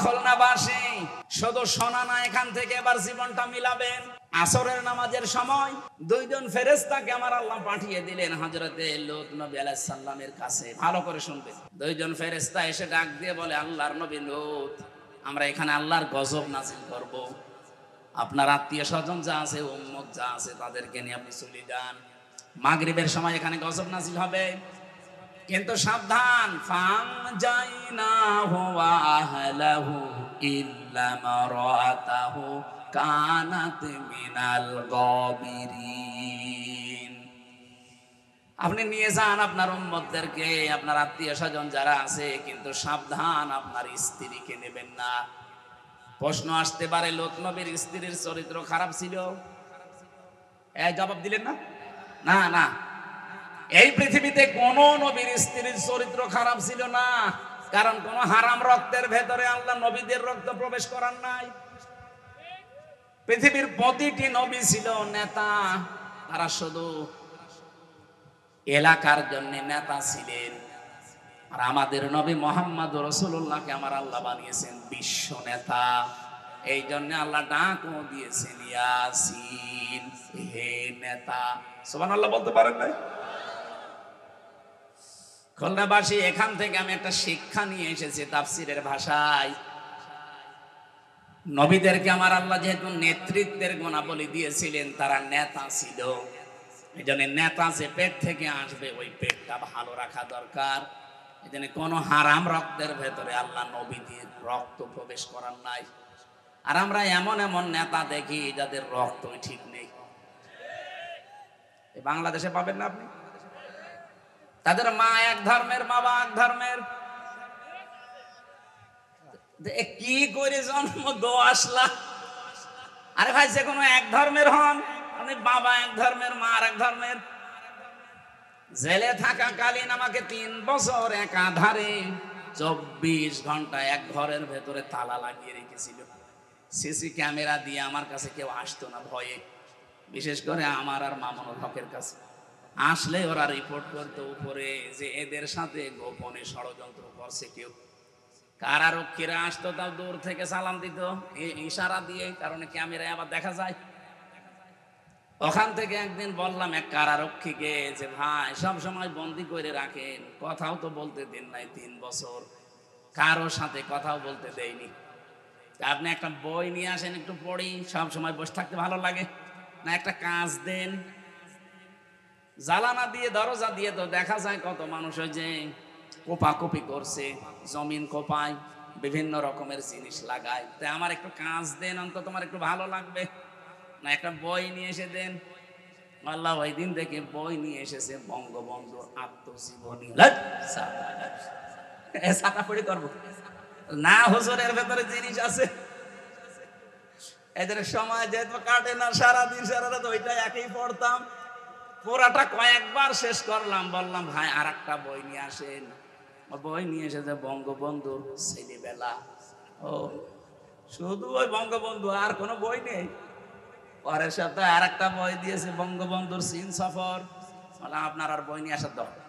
খুলনাবাসী শুধু শোনা না, এখান থেকে এবার জীবনটা মিলাবেন। আসরের নামাজের সময় দুইজন ফেরেশতাকে আমার আল্লাহ পাঠিয়ে দিলেন হযরতে লূত নবী আলাইহিস সালামের কাছে। ভালো করে শুনবেন। দুইজন ফেরেশতা এসে ডাক দিয়ে বলে, আল্লাহর নবী লূত, আমরা এখানে আল্লাহর গজব নাজিল করব। আপনার আত্মীয় স্বজন যা আছে, উম্মত যা আছে, তাদেরকে নিয়ে আপনি চলে যান। মাগরিবের সময় এখানে গজব নাজিল হবে, কিন্তু সাবধান। ফানজাইনাহু ওয়া আহলাহু ইল্লা মারাতাহু কানাত মিনাল গাবিরিন। আপনি নিয়ে যান আপনার উম্মতদেরকে, আপনার আত্মীয় স্বজন যারা আছে, কিন্তু সাবধান, আপনার স্ত্রীকে নেবেন না। প্রশ্ন আসতে পারে, লূত নবীর স্ত্রীর চরিত্র খারাপ ছিল? এই জবাব দিলেন না? না না, এই পৃথিবীতে কোন নবীর স্ত্রীর চরিত্র খারাপ ছিল না, কারণ কোন হারাম রক্তের ভেতরে আল্লাহ নবীদের রক্ত প্রবেশ করার নাই। পৃথিবীর প্রতিটি নবী ছিল নেতা, তারা শুধু এলাকার জন্য নেতা ছিলেন। আর আমাদের নবী মুহাম্মদ রাসূলুল্লাহকে আমার আল্লাহ বানিয়েছেন বিশ্ব নেতা। এই জন্য আল্লাহ ডাকও দিয়েছেন ইয়াসিন, হে নেতা। সুবহানাল্লাহ বলতে পারেন না? খুলনাবাসী, এখান থেকে আমি একটা শিক্ষা নিয়ে এসেছি তাফসীরের ভাষায়। নবীদেরকে আমার আল্লাহ যেহেতু নেতৃত্বের গুণাবলী দিয়েছিলেন, তারা নেতা ছিল। এই জন্য নেতা যে পেট থেকে আসবে, ওই পেটটা ভালো রাখা দরকার। এই জন্য কোনো হারাম রক্তের ভেতরে আল্লাহ নবীদের রক্ত প্রবেশ করার নাই। আর আমরা এমন এমন নেতা দেখি যাদের রক্তই ঠিক নেই। বাংলাদেশে পাবেন না আপনি? তাদের মা এক ধর্মের, বাবা এক ধর্মের। কি করে জন্ম দো আসলা? আরে ভাই, যে কোনো এক ধর্মের হন, আপনি বাবা এক ধর্মের, মা আর এক ধর্মের। জেলে থাকাকালীন আমাকে 3 বছর একাধারে 24 ঘন্টা এক ঘরের ভেতরে তালা লাগিয়ে রেখেছিল। সিসি ক্যামেরা দিয়ে আমার কাছে কেউ আসতো না ভয়ে, বিশেষ করে আমার আর মামুনুল হকের কাছে। আসলে ওরা রিপোর্ট করতো উপরে যে এদের সাথে গোপনে ষড়যন্ত্র করছে কেউ। কারারক্ষীরা আসতো, তাও দূর থেকে সালাম দিত ইশারা দিয়ে, কারণ ক্যামেরায় আবার দেখা যায়। ওখান থেকে একদিন বললাম এক কারারক্ষীকে যে, ভাই সব সময় বন্দি করে রাখেন, কথাও তো বলতে দেন নাই 3 বছর, কারো সাথে কথাও বলতে দেয়নি। আপনি একটা বই নিয়ে আসেন, একটু পড়ি, সব সময় বসে থাকতে ভালো লাগে না, একটা কাজ দেন। জালানা দিয়ে, দরজা দিয়ে তো দেখা যায় কত মানুষ ওই যে কোপাকুপি করছে, জমিন কোপায়, বিভিন্ন রকমের জিনিস লাগায়। তাই আমার একটু কাজ দেন, অন্তত তোমার একটু ভালো লাগবে না, একটা বই নিয়ে এসে দেন। আল্লাহ ওই দিন থেকে বই নিয়ে এসেছে, বঙ্গবন্ধুর আত্মজীবনী। ছাতা পড়ি করবো না, হুজুরের ভেতরে জিনিস আছে। এদের সময় যেহেতু কাটে না, সারাদিন সারা রাত ওইটা একই পড়তাম। পুরাটা কয়েকবার শেষ করলাম, বললাম ভাই আর একটা বই নিয়ে আসেন। বই নিয়ে এসেছে বঙ্গবন্ধুর ছেলেবেলা। ও, শুধু ওই বঙ্গবন্ধু, আর কোনো বই নেই। পরের সপ্তাহে আর একটা বই দিয়েছে, বঙ্গবন্ধুর চীন সফর। আপনার আর বই নিয়ে আসার দরকার।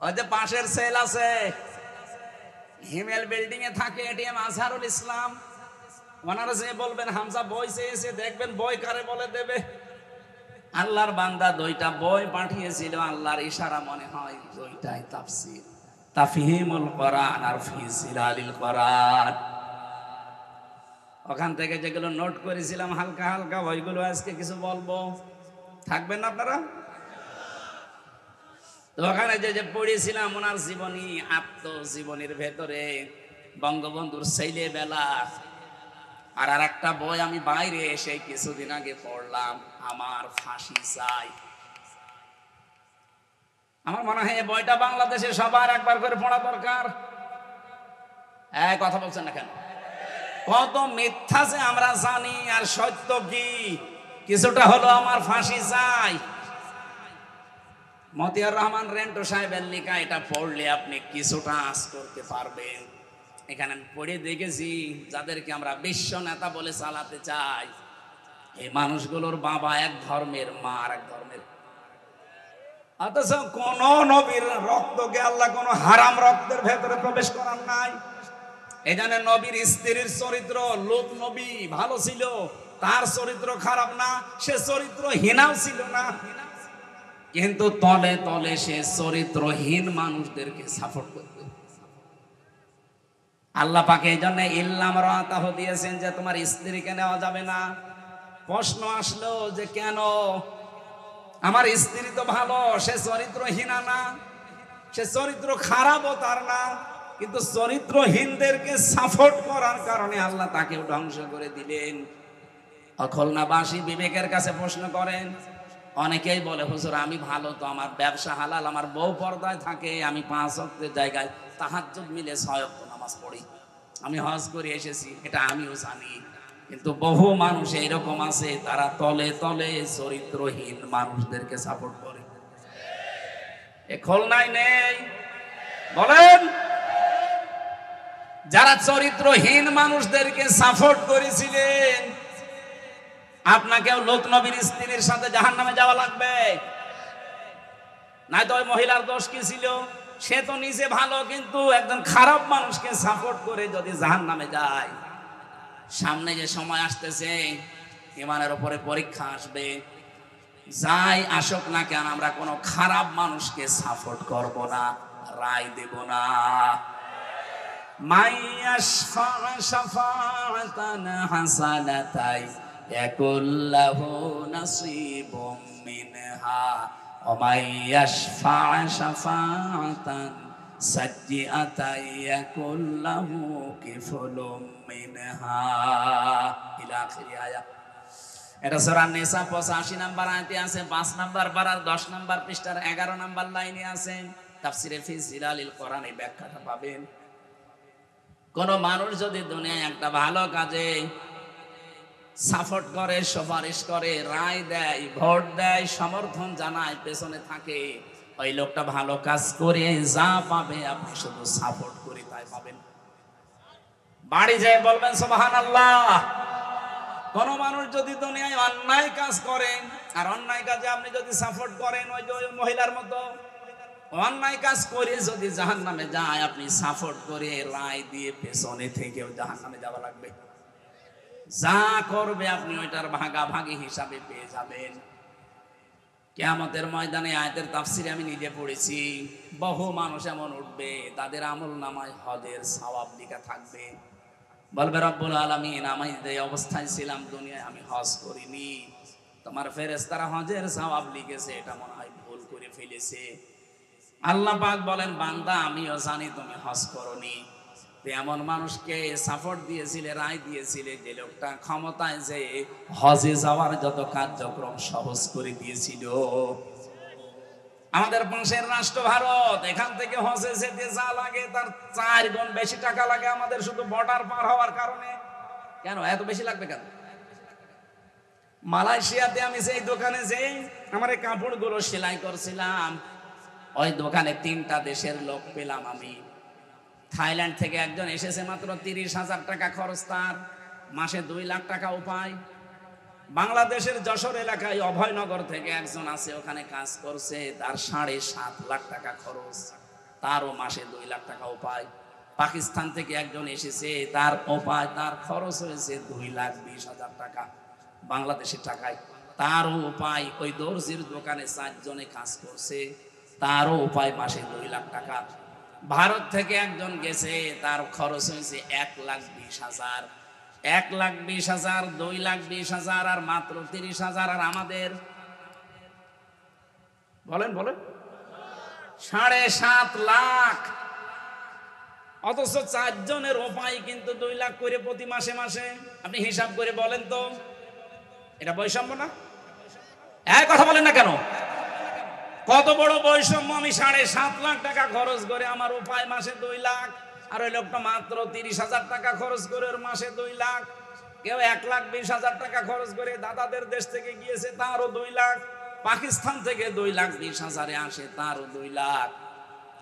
ওই যে পাশের সেল আছে, হিমেল বিল্ডিং এ থাকে, এটিএম আজহারুল ইসলাম, ওনারা যে বলবেন হামজা বই চেয়েছে, দেখবেন বই কারে বলে দেবে। আল্লাহর বান্দা 2টা বই পাঠিয়েছিল, আল্লাহর ইশারা মনে হয় 2টাই তাফসীর, তাফহিমুল কোরআন আর ফি জিলালিল কোরআন। ওখান থেকে যেগুলো নোট করেছিলাম হালকা হালকা, ওইগুলো আজকে কিছু বলবো, থাকবেন না আপনারা? তো ওখানে যে পড়েছিলাম ওনার জীবনী, আত্মজীবনীর ভেতরে বঙ্গবন্ধুর ছেলেবেলা। আর একটা বই আমি বাইরে এসে কিছুদিন আগে পড়লাম, আমার ফাঁসি চাই। আমার মনে হয় এই বইটা বাংলাদেশে সবার একবার করে পড়া দরকার। কথা বলছেন না কেন? কত মিথ্যা যে আমরা জানি, আর সত্য কি কিছুটা হলো আমার ফাঁসি চাই। মতিয়ার রহমান রেন্টু সাহেবের লেখা, এটা পড়লে আপনি কিছুটা আঁচ করতে পারবেন। এখানে আমি পড়ে দেখেছি, যাদেরকে আমরা বিশ্ব নেতা বলে চালাতে চাই, এই মানুষগুলোর বাবা এক ধর্মের, মা আর এক ধর্মের। অথচ কোন নবীর রক্তকে আল্লাহ কোন হারাম রক্তের ভেতরে প্রবেশ করার নাই। এই জন্য নবীর স্ত্রীর চরিত্র, লূত নবী ভালো ছিল, তার চরিত্র খারাপ না, সে চরিত্রহীনাও ছিল না, কিন্তু তলে তলে সে চরিত্রহীন মানুষদেরকে সাপোর্ট করত। আল্লাহ পাক এই জন্য ইল্লাম রাতাহ দিয়েছেন যে তোমার স্ত্রীকে নেওয়া যাবে না। প্রশ্ন আসলো যে কেন? আমার স্ত্রী তো ভালো, সে চরিত্রহীনা না, সে চরিত্র খারাপও তার না, কিন্তু চরিত্রহীনদেরকে সাপোর্ট করার কারণে আল্লাহ তাকেও ধ্বংস করে দিলেন। অখলনাবাসী বিবেকের কাছে প্রশ্ন করেন। অনেকেই বলে হুজুর আমি ভালো তো, আমার ব্যবসা হালাল, আমার বউ পর্দায় থাকে, আমি 5 ওয়াক্তের জায়গায় তাহাজ্জুদ মিলে 6 ওয়াক্ত নামাজ পড়ি, আমি হজ করে এসেছি, এটা আমিও জানি। কিন্তু বহু মানুষ এইরকম আছে, তারা তলে তলে চরিত্রহীন মানুষদেরকে সাপোর্ট করে। এ খুলনায় নেই? বলেন। যারা চরিত্রহীন মানুষদেরকে সাপোর্ট করেছিলেন, আপনাকেও লূত নবীর স্ত্রীর সাথে জাহান্নামে যাওয়া লাগবে। নাই তো ওই মহিলার দোষ কি ছিল? সে তো নিজে ভালো, কিন্তু একজন খারাপ মানুষকে সাপোর্ট করে যদি জাহান্নামে যায়, সামনে যে সময় আসতেছে ঈমানের উপরে পরীক্ষা আসবে, যাই আসুক না কেন আমরা কোনো খারাপ মানুষকে সাপোর্ট করব না, রায় দেব না। মাইয়াশফা শাফাআতান হাসানাতাই ইয়াকুল্লাহু নাসীবুম মিনহা ওয়া মাইয়াশফা শাফাআতান সাজ্জিআতাই ইয়াকুল্লাহু কিফলুম মিনহা ইলা আখিরি আয়াত। এটা সূরা নিসা 85 নম্বর আয়াতে আছে, 5 নম্বর পারার 10 নম্বর পৃষ্ঠার 11 নম্বর লাইনে আছে। তাফসীরে ফি জিলালিল কোরআন এই ব্যাখ্যাটা পাবেন। কোন মানুষ যদি দুনিয়ায় একটা ভালো কাজে সাপোর্ট করে, সুপারিশ করে, রায় দেয়, ভোট দেয়, সমর্থন জানায়, পেছনে থাকে, ওই লোকটা ভালো কাজ করে যা পাবে আপনি শুধু সাপোর্ট করে তাই পাবেন। বাড়ি যেয়ে বলবেন সুবহানাল্লাহ। কোন মানুষ যদি দুনিয়ায় অন্যায় কাজ করেন, আর অন্যায় কাজে আপনি যদি সাপোর্ট করেন, ওই যে মহিলার মতো অন্যায় কাজ করে যদি জাহান্নামে যায়, আপনি সাপোর্ট করে রায় দিয়ে পেছনে থেকেও জাহান্নামে যাওয়া লাগবে। যা করবে আপনি ওইটার ভাগাভাগি হিসাবে পেয়ে যাবেন। কিয়ামতের ময়দানে আয়াতের তাফসীরে আমি নিজে পড়েছি, বহু মানুষ এমন উঠবে তাদের আমলনামায় হজের সওয়াব লেখা থাকবে। বলবে রব্বুল আলামিন, আমি এই অবস্থায় ছিলাম দুনিয়ায়, আমি হজ করিনি, তোমার ফেরেশতারা হজের সওয়াব লিখেছে, এটা মনে হয় ভুল করে ফেলেছে। আল্লাহ পাক বলেন, বান্দা আমিও জানি তুমি হজ করনি। এমন মানুষকে সাপোর্ট দিয়েছিলে, রায় দিয়েছিলে, যে লোকটা ক্ষমতায় যে হজে যাওয়ার যত কার্যক্রম সহজ করে দিয়েছিল। আমাদের পাশের রাষ্ট্র ভারত, এখান থেকে হজে যেতে যা লাগে তার 4 গুণ বেশি টাকা লাগে আমাদের, শুধু বর্ডার পার হওয়ার কারণে। কেন এত বেশি লাগবে কেন? মালয়েশিয়াতে আমি যেই দোকানে যেই আমার এই কাপড়গুলো সেলাই করছিলাম, ওই দোকানে 3টা দেশের লোক পেলাম আমি। থাইল্যান্ড থেকে একজন এসেছে, মাত্র 30,000 টাকা খরচ, তার মাসে 2 লাখ টাকা উপায়। বাংলাদেশের যশোর এলাকায় অভয়নগর থেকে একজন আছে, ওখানে কাজ করছে, তার 7.5 লাখ টাকা খরচ, তারও মাসে 2 লাখ টাকা উপায়। পাকিস্তান থেকে একজন এসেছে, তার উপায়, তার খরচ হয়েছে 2,20,000 টাকা বাংলাদেশের টাকায়, তারও উপায়। ওই দর্জির দোকানে 4 জনে কাজ করছে, তারও উপায় মাসে 2 লাখ টাকা। ভারত থেকে একজন গেছে, তার খরচ হয়েছে 1,20,000, 1,20,000, 2,20,000 আর মাত্র 30,000। আর আমাদের বলেন বলেন 7.5 লাখ, অথচ 4 জনের উপায় কিন্তু 2 লাখ করে প্রতি মাসে মাসে। আপনি হিসাব করে বলেন তো, এটা বৈষম্য না? এক কথা বলেন না কেন? কত বড় বৈষম্য! আমি 7.5 লাখ টাকা খরচ করে আমার উপায় মাসে 2 লাখ, আর ওই লোকটা মাত্র 30,000 টাকা খরচ করে ওর মাসে 2 লাখ। কেউ 1,20,000 টাকা খরচ করে দাদাদের দেশ থেকে গিয়েছে, তারও 2 লাখ। পাকিস্তান থেকে 2,20,000 আসে, তারও 2 লাখ।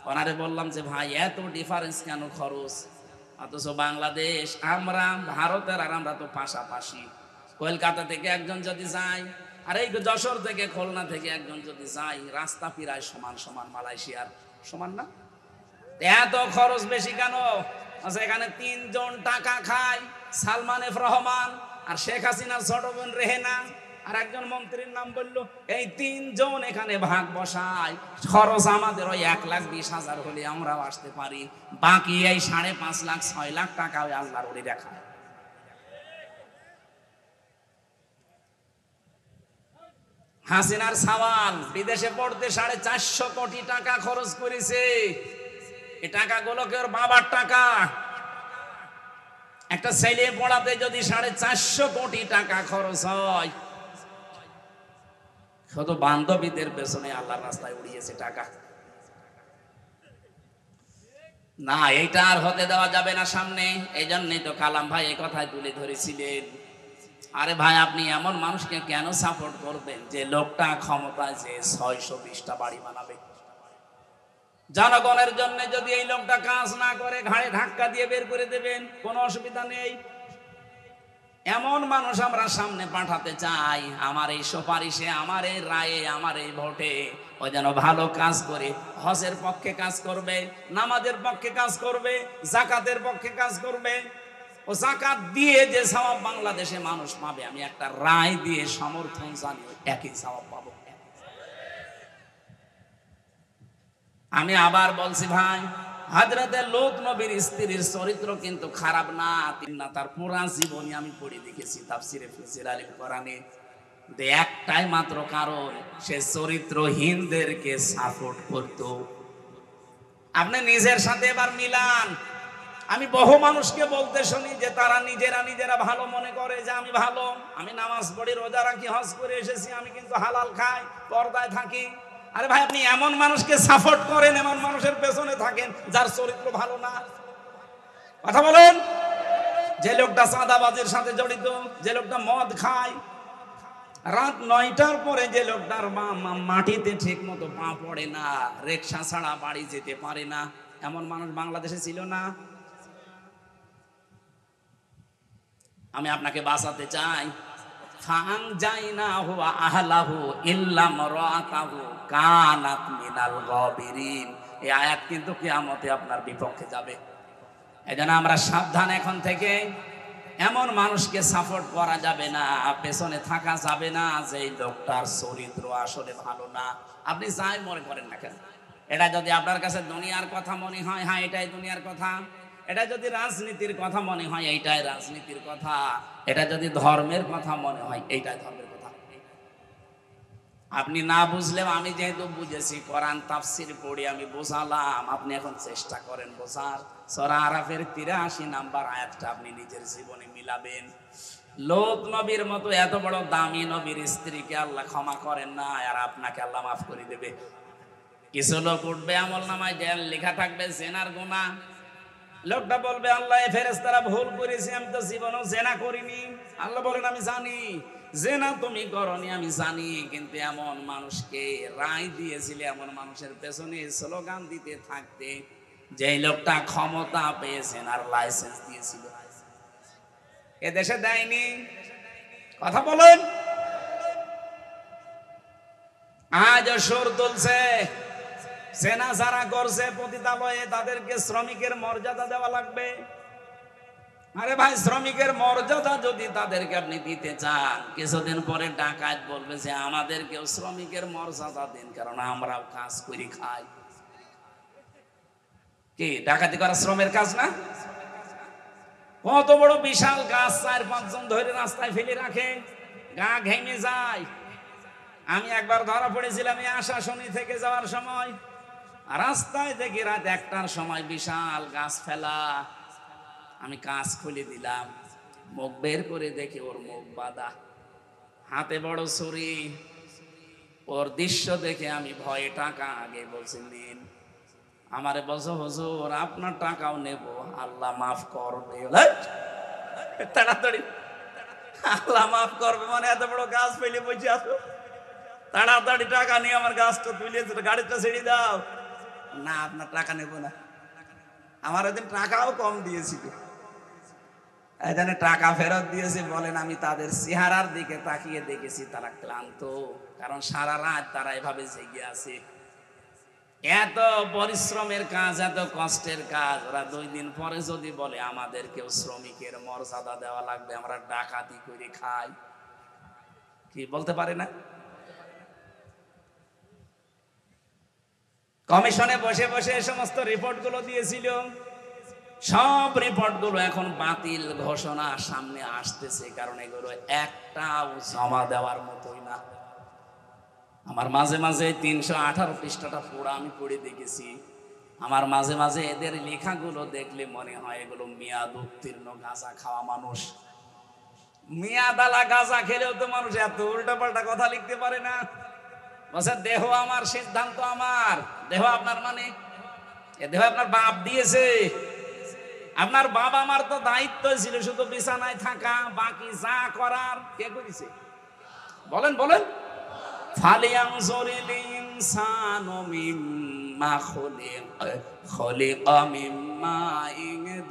ওনারে বললাম যে ভাই এত ডিফারেন্স কেন খরচ? অথচ বাংলাদেশ, আমরা ভারতের আর আমরা তো পাশাপাশি। কলকাতা থেকে একজন যদি যায়, আর এই যশোর থেকে খুলনা থেকে একজন যদি যাই রাস্তা পিরায় সমান সমান মালয়েশিয়ার সমান না, এত খরচ বেশি কেন? আচ্ছা এখানে 3 জন টাকা খায়, সালমান এফ রহমান আর শেখ হাসিনার ছোট বোন রেহেনা আর একজন মন্ত্রীর নাম বললো, এই 3 জন এখানে ভাগ বসায়, খরচ আমাদের ওই 1,20,000 হলে আমরাও আসতে পারি, বাকি এই 5.5 লাখ 6 লাখ টাকা ওই আল্লাহর ওলি দেখায়। হাসিনার সাওয়াল বিদেশে পড়তে 450 কোটি টাকা খরচ করেছে। এই টাকাগুলোকে ওর বাবার টাকা। একটা ছেলে পড়াতে যদি 450 কোটি টাকা খরচ হয়, শুধু বান্ধবীদের পেছনে আল্লাহর রাস্তায় উড়িয়েছে টাকা। না, এইটা আর হতে দেওয়া যাবে না সামনে। এই জন্যই তো কালাম ভাই এই কথাই তুলে ধরেছিলেন, আরে ভাই আপনি এমন মানুষকে কেন সাপোর্ট করবেন যে লোকটা ক্ষমতায় যে 620টা বাড়ি বানাবে? জনগণের জন্য যদি এই লোকটা কাজ না করে ঘাড়ে ধাক্কা দিয়ে বের করে দেবেন, কোনো অসুবিধা নেই। এমন মানুষ আমরা সামনে পাঠাতে চাই, আমার এই সুপারিশে, আমার এই রায়ে, আমার এই ভোটে ও যেন ভালো কাজ করে, হজের পক্ষে কাজ করবে, নামাজের পক্ষে কাজ করবে, জাকাতের পক্ষে কাজ করবে। ও জাকাত দিয়ে যে সওয়াব বাংলাদেশে মানুষ পাবে, আমি একটা রায় দিয়ে সমর্থন জানি একই সওয়াব পাবো। আমি আবার বলছি ভাই, হযরতে লূত নবীর স্ত্রীর চরিত্র কিন্তু খারাপ না, তার পুরা জীবনী আমি পড়ে দেখেছি তাফসিরে ফিসির আলিম কোরআনে। একটাই মাত্র কারণ, সে চরিত্রহীনদেরকে সাপোর্ট করত। আপনি নিজের সাথে এবার মিলান। আমি বহু মানুষকে বলতে শুনি যে তারা নিজেরা ভালো মনে করে যে আমি ভালো, আমি নামাজ পড়ি, রোজা রাখি, হজ করে এসেছি, আমি কিন্তু হালাল খাই, পর্দায় থাকি। আরে ভাই আপনি এমন মানুষকে সাপোর্ট করেন, এমন মানুষের পেছনে থাকেন যার চরিত্র ভালো না। কথা বলেন। যে লোকটা চাঁদাবাজির সাথে জড়িত, যে লোকটা মদ খায়, রাত 9টার পরে যে লোকটার মাটিতে ঠিক মতো পা পড়ে না, রিকশা ছাড়া বাড়ি যেতে পারে না, এমন মানুষ বাংলাদেশে ছিল না? আমি আপনাকে বাঁচাতে চাই। ফাআনজাইনাহু ওয়া আহলাহু ইল্লা মারাতাহু কানাত মিনাল গাবিরিন। এই আয়াত কিন্তু কিয়ামতে আপনার বিপক্ষে যাবে। এজন্য আমরা সাবধান এখন থেকে। এমন মানুষকে সাপোর্ট করা যাবে না, পেছনে থাকা যাবে না যে এই লোকটার চরিত্র আসলে ভালো না। আপনি যাই মনে করেন না কেন, এটা যদি আপনার কাছে দুনিয়ার কথা মনে হয়, হ্যাঁ এটাই দুনিয়ার কথা। এটা যদি রাজনীতির কথা মনে হয়, এইটাই রাজনীতির কথা। এটা যদি ধর্মের কথা মনে হয়, এইটাই ধর্মের কথা। আপনি না বুঝলেও আমি যেহেতু বুঝেছি, কোরআন তাফসীর পড়ে আমি বোঝালাম, আপনি এখন চেষ্টা করেন বোঝার। সূরা আরাফের 83 নম্বর আয়াতটা আপনি নিজের জীবনে মিলাবেন। লূত নবীর মতো এত বড় দামি নবীর স্ত্রীকে আল্লাহ ক্ষমা করেন না, আর আপনাকে আল্লাহ মাফ করে দেবে। কিছু লোক উঠবে, আমলনামায় লেখা থাকবে জেনার গুনাহ। লোকটা বলবে, আল্লাহ ফেরেশতারা ভুল করেছে, আমি তো জীবনেও জেনা করিনি। আল্লাহ বলেন, আমি জানি জেনা তুমি করনি, আমি জানি, কিন্তু এমন মানুষকে রায় দিয়েছিলে, এমন মানুষের পেছনে স্লোগান দিতে থাকতে, যে লোকটা ক্ষমতা পেয়েছেন আর লাইসেন্স দিয়েছিল, এ দেশে দেয়নি। কথা বলেন। আজ সুর তুলছে, সেনা যারা করছে পতিতালয়ে, তাদেরকে শ্রমিকের মর্যাদা দেওয়া লাগবে। আরে ভাই, শ্রমিকের মর্যাদা যদি তাদেরকে আপনি দিতে চান, কিছুদিন পরে ডাকাত বলবে যে আমাদেরকেও শ্রমিকের মর্যাদা দিন, কারণ আমরাও কাজ করে খাই। কি ডাকাতি করা শ্রমের কাজ না? কত বড় বিশাল গাছ 4-5 জন ধরে রাস্তায় ফেলে রাখে, গা ঘেমে যায়। আমি একবার ধরা পড়েছিলাম এই আশাশুনি থেকে যাওয়ার সময়, রাস্তায় দেখি রাত 1টার সময় বিশাল গাছ ফেলা। আমি কাজ খুলে দিলাম, মুখ বের করে দেখি ওর মুখ বাঁধা, হাতে বড় ছুরি। ওর দৃশ্য দেখে আমি ভয়ে টাকা আগে বলছি নিন। আমারে বলছো, হুজুর আপনার টাকাও নেব, আল্লাহ মাফ করবে। তাড়াতাড়ি আল্লাহ মাফ করবে মানে এত বড় গাছ ফেলে বসে আসো, তাড়াতাড়ি টাকা নিয়ে আমার গাছটা তুলে গাড়িটা ছেড়ে দাও। না, আপনার টাকা নেব না। আমার ওদিন টাকাও কম দিয়েছিল। এখানে টাকা ফেরত দিয়েছে, বলেন আমি তাদের চেহারার দিকে তাকিয়ে দেখেছি তারা ক্লান্ত, কারণ সারা রাত তারা এভাবে জেগে আছে। এত পরিশ্রমের কাজ, এত কষ্টের কাজ, ওরা 2 দিন পরে যদি বলে আমাদেরকেও শ্রমিকের মর্যাদা দেওয়া লাগবে, আমরা ডাকাতি করে খাই, কি বলতে পারে না? কমিশনে বসে বসে এই সমস্ত রিপোর্ট গুলো দিয়েছিল, সব রিপোর্ট গুলো এখন বাতিল ঘোষণা সামনে আসতেছে, কারণ এগুলো একটাও জমা দেওয়ার মতোই না। আমার মাঝে মাঝে 318 পৃষ্ঠাটা পুরো আমি পড়ে দেখেছি। আমার মাঝে মাঝে এদের লেখাগুলো দেখলে মনে হয় এগুলো মেয়াদ উত্তীর্ণ গাঁজা খাওয়া মানুষ। মেয়াদালা গাঁজা খেলেও তো মানুষ এত উল্টাপাল্টা কথা লিখতে পারে না। বলছে দেহ আমার, সিদ্ধান্ত আমার। দেহ আপনার মানে এ দেহ আপনার বাপ দিয়েছে। আপনার বাবা আমার তো দায়িত্ব ছিল শুধু বিছানায় থাকা, বাকি যা করার কে করেছে? বলেন বলেন। ফালিয়ানজুরিল ইনসানু মিম্মা খুলিকা মিম্মা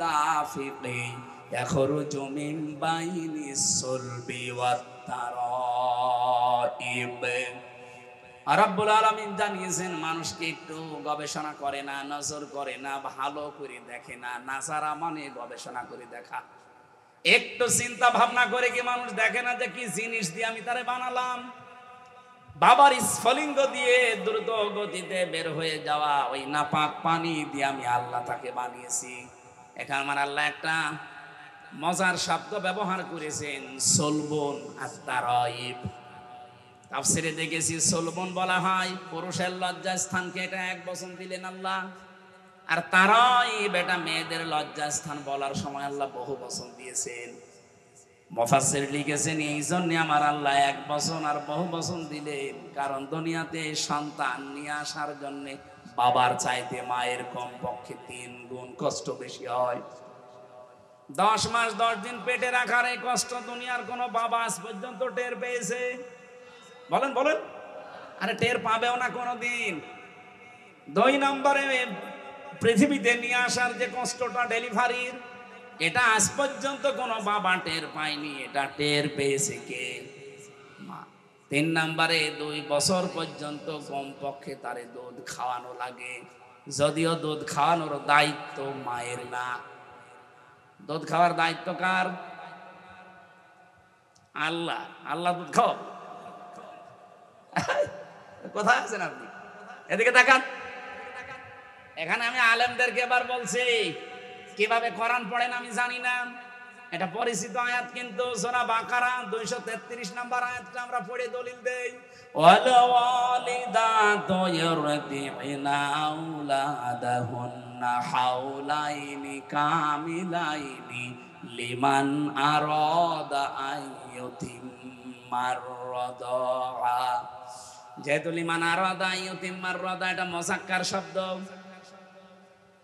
দাফিকিন ইয়াখরুজু মিন বাইনিস সুলবি ওয়াত তারাইব। রব্বুল আলামিন জানিয়েছেন মানুষকে একটু গবেষণা করে না, নজর করে না, ভালো করে দেখে না। নাসারা মানে গবেষণা করে দেখা। একটু চিন্তা ভাবনা করে কি মানুষ দেখে না যে কি জিনিস দিয়ে আমি তারে বানালাম? বাবার স্ফলিঙ্গ দিয়ে দ্রুত গতিতে বের হয়ে যাওয়া ওই নাপাক পানি দিয়ে আমি আল্লাহ তাকে বানিয়েছি। এখানে আমার আল্লাহ একটা মজার শব্দ ব্যবহার করেছেন, সলবন আর তারাইব। তাফসিরে দেখেছি সলবন বলা হয় পুরুষের লজ্জা স্থানকে, এটা 1 বচন দিলেন আল্লাহ। আর তারাইব এটা মেয়েদের লজ্জা স্থান বলার সময় আল্লাহ বহু বচন দিয়েছেন। মুফাসসির লিখেছেন এই জন্য আমার আল্লাহ 1 বচন আর বহু বচন দিলেন, কারণ দুনিয়াতে সন্তান নিয়ে আসার জন্য বাবার চাইতে মায়ের কমপক্ষে 3 গুণ কষ্ট বেশি হয়। 10 মাস 10 দিন পেটে রাখার এই কষ্ট দুনিয়ার কোনো বাবা আজ পর্যন্ত টের পেয়েছে? বলেন বলেন। আরে টের পাবেও না কোনোদিন। 2 নম্বরে পৃথিবীতে নিয়ে আসার যে কষ্টটা ডেলিভারির, এটা আজ পর্যন্ত কোনো বাবা টের পায়নি, এটা টের পেয়েছে কে? মা। 3 নম্বরে 2 বছর পর্যন্ত কমপক্ষে তারে দুধ খাওয়ানো লাগে, যদিও দুধ খাওয়ানোর দায়িত্ব মায়ের না। দুধ খাওয়ার দায়িত্ব কার? আল্লাহ। আল্লাহ দুধ খাও। কোথায় আছেন আপনি? এদিকে তাকান। এখানে আমি আলেমদেরকে এবার বলছি কিভাবে কোরআন পড়েন আমি জানি না, এটা পরিচিত আয়াত, কিন্তু সূরা বাকারা 233 নম্বর আয়াতটা আমরা পড়ে দলিল দেই। ওয়াল ওয়ালিদাতু ইরদি'না আওলাদাহুন্না হাওলাইনি কামিলাইনি লিমান আরাদা আইয়ুতিম্মার রাদা। যেহেতু লিমান আরাদা আইয়ুতিম্মার রাদা এটা মুযাক্কার শব্দ,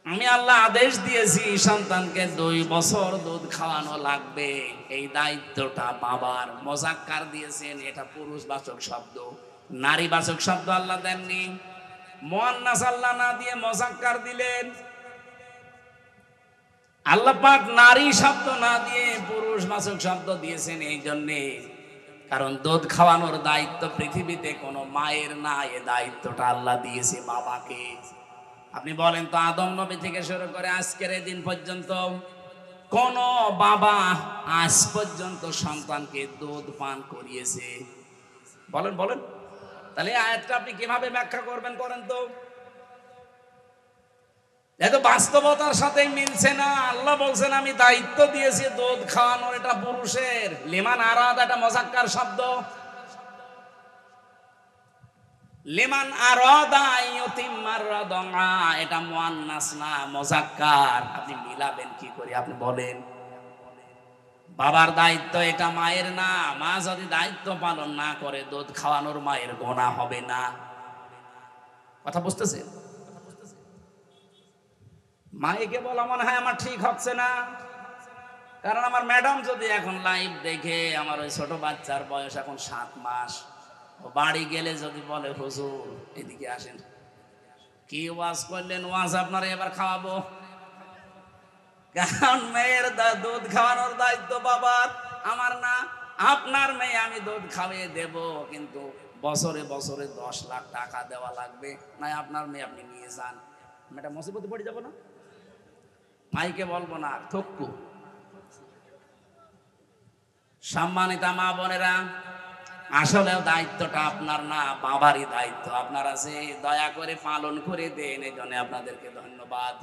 আমি আল্লাহ আদেশ দিয়েছি সন্তানকে 2 বছর দুধ খাওয়ানো লাগবে, এই দায়িত্বটা বাবার। মুযাক্কার দিয়েছেন, এটা পুরুষবাচক শব্দ, নারীবাচক শব্দ আল্লাহ দেননি। মুআন্নাস আল্লাহ না দিয়ে মুযাক্কার দিলেন। আল্লাহ পাক নারী শব্দ না দিয়ে পুরুষবাচক শব্দ দিয়েছেন এই জন্যে, কারণ দুধ খাওয়ানোর দায়িত্ব পৃথিবীতে কোনো মায়ের না, এ দায়িত্বটা আল্লাহ দিয়েছে বাবাকে। আপনি বলেন তো আদম নবী থেকে শুরু করে আজকের এই দিন পর্যন্ত কোন বাবা আজ পর্যন্ত সন্তানকে দুধ পান করিয়েছে? বলেন বলেন। তাহলে আয়াতটা আপনি কিভাবে ব্যাখ্যা করবেন করেন তো? এত বাস্তবতার সাথে মিলছে না। আল্লাহ বলছেন আমি দায়িত্ব দিয়েছি দুধ খাওয়ানোর, এটা পুরুষের। লিমান আরাদ এটা মুযাক্কার শব্দ, লিমান আরাদা আইয়ুতিম্মার রাদা এটা মুআন্নাস না, মুযাক্কার। আপনি মিলাবেন কি করে? আপনি বলেন। বাবার দায়িত্ব এটা মায়ের না। মা যদি দায়িত্ব পালন না করে দুধ খাওয়ানোর মায়ের গুনাহ হবে না। কথা বুঝতেছেন? মায়েকে বলা মনে হয় আমার ঠিক হচ্ছে না, কারণ আমার ম্যাডাম যদি এখন লাইভ দেখে, আমার ওই ছোট বাচ্চার বয়স এখন 7 মাস, বাড়ি গেলে যদি বলে হুজুর এদিকে আসেন, কি ওয়াজ করলেন, ওয়াজ আপনারা এবার খাওয়াবো, কারণ মেয়ের দুধ খাওয়ানোর দায়িত্ব বাবার, আমার না। আপনার মেয়ে আমি দুধ খাওয়িয়ে দেব, কিন্তু বছরে বছরে 10 লাখ টাকা দেওয়া লাগবে, না আপনার মেয়ে আপনি নিয়ে যান। আমি এটা মুসিবতে পড়ে যাবো না? মাইকে বলবো না, থক্কু। সম্মানিতা মা বোনেরা, আসলেও দায়িত্বটা আপনার না, বাবারই দায়িত্ব। আপনারা যে দয়া করে পালন করে দেন, এই জন্য আপনাদেরকে ধন্যবাদ।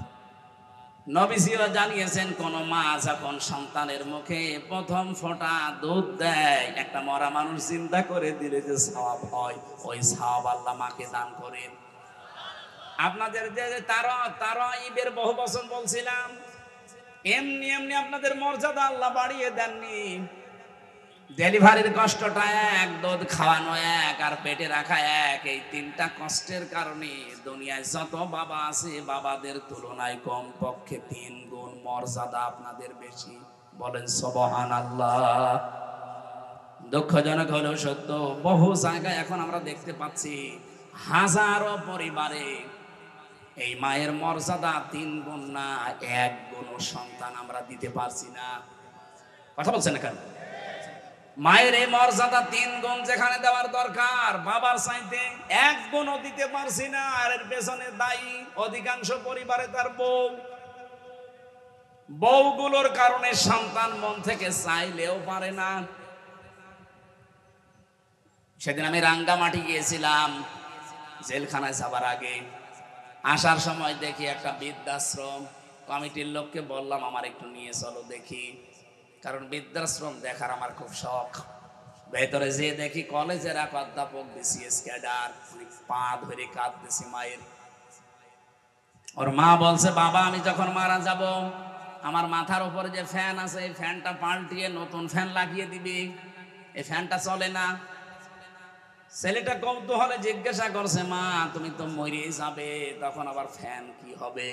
নবীজিও জানিয়েছেন, কোন মা যখন সন্তানের মুখে প্রথম ফোঁটা দুধ দেয়, একটা মরা মানুষ চিন্তা করে দিলে যে সওয়াব হয়, ওই সওয়াব আল্লাহ মাকে দান করেন। আপনাদের যে তারা ঈদের বহু বছর বলছিলাম, এমনি এমনি আপনাদের মর্যাদা আল্লাহ বাড়িয়ে দেননি। ডেলিভারির কষ্টটা এক, দুধ খাওয়ানো এক, আর পেটে রাখা এক, এই 3টা কষ্টের কারণে দুনিয়ায় যত বাবা আছে, বাবাদের তুলনায় কম পক্ষে 3 গুণ মর্যাদা আপনাদের বেশি। বলেন সুবহানাল্লাহ। দুঃখজনক হলেও সত্য, বহু জায়গায় এখন আমরা দেখতে পাচ্ছি হাজারো পরিবারে এই মায়ের মর্যাদা 3 গুণ না, 1 গুণ সন্তান আমরা দিতে পারছি না। কথা বলছেন না কেন? মায়ের এই মর্যাদা 3 গুণ যেখানে দেওয়ার দরকার, বাবার চাইতে 1 গুণও দিতে পারছি না। আর এর পেছনে দায়ী অধিকাংশ পরিবারে তার বউগুলোর কারণে সন্তান মন থেকে চাইলেও পারে না। সেদিন আমি রাঙ্গামাটি গিয়েছিলাম জেলখানায় যাবার আগে। আসার সময় দেখি একটা বৃদ্ধাশ্রম। কমিটির লোককে বললাম, আমার একটু নিয়ে চলো দেখি, কারণ বৃদ্ধাশ্রম দেখার আমার খুব শখ। ভেতরে যে দেখি কলেজের এক অধ্যাপক, বিসিএস ক্যাডার, পা ধরে কাঁদতেছি মায়ের। ওর মা বলছে, বাবা আমি যখন মারা যাব, আমার মাথার উপরে যে ফ্যান আছে, এই ফ্যানটা পাল্টিয়ে নতুন ফ্যান লাগিয়ে দিবি, এই ফ্যানটা চলে না। ছেলেটা কৌতূহলে জিজ্ঞাসা করছে, মা তুমি তো মরেই যাবে, তখন আবার ফ্যান কি হবে?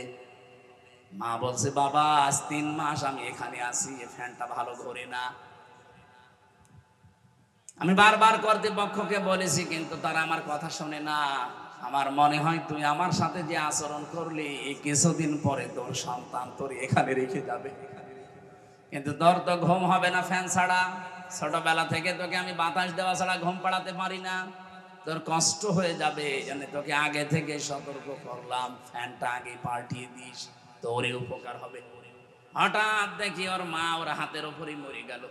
মা বলছে, বাবা আজ 3 মাস আমি এখানে আছি, এই ফ্যানটা ভালো ঘোরে না। আমি বারবার কর্তৃপক্ষকে বলেছি, কিন্তু তারা আমার কথা শোনে না। আমার মনে হয় তুই আমার সাথে যে আচরণ করলি, এই কিছুদিন পরে তোর সন্তান তোর এখানে রেখে যাবে। কিন্তু তোর তো ঘুম হবে না ফ্যান ছাড়া। ছোটবেলা থেকে তোকে আমি বাতাস দেওয়া ছাড়া ঘুম পাড়াতে পারি না, তোর কষ্ট হয়ে যাবে, জানে তোকে আগে থেকে সতর্ক করলাম, ফ্যানটা আগে পাল্টিয়ে দিস, তোরই উপকার হবে। হঠাৎ দেখি ওর মা ওর হাতের উপরই মরে গেল।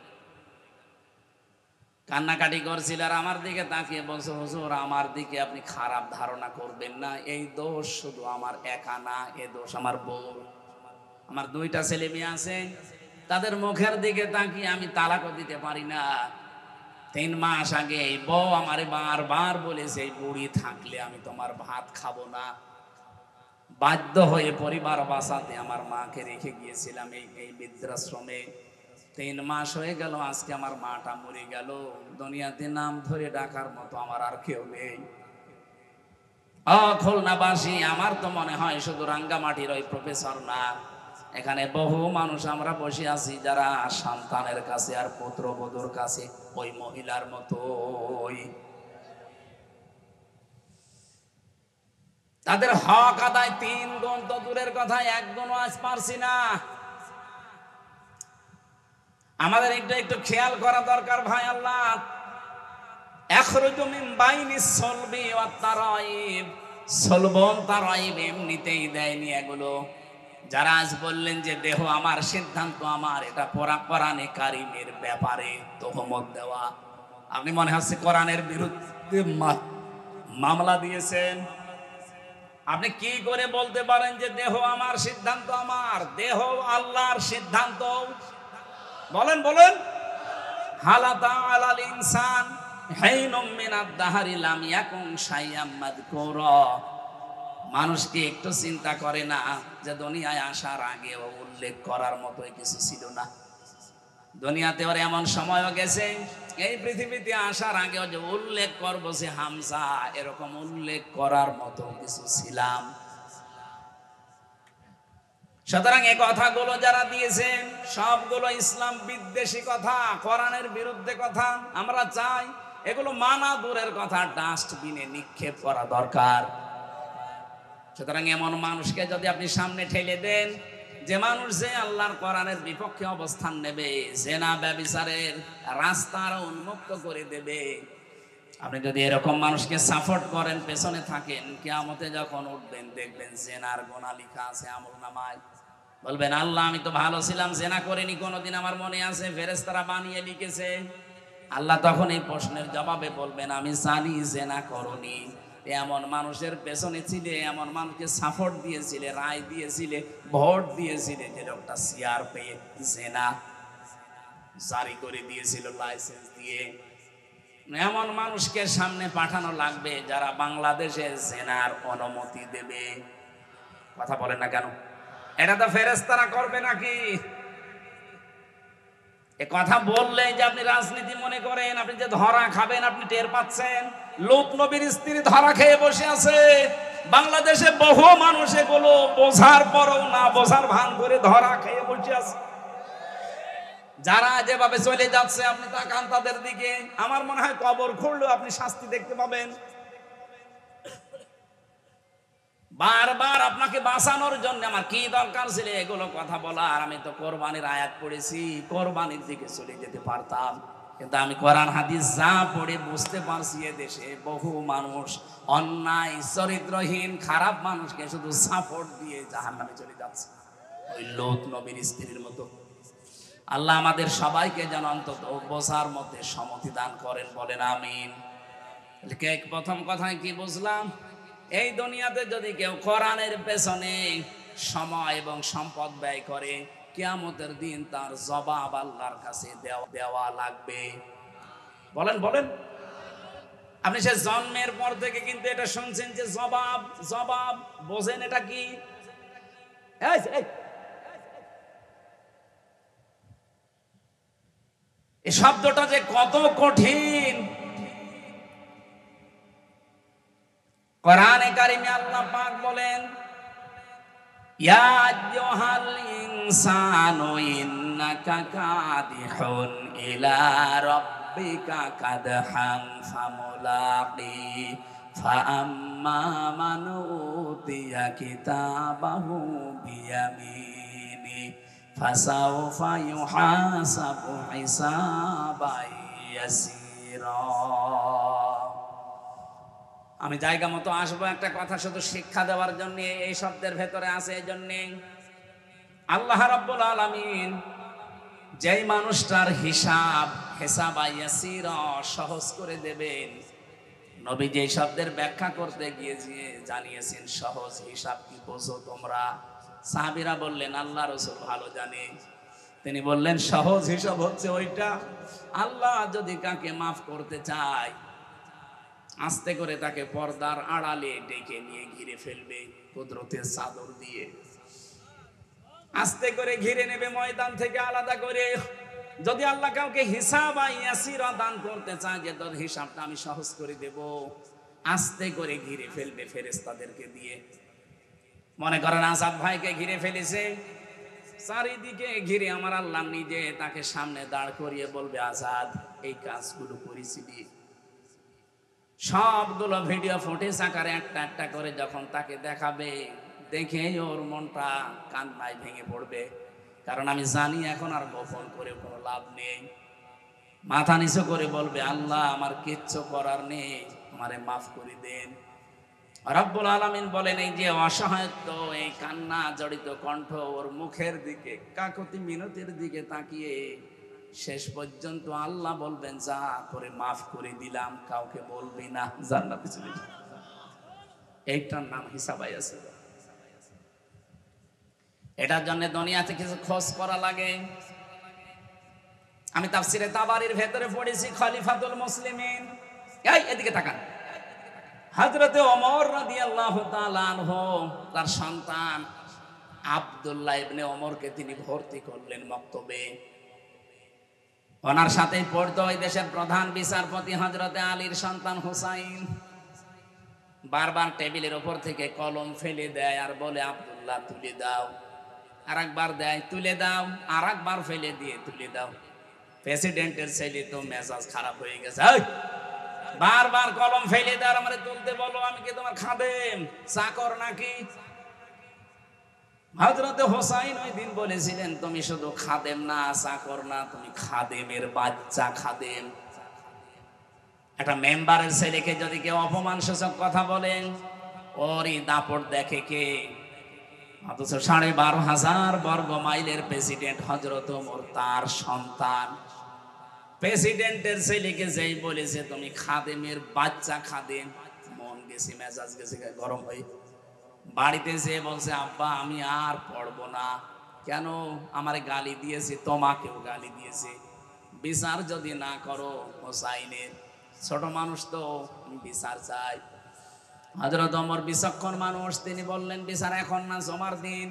কান্নাকাটি করছিল, আর আমার দিকে তাকিয়ে বলছে, হুজুর আমার দিকে আপনি খারাপ ধারণা করবেন না, এই দোষ শুধু আমার একা না, এ দোষ আমার বউ। আমার 2টা ছেলে মেয়ে আছে, তাদের মুখের দিকে তাকিয়ে আমি তালাকও দিতে পারি না। 3 মাস আগে এই বউ আমারে বারবার বলেছে, এই বুড়ি থাকলে আমি তোমার ভাত খাবো না। বাধ্য হয়ে পরিবার বাঁচাতে আমার মাকে রেখে গিয়েছিলাম এই বৃদ্ধাশ্রমে। 3 মাস হয়ে গেল, আজকে আমার মাটা মরে গেল। দুনিয়াতে নাম ধরে ডাকার মতো আমার আর কেউ নেই। খুলনাবাসী, আমার তো মনে হয় শুধু রাঙ্গামাটির ওই প্রফেসর না, এখানে বহু মানুষ আমরা বসে আছি যারা সন্তানের কাছে আর পুত্রবধূর কাছে ওই মহিলার মতো। তাদের হক আদায় 3 গুণ তো দূরের কথা, 1 গুণও আজ পারছি না। আমাদের একটু খেয়াল করা দরকার ভাই। আল্লাহ এমনিতেই দেয়নি এগুলো। যারা আজ বললেন যে দেহ আমার, সিদ্ধান্ত আমার, এটা কোরআনে কারিমের ব্যাপারে তহমত দেওয়া। আপনি মনে হচ্ছে কোরআনের বিরুদ্ধে মামলা দিয়েছেন। আপনি কি করে বলতে পারেন যে দেহ আমার, সিদ্ধান্ত আমার? দেহ আল্লাহর সিদ্ধান্ত। বলেন বলেন। হালাতা আলাল ইনসান হাইনুম মিনাদ দাহরি লাম ইয়াকুন শাইয়াম মাযকুরা। মানুষকে একটু চিন্তা করে না যে দুনিয়ায় আসার আগে উল্লেখ করার মতো কিছু ছিল না। দুনিয়াতে ওর এমন সময়ও গেছে, এই পৃথিবীতে আসার আগেও যে উল্লেখ করবো যে হামজা, এরকম উল্লেখ করার মতো কিছু ছিলাম। সুতরাং এই কথাগুলো যারা দিয়েছেন সবগুলো ইসলাম বিদ্বেষী কথা, কোরআনের বিরুদ্ধে কথা। আমরা চাই এগুলো মানা দূরের কথা, ডাস্টবিনে নিক্ষেপ করা দরকার। সুতরাং এমন মানুষকে যদি আপনি সামনে ঠেলে দেন যে মানুষ যে আল্লাহর কোরআনের বিপক্ষে অবস্থান নেবে, জেনা ব্যভিচারের রাস্তা উন্মুক্ত করে দেবে। আপনি যদি এরকম মানুষকে সাপোর্ট করেন, পেছনে থাকেন, কিয়ামতে যখন উঠবেন দেখবেন জেনার গোনা লেখা আছে আমলনামায়। বলবেন আল্লাহ আমি তো ভালো ছিলাম, জেনা করিনি কোনোদিন, আমার মনে আছে, ফেরেশতারা বানিয়ে লিখেছে। আল্লাহ তখন এই প্রশ্নের জবাবে বলবেন আমি জানি জেনা করনি। এমন মানুষের পেছনে ছিলে, এমন মানুষকে সাপোর্ট দিয়েছিলে, রায় দিয়েছিলে, ভোট দিয়েছিলে, যে লোকটা সিআর পেয়ে জেনা জারি করে দিয়েছিল লাইসেন্স দিয়ে। এমন মানুষকে সামনে পাঠানো লাগবে যারা বাংলাদেশে জেনার অনুমতি দেবে। কথা বলেন না কেন? এটা তো ফেরেশতারা করবে নাকি? এ কথা বললেই যে আপনি রাজনীতি মনে করেন, আপনি যে ধরা খাবেন আপনি টের পাচ্ছেন। লূত নবীর স্ত্রী ধরা খেয়ে বসে আছে। বাংলাদেশে বহু মানুষ এগুলো বোঝার পরও না বোঝার ভান করে ধরা খেয়ে বসে আছে। যারা যেভাবে চলে যাচ্ছে আপনি তাকান তাদের দিকে, আমার মনে হয় কবর খুঁড়লেও আপনি শাস্তি দেখতে পাবেন। বারবার আপনাকে বাঁচানোর জন্য আমার কি দরকার ছিল এগুলো কথা বলার? আমি তো কোরবানির আয়াত পড়েছি, কোরবানির দিকে চলে যেতে পারতাম, কিন্তু আমি কোরআন হাদিস যা পড়ে বুঝতে পারছি এ দেশে বহু মানুষ অন্যায় চরিত্রহীন খারাপ মানুষকে শুধু সাপোর্ট দিয়ে জাহান্নামে চলে যাচ্ছে, ওই লূত নবীর স্ত্রীর মতো। আল্লাহ আমাদের সবাইকে যেন অন্তত বোঝার মধ্যে সম্মতি দান করেন, বলেন আমিন। প্রথম কথায় কি বুঝলাম? এই দুনিয়াতে যদি কেউ কোরআনের পেছনে সময় এবং সম্পদ ব্যয় করে, কিয়ামতের দিন তার জবাব আল্লাহর কাছে দেওয়া লাগবে। বলেন বলেন। আপনি সে জন্মের পর থেকে কিন্তু এটা শুনছেন যে জবাব জবাব, বোঝেন এটা কি? এই শব্দটা যে কত কঠিন। কোরআনে কারিমে আল্লাহ পাক বলেন ইয়া আইয়ুহাল ইনসানু ইন্নাকা কাদিহুন ইলা রাব্বিকা কাদহান ফামুলাকি ফাআম্মা মান উতিয়া কিতাবাহু বিয়ামিনি ফাসাউফা ইউহাসাবু হিসাবান ইয়াসীরা। আমি জায়গা মতো আসবো, একটা কথা শুধু শিক্ষা দেওয়ার জন্য এই শব্দের ভেতরে আছে। এই জন্যে আল্লাহ রাব্বুল আলামিন যেই মানুষটার হিসাব ইয়াসীরা সহজ করে দেবেন, নবী যেই শব্দের ব্যাখ্যা করতে গিয়ে জানিয়েছেন সহজ হিসাব কি বোঝো তোমরা? সাহাবীরা বললেন আল্লাহ রাসূল ভালো জানে। তিনি বললেন সহজ হিসাব হচ্ছে ওইটা, আল্লাহ যদি কাকে মাফ করতে চায় আস্তে করে তাকে পর্দার আড়ালে ডেকে নিয়ে ঘিরে ফেলবে কুদরতের চাদর দিয়ে, আস্তে করে ঘিরে নেবে ময়দান থেকে আলাদা করে। যদি আল্লাহ কাউকে হিসাব ইয়াসীরা দান করতে চায় যে তোর হিসাবটা আমি সহজ করে দেব, আস্তে করে ঘিরে ফেলবে ফেরেশতাদেরকে দিয়ে। মনে করেন আসাদ ভাইকে ঘিরে ফেলেছে, চারিদিকে ঘিরে আমার আল্লাহ নিজে তাকে সামনে দাঁড় করিয়ে বলবে আসাদ এই কাজগুলো করেছিলি। সবগুলো ভিডিও ফুটেজ আকারে একটা একটা করে যখন তাকে দেখাবে, দেখে ওর মনটা কান্নায় ভেঙে পড়বে। কারণ আমি জানি এখন আর গোপন করে কোনো লাভ নেই। মাথা নিচু করে বলবে আল্লাহ আমার কিচ্ছু করার নেই, আমারে মাফ করে দেন। রব্বুল আলামিন বলেন এই যে অসহায়ত্ব, এই কান্না জড়িত কণ্ঠ, ওর মুখের দিকে কাকতি মিনতির দিকে তাকিয়ে শেষ পর্যন্ত আল্লাহ বলবেন যা করে মাফ করে দিলাম, কাউকে বলবি না, জান্নাতে চলে যা। এইটার নাম হিসাব ইয়াসীরা। এটার জন্য দুনিয়াতে কিছু খোঁজ করা লাগে। আমি তাফসিরে তাবারির ভেতরে পড়েছি খলিফাতুল মুসলিমিন, এই এদিকে তাকান, হযরতে ওমর রাদিয়াল্লাহু তাআলা আনহু তার সন্তান আব্দুল্লাহ ইবনে ওমরকে তিনি ভর্তি করলেন মক্তবে। ওনার সাথে পড়তো ওই দেশের প্রধান বিচারপতি হযরতে আলীর সন্তান হুসাইন। বারবার টেবিলের উপর থেকে কলম ফেলে দেয় আর বলে আব্দুল্লাহ তুলে দাও, আরেকবার দেয় তুলে দাও, আরেকবার ফেলে দিয়ে তুলে দাও। প্রেসিডেন্টের ছেলে তো মেজাজ খারাপ হয়ে গেছে, বারবার কলম ফেলে দেওয়ার আমারে তুলতে বলো, আমি কি তোমার খাদেম চাকর নাকি? হযরতে হোসাইন ওই দিন বলেছিলেন, তুমি শুধু খাদেম না, চাকর না, তুমি খাদেমের বাচ্চা। খাদেম, একটা মেম্বারের ছেলেকে যদি কেউ অপমানসূচক কথা বলেন, ওরই দাপট দেখে কে? অথচ 12,500 বর্গ মাইলের প্রেসিডেন্ট হযরত ওমর, তার সন্তান। প্রেসিডেন্টের ছেলেকে যেই বলেছে তুমি খাদেমের বাচ্চা, খাদেম, মন গেছে, মেজাজ গেছে গরম হয়ে। বাড়িতে যেয়ে বলছে, আব্বা আমি আর পড়বো না। কেন? আমারে গালি দিয়েছে, তোমাকেও গালি দিয়েছে। বিচার যদি না করো হোসাইনের, ছোট মানুষ তো, বিচার চাই। হযরত ওমর বিচক্ষণ মানুষ, তিনি বললেন বিচার এখন না, জমার দিন।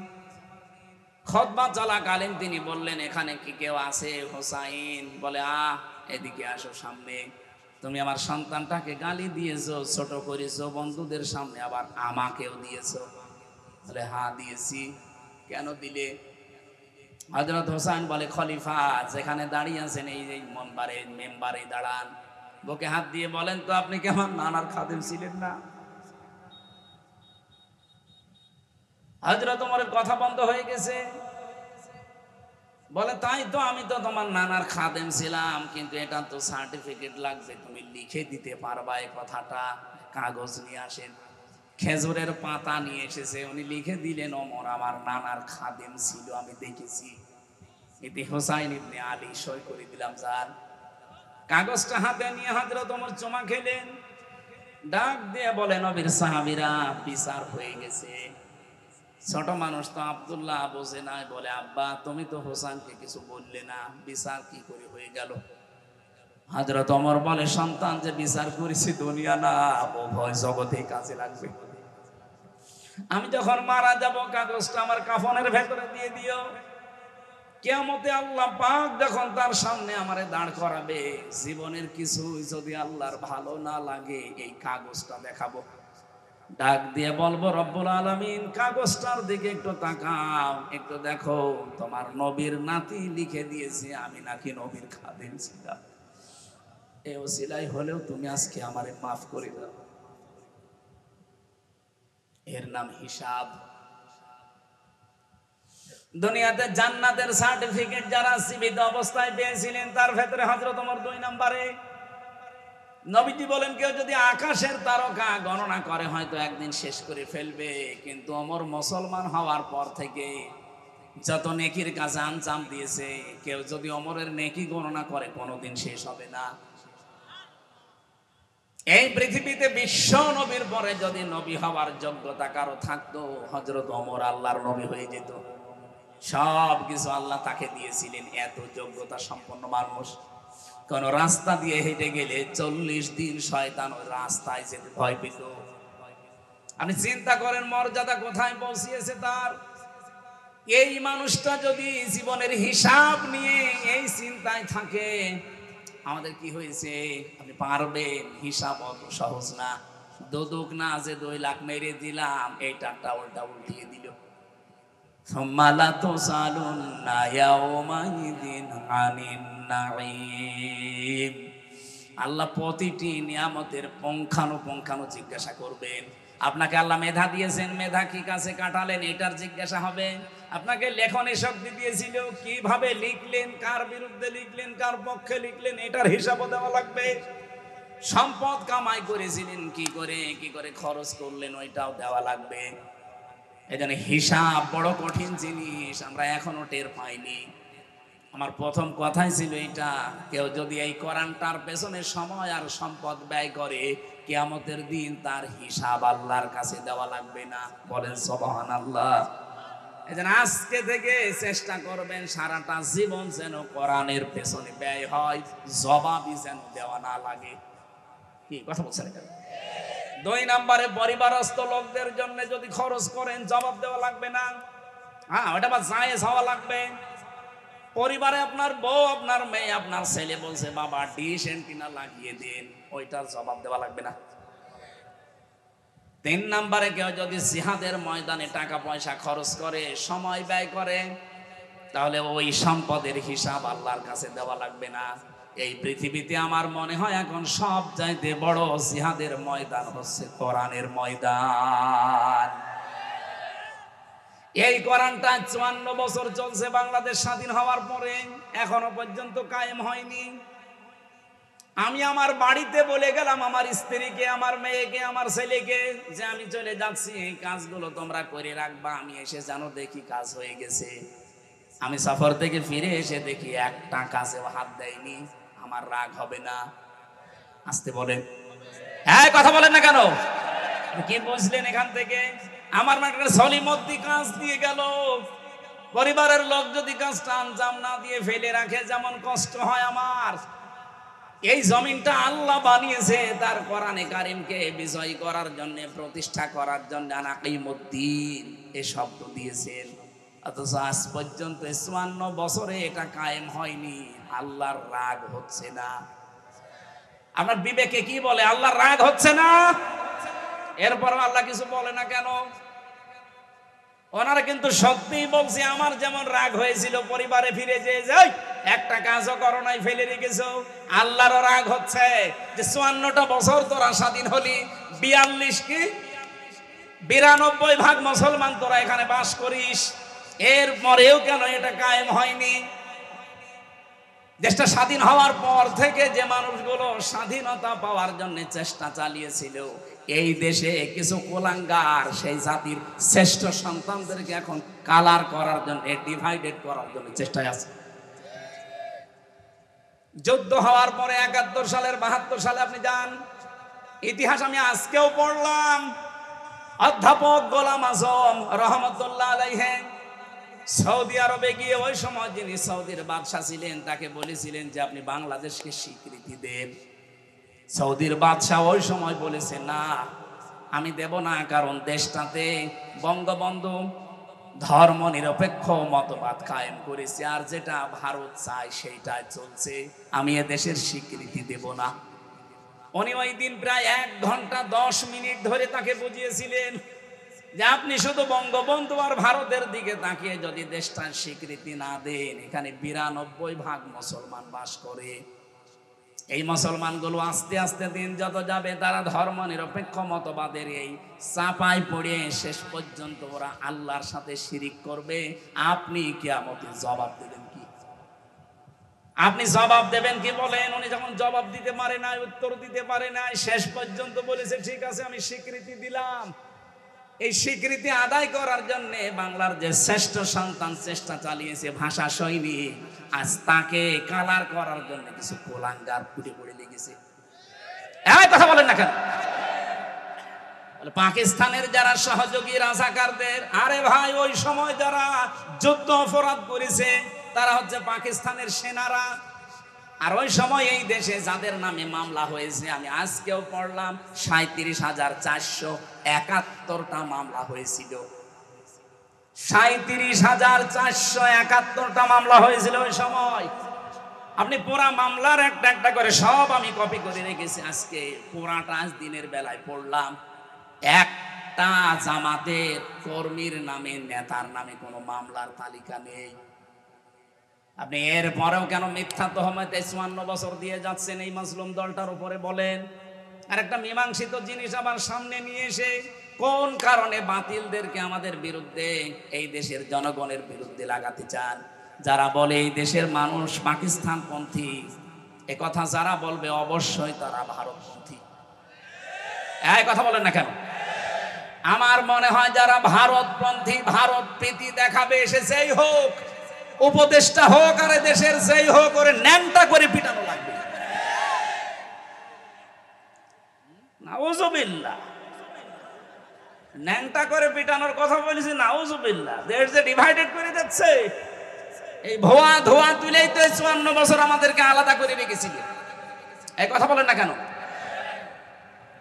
খুতবা চলাকালীন তিনি বললেন, এখানে কি কেউ আছে? হোসাইন বলে, এদিকে আসো সামনে। তুমি আমার সন্তানটাকে গালি দিয়েছো, ছোট করেছো বন্ধুদের সামনে, আবার আমাকেও দিয়েছো। বলে, হ্যাঁ দিয়েছি। কেন দিলে? হযরত হোসেন বলে, খলিফা যেখানে দাঁড়িয়ে আছেন, এই যে মেম্বারে দাঁড়ান, বুকে হাত দিয়ে বলেন তো, আপনি কি আমার নানার খাদেম ছিলেন না? হযরত ওমরের কথা বন্ধ হয়ে গেছে। বলে, তাই তো, আমি তো তোমার নানার খাদেম ছিলাম, কিন্তু এটা তো সার্টিফিকেট লাগবে, তুমি লিখে দিতে পারবা এই কথাটা? কাগজ নিয়ে আসেন। খেজুরের পাতা নিয়ে এসেছে, উনি লিখে দিলেন, ওমর আমার নানার খাদেম ছিল, আমি দেখেছি। এতে হোসাইন ইবনে আলী সই করে দিলাম। যার কাগজটা হাতে নিয়ে হযরত ওমর চুমা খেলেন, ডাক দিয়ে বলে, নবীর সাহাবীরা, বিচার হয়ে গেছে। ছোট মানুষ তো আব্দুল্লাহ বোঝে নাই, বলে, আব্বা তুমি তো হোসেনকে কিছু বললে না, বিচার কি করে হয়ে গেল? হযরত ওমর বলে, সন্তান যে বিচার করেছি দুনিয়া না, উভয় জগতেই কাজে লাগবে। আমি যখন মারা যাব, কাগজটা আমার কাফনের ভেতরে দিয়ে দিও। কিয়ামতে আল্লাহ পাক যখন তার সামনে আমারে দাঁড় করাবে, জীবনের কিছু যদি আল্লাহর ভালো না লাগে, এই কাগজটা দেখাবো, ডাক দিয়ে বলবো, রব্বুল আলামিন কাগজটার দিকে একটু তাকাও, একটু দেখো, তোমার নবীর নাতি লিখে দিয়েছে আমি নাকি নবীর খাদেম ছিলাম। এই ওসিলাই হলেও তুমি আজকে আমারে মাফ করে দাও। এর নাম হিসাব। দুনিয়াতে জান্নাতের সার্টিফিকেট যারা জীবিত অবস্থায় পেয়েছিলেন, তার ভেতরে হযরত ওমর 2 নম্বরে। নবীজি বলেন, কেউ যদি আকাশের তারকা গণনা করে হয়তো একদিন শেষ করে ফেলবে, কিন্তু ওমর মুসলমান হওয়ার পর থেকে যত নেকির কাজে আঞ্জাম দিয়েছে, কেউ যদি ওমরের নেকি গণনা করে কোনোদিন শেষ হবে না। এই পৃথিবীতে বিশ্ব নবীর পরে যদি নবী হওয়ার যোগ্যতা কারো থাকতো, হযরত ওমর আল্লাহর নবী হয়ে যেত। সব কিছু আল্লাহ তাকে দিয়েছিলেন, এত যোগ্যতা সম্পন্ন মানুষ। কোন রাস্তা দিয়ে হেঁটে গেলে 40 দিন শয়তান ওই রাস্তায় যেতে ভয় পেত। আপনি চিন্তা করেন মর্যাদা কোথায় পৌঁছিয়েছে তার। এই মানুষটা যদি জীবনের হিসাব নিয়ে এই চিন্তায় থাকে, আমাদের কি হয়েছে? আপনি পারবেন? হিসাব অত সহজ না। দুদুক না যে 2 লাখ মেরে দিলাম, এই টাকা উল্টা উল্টিয়ে দিল। সুম্মা তুসালুন্না ইয়াউমাইদিন আনিন নাঈম। আল্লাহ প্রতিটি নিয়ামতের পুঙ্খানুপুঙ্খানু জিজ্ঞাসা করবেন। আপনাকে আল্লাহ মেধা দিয়েছেন, মেধা কি কাছে কাটালেন, এটার জিজ্ঞাসা হবে। আপনাকে লেখনের শক্তি দিয়েছিল, কিভাবে লিখলেন, কার বিরুদ্ধে লিখলেন, কার পক্ষে লিখলেন, এটার হিসাবও দেওয়া লাগবে। সম্পদ কামাই করেছিলেন কি করে খরচ করলেন, ওইটাও দেওয়া লাগবে। এজন্য হিসাব বড় কঠিন জিনিস, আমরা এখনো টের পাইনি। আমার প্রথম কথাই ছিল এটা, কেউ যদি এই কোরআনটার পেছনে সময় আর সম্পদ ব্যয় করে, কিয়ামতের দিন তার হিসাব আল্লাহর কাছে দেওয়া লাগবে না। বলেন সুবহানাল্লাহ। এজন্য আজকে থেকে চেষ্টা করবেন সারাটা জীবন যেন কোরআনের পেছনে ব্যয় হয়, জবাবই যেন দেওয়া না লাগে। কি কথা বলছেন? 2 নম্বরে, পরিবারস্থ লোকদের জন্য যদি খরচ করেন, জবাব দেওয়া লাগবে না। ওটা বা জায়েজ হওয়া লাগবে। পরিবারে আপনার বউ, আপনার মেয়ে, আপনার ছেলে বলছে বাবা ডিশ এন্টিনা লাগিয়ে দিন, ওইটার জবাব দেওয়া লাগবে না। 3 নম্বরে, কেউ যদি জিহাদের ময়দানে টাকা পয়সা খরচ করে, সময় ব্যয় করে, তাহলে ওই সম্পদের হিসাব আল্লাহর কাছে দেওয়া লাগবে না। এই পৃথিবীতে আমার মনে হয় এখন সব চাইতে বড় জিহাদের ময়দান হচ্ছে কোরআনের ময়দান। এই কোরআনটা 54 বছর চলছে বাংলাদেশ স্বাধীন হওয়ার পরে, এখনো পর্যন্ত কায়েম হয়নি। আমি আমার বাড়িতে বলে গেলাম আমার স্ত্রীকে, আমার মেয়েকে, আমার ছেলেকে যে আমি চলে যাচ্ছি, এই কাজগুলো তোমরা করে রাখবা, আমি এসে জানো দেখি কাজ হয়ে গেছে। আমি সফর থেকে ফিরে এসে দেখি একটা কাজে হাত দেয়নি, আমার রাগ হবে না? আসতে বলেন, হ্যাঁ কথা বলেন না কেন? কি বুঝলেন এখান থেকে? আমার একটা সলিমদ্দি কাজ দিয়ে গেল, পরিবারের লোক যদি কাজটা আঞ্জাম না দিয়ে ফেলে রাখে যেমন কষ্ট হয় আমার। এই জমিনটা আল্লাহ বানিয়েছে তার কোরআনে কারিমকে বিজয় করার জন্য, প্রতিষ্ঠা করার জন্য। আনাকিমুদ্দিন এ শব্দ দিয়েছেন, অথচ আজ পর্যন্ত 54 বছরে এটা কায়েম হয়নি। আল্লাহর রাগ হচ্ছে না? আপনার বিবেকে কি বলে আল্লাহর রাগ হচ্ছে না? এরপরও আল্লাহ কিছু বলে না কেন? ওনারা কিন্তু সত্যিই বলছে, আমার যেমন রাগ হয়েছিল পরিবারে ফিরে যে যাই একটা কাজও করো নাই, ফেলে রেখেছো। আল্লাহরও রাগ হচ্ছে যে 54টা বছর তোরা স্বাধীন হলি, 92 মুসলমান তোরা এখানে বাস করিস, এর পরেও কেন এটা কায়েম হয়নি? দেশটা স্বাধীন হওয়ার পর থেকে যে মানুষগুলো স্বাধীনতা পাওয়ার জন্য চেষ্টা চালিয়েছিল, এই দেশে কিছু কুলাঙ্গার সেই জাতির শ্রেষ্ঠ সন্তানদেরকে এখন কালার করার জন্য, ডিভাইডেড করার জন্য চেষ্টায় আছে। যুদ্ধ হওয়ার পরে 71 সালের 72 সালে আপনি যান ইতিহাস, আমি আজকেও পড়লাম, অধ্যাপক গোলাম আজম রহমতুল্লাহ আলাইহি সৌদি আরবে গিয়ে ওই সময় যিনি সৌদির বাদশা ছিলেন তাকে বলেছিলেন যে আপনি বাংলাদেশকে স্বীকৃতি দেন। সৌদির বাদশা ওই সময় বলেছে না, আমি দেব না, কারণ দেশটাতে বঙ্গবন্ধু ধর্ম নিরপেক্ষ মতবাদ কায়েম করেছে, আর যেটা ভারত চায় সেইটাই চলছে, আমি এ দেশের স্বীকৃতি দেব না। উনি ওই দিন প্রায় 1 ঘন্টা 10 মিনিট ধরে তাকে বুঝিয়েছিলেন যে আপনি শুধু বঙ্গবন্ধু আর ভারতের দিকে তাকিয়ে যদি দেশটার স্বীকৃতি না দেন, এখানে 92% মুসলমান বাস করে। এই মুসলমানগুলো আস্তে আস্তে দিন যত যাবে তারা ধর্ম নিরপেক্ষ মতবাদের এই চাপায় পড়ে শেষ পর্যন্ত ওরা আল্লাহর সাথে শিরিক করবে। আপনি কিয়ামতে জবাব দেবেন কি? আপনি জবাব দেবেন কি বলেন? উনি যখন জবাব দিতে পারে না, উত্তর দিতে পারে না, শেষ পর্যন্ত বলেছে ঠিক আছে আমি স্বীকৃতি দিলাম। এই স্বীকৃতি আদায় করার জন্য বাংলার যে শ্রেষ্ঠ সন্তান চেষ্টা চালিয়েছে, ভাষা সৈনিক, আজ তাকে কালার করার জন্য কিছু কোলাঙ্গার ফুটে পড়ে লেগেছে। কথা বলেন না কেন? পাকিস্তানের যারা সহযোগী রাজাকারদের, আরে ভাই ওই সময় যারা যুদ্ধ অপরাধ করেছে তারা হচ্ছে পাকিস্তানের সেনারা। আর ওই সময় এই দেশে যাদের নামে মামলা হয়েছে, আমি আজকেও পড়লাম 37,471টা মামলা হয়েছিল। 37,471টা মামলা হয়েছিল ওই সময়। আপনি পুরা মামলার একটা একটা করে সব আমি কপি করে রেখেছি, আজকে পুরাটা আজ দিনের বেলায় পড়লাম। একটা জামাতের কর্মীর নামে, নেতার নামে কোনো মামলার তালিকা নেই। আপনি এর পরেও কেন মিথ্যা তহমতে 54 বছর দিয়ে যাচ্ছেন এই মাজলুম দলটার উপরে বলেন? আর একটা মীমাংসিত জিনিস আবার সামনে নিয়ে এসে কোন কারণে বাতিলদেরকে আমাদের বিরুদ্ধে, এই দেশের জনগণের বিরুদ্ধে লাগাতে চান? যারা বলে এই দেশের মানুষ পাকিস্তানপন্থী, এ কথা যারা বলবে অবশ্যই তারা ভারতপন্থী। এই কথা বলেন না কেন? আমার মনে হয় যারা ভারতপন্থী, ভারত প্রীতি দেখাবে এসেছেই হোক, উপদেষ্টা হোক আর দেশের যেই হোক, করে ন্যাংটা করে পিটানো লাগবে। নাউজুবিল্লাহ, ন্যাংটা করে পিটানোর কথা বলেছি, নাউজুবিল্লাহ। দেশ যে ডিভাইডেড করে যাচ্ছে, এই ভুয়া ধোয়া তুলেই তো 54 বছর আমাদেরকে আলাদা করে রেখেছিল। এই কথা বলেন না কেন?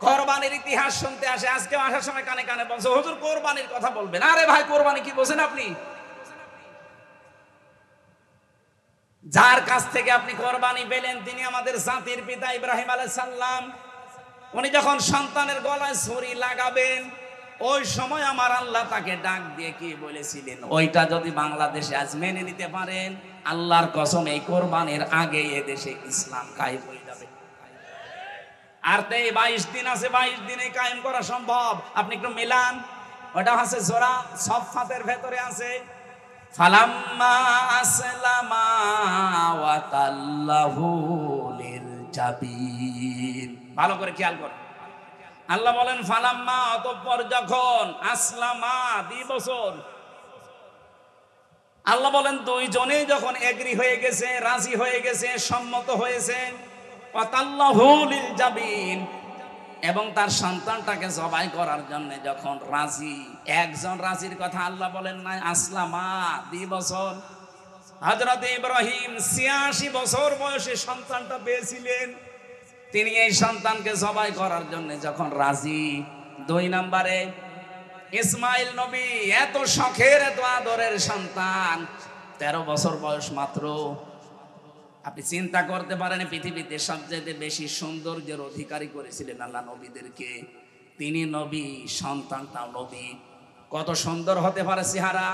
কোরবানির ইতিহাস শুনতে আসে, আজকে আসার সময় কানে কানে বলছে হুজুর কোরবানির কথা বলবেন। আরে ভাই, কোরবানি কি বোঝেন আপনি? যার কাছ থেকে আপনি কোরবানি পেলেন তিনি আমাদের জাতির পিতা ইব্রাহিম আলাইহিস সালাম। উনি যখন সন্তানের গলায় ছুরি লাগাবেন, ওই সময় আমার আল্লাহ তাকে ডাক দিয়ে কি বলেছিলেন, ওইটা যদি বাংলাদেশে আজ মেনে নিতে পারেন, আল্লাহর কসম এই কোরবানির আগে এদেশে ইসলাম কায়েম হয়ে যাবে। আর তো 22 দিন আছে, 22 দিনে কায়েম করা সম্ভব। আপনি একটু মিলান, ওটা আছে সূরা সফফাতের ভেতরে আছে, ফালাম্মা আসলামা ওয়া তাল্লাহু লিল জাবিন। ভালো করে খেয়াল করো, আল্লাহ বলেন ফালাম্মা, অতঃপর যখন, আসলামা 2 বছর, আল্লাহ বলেন দুইজনেই যখন এগ্রি হয়ে গেছে, রাজি হয়ে গেছে, সম্মত হয়েছে, ওয়া তাল্লাহু লিল জাবিন, এবং তার সন্তানটাকে জবাই করার জন্য যখন রাজি, একজন রাজির কথা আল্লাহ বলেন নাই, আসলামা 2 বছর। হযরত ইব্রাহিম 86 বছর বয়সে সন্তানটা পেয়েছিলেন, তিনি এই সন্তানকে জবাই করার জন্য যখন রাজি। 2 নম্বরে ইসমাইল নবী, এত শখের এত আদরের সন্তান, 13 বছর বয়স মাত্র। আপনি চিন্তা করতে পারেন পৃথিবীতে সবচেয়ে বেশি সৌন্দর্যের অধিকারী করেছিলেন আল্লাহ নবীদেরকে, তিনি নবী, সন্তানটাও নবী। কত সুন্দর হতে পারে চেহারা,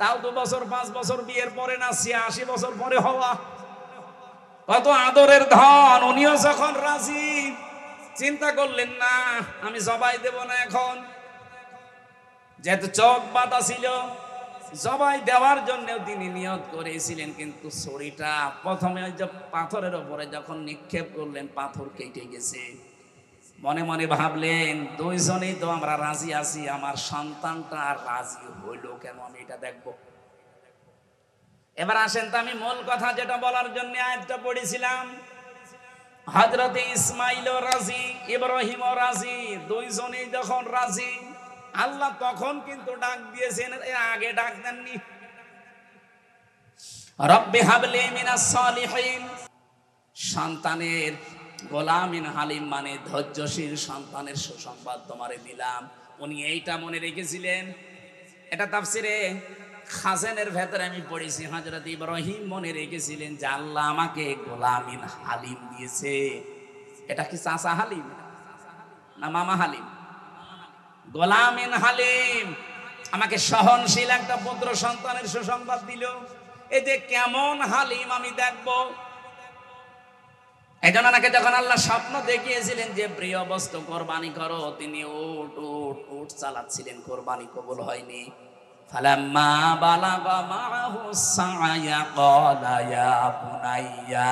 তাও 2 বছর 5 বছর বিয়ের পরে না, 86 বছর পরে হওয়া। কত আদরের ধন, উনিও যখন রাজি, চিন্তা করলেন না আমি জবাই দেব না এখন, যেহেতু চোখ বাঁধা ছিল, জবাই দেওয়ার জন্য তিনি নিয়ত করেছিলেন, কিন্তু ছুরিটা প্রথমে ওই যে পাথরের উপরে যখন নিক্ষেপ করলেন, পাথর কেটে গেছে। মনে মনে ভাবলেন দুইজনেই তো আমরা রাজি আছি, আমার সন্তানটা রাজি হইল কেন, আমি এটা দেখব। এবার আসেন তো আমি মূল কথা যেটা বলার জন্য আয়াতটা পড়েছিলাম, হযরত ইসমাইলও রাজি, ইব্রাহিমও রাজি, দুইজনেই যখন রাজি, আল্লাহ তখন কিন্তু ডাক দিয়েছেন, এর আগে ডাক দেননি। রব্বি হাবলি মিনাস সালিহিন, সন্তানের গোলামিন হালিম মানে ধৈর্যশীল সন্তানের সুসংবাদ তোমারে দিলাম। উনি এইটা মনে রেখেছিলেন। এটা তাফসিরে খাজেনের ভেতরে আমি পড়েছি, হযরত ইব্রাহিম মনে রেখেছিলেন যে আল্লাহ আমাকে গোলামিন হালিম দিয়েছে। এটা কি চাচা হালিম না মামা হালিম? গোলামিন হালিম, আমাকে সহনশীল একটা পুত্র সন্তানের সুসংবাদ দিল। এই যে কেমন হালিম আমি দেখব। এই জন্য নাকি যখন আল্লাহ স্বপ্ন দেখিয়েছিলেন যে প্রিয় বস্তু কোরবানি করো, তিনি উট উট উট চালাচ্ছিলেন, কোরবানি কবুল হয়নি। ফালাম্মা বালাগা মাআহু সা'য়া ক্বালা ইয়া বুনাইয়া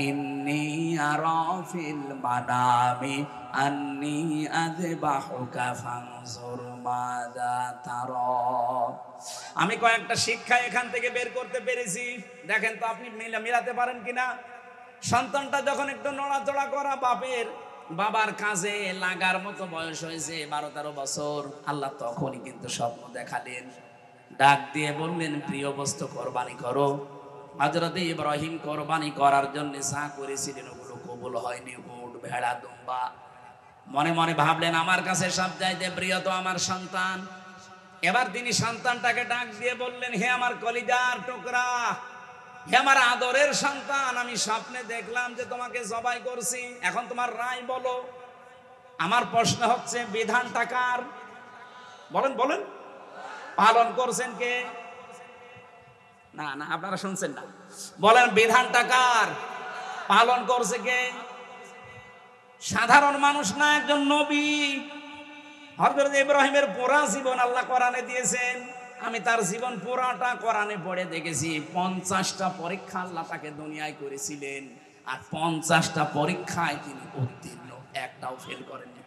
ইন্নী আরা ফিল মানামি আন্নী আযবাহুকা ফানজুর মাযা তারা। আমি কয়েকটা শিক্ষা এখান থেকে বের করতে পেরেছি, দেখেন তো আপনি মিলাতে পারেন কিনা। সন্তানটা যখন একটু নড়াচড়া করা, বাবার কাজে লাগার মতো বয়স হয়েছে, 12-13 বছর, আল্লাহ তখনই কিন্তু স্বপ্ন দেখালেন, ডাক দিয়ে বললেন প্রিয় বস্তু কোরবানি করো। হযরত ইব্রাহিম কোরবানি করার জন্য যা করেছিলেন ওগুলো কবুল হয়নি, উট ভেড়া দুম্বা। মনে মনে ভাবলেন আমার কাছে সবচাইতে প্রিয় তো আমার সন্তান। এবার তিনি সন্তানটাকে ডাক দিয়ে বললেন, হে আমার কলিজার টুকরা, হে আমার আদরের সন্তান, আমি স্বপ্নে দেখলাম যে তোমাকে জবাই করছি, এখন তোমার রায় বলো। আমার প্রশ্ন হচ্ছে বিধানটা কার? বলেন বলেন, পালন করছেন কে? না না, আপনারা শুনছেন না, বলেন বিধানটা কার? পালন করছে কে? সাধারণ মানুষ না, একজন নবী। হযরত ইব্রাহিমের পুরা জীবন আল্লাহ কোরআনে দিয়েছেন, আমি তার জীবন পুরাটা কোরআনে পড়ে দেখেছি। 50টা পরীক্ষা আল্লাহ তাকে দুনিয়ায় করেছিলেন, আর 50টা পরীক্ষায় তিনি উত্তীর্ণ, একটাও ফেল করেননি।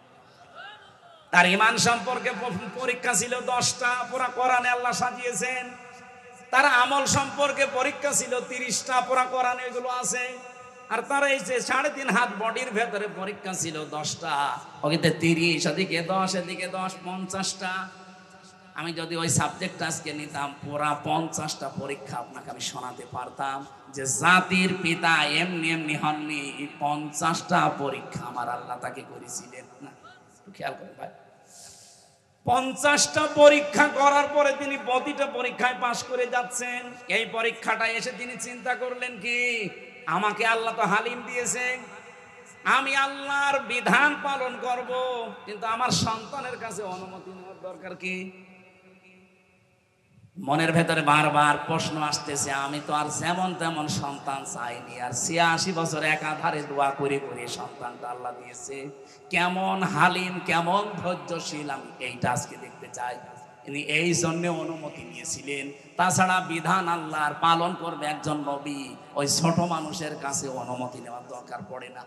তার ঈমান সম্পর্কে পরীক্ষা ছিল 10টা, পুরা কোরআনে আল্লাহ সাজিয়েছেন। তার আমল সম্পর্কে পরীক্ষা ছিল 30টা, পুরা কোরআনে এগুলো আছে। আর তার এই যে 3.5 হাত বডির ভেতরে পরীক্ষা ছিল 10টা, ওকে 30, ওদিকে 10, এদিকে 10, 50টা। আমি যদি ওই সাবজেক্ট আজকে নিতাম, পুরা 50টা পরীক্ষা আপনাকে আমি শোনাতে পারতাম, যে জাতির পিতা এমনি এমনি হননি, 50টা পরীক্ষা আমার আল্লাহ তাকে করেছিলেন। না, খেয়াল করেন ভাই, 50টা পরীক্ষা করার পরে তিনি প্রতিটা পরীক্ষায় পাশ করে যাচ্ছেন। এই পরীক্ষাটা এসে তিনি চিন্তা করলেন কি, আমাকে আল্লাহ তো হালিম দিয়েছে, আমি আল্লাহর বিধান পালন করব, কিন্তু আমার সন্তানের কাছে অনুমতি নেওয়ার দরকার কি? মনের ভেতরে বারবার প্রশ্ন আসতেছে, আমি তো আর যেমন তেমন সন্তান চাইনি, আর 86 বছর একাধারে দোয়া করে করে সন্তানটা আল্লাহ দিয়েছে। কেমন হালিম, কেমন ধৈর্যশীল, আমি এইটা আজকে দেখতে চাই। তিনি এই জন্য অনুমতি নিয়েছিলেন। তাছাড়া বিধান আল্লাহর পালন করবে একজন নবী, ওই ছোট মানুষের কাছে অনুমতি নেওয়ার দরকার পড়ে না।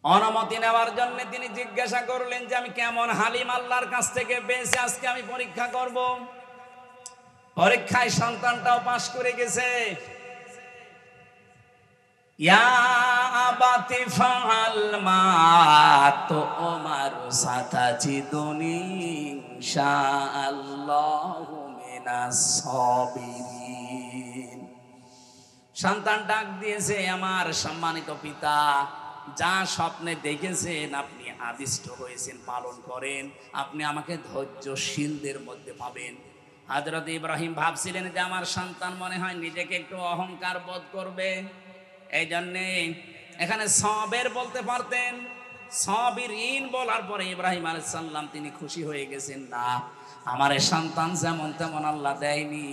অনুমতি নেওয়ার জন্য তিনি জিজ্ঞাসা করলেন যে আমি কেমন হালিম আল্লাহর কাছ থেকে পেয়েছি, আজকে আমি পরীক্ষা করব। পরীক্ষায় সন্তানটাও পাশ করে গেছে। ইয়া আবাতি ফাআল মা তুমারু সাতাজিদুনি ইনশাআল্লাহু মিনাস সাবিরিন। সন্তান ডাক দিয়েছে, আমার সম্মানিত পিতা, যা স্বপ্নে দেখেছেন আপনি আদিষ্ট হয়েছেন পালন করেন, আপনি আমাকে ধৈর্যশীলদের মধ্যে পাবেন। হযরত ইব্রাহিম ভাবছিলেন যে আমার সন্তান মনে হয় নিজেকে একটু অহংকার বোধ করবে, এই জন্যে এখানে সবের বলতে পারতেন। সাবিরিন বলার পরে ইব্রাহিম আলাইহিস সালাম তিনি খুশি হয়ে গেছেন, না, আমার এই সন্তান যেমন তেমন আল্লাহ দেয়নি,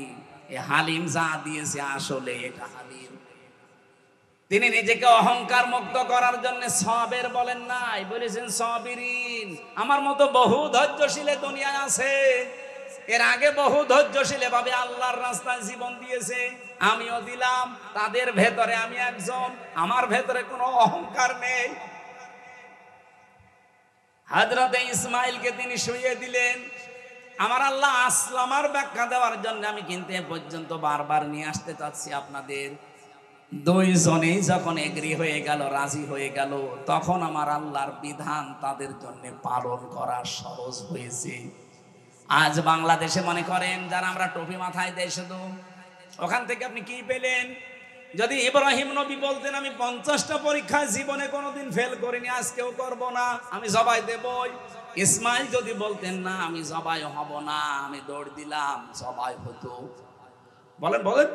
এ হালিম যা দিয়েছে আসলে এটা হালিম। তিনি নিজেকে অহংকার মুক্ত করার জন্য সবের বলেন নাই, বলেছেন সাবিরিন। আমার মতো বহু ধৈর্যশীল দুনিয়ায় আছে, এর আগে বহু ধৈর্যশীল ভাবে আল্লাহর রাস্তায় জীবন দিয়েছে, আমিও দিলাম। তাদের ভেতরে আমি একজন, আমার ভেতরে কোনো অহংকার নেই। হযরত ইসমাইলকে তিনি শুইয়ে দিলেন। আমার আল্লাহ আসলামার ব্যাখ্যা দেওয়ার জন্য আমি কিন্তু এ পর্যন্ত বারবার নিয়ে আসতে চাচ্ছি আপনাদের। দুইজনেই যখন এগ্রি হয়ে গেল, রাজি হয়ে গেল, তখন আমার আল্লাহর বিধান তাদের জন্য পালন করা সহজ হয়েছে। আজ বাংলাদেশে মনে করেন যারা আমরা টুপি মাথায় দেই শুধু, ওখান থেকে আপনি কি পেলেন? যদি ইব্রাহিম নবী বলতেন আমি 50টা পরীক্ষায় জীবনে কোনোদিন ফেল করিনি, আজকেও করব না, আমি জবাই দেবই। ইসমাইল যদি বলতেন না আমি জবাই হব না, আমি দৌড় দিলাম, জবাই হতো। বলেন বলেন,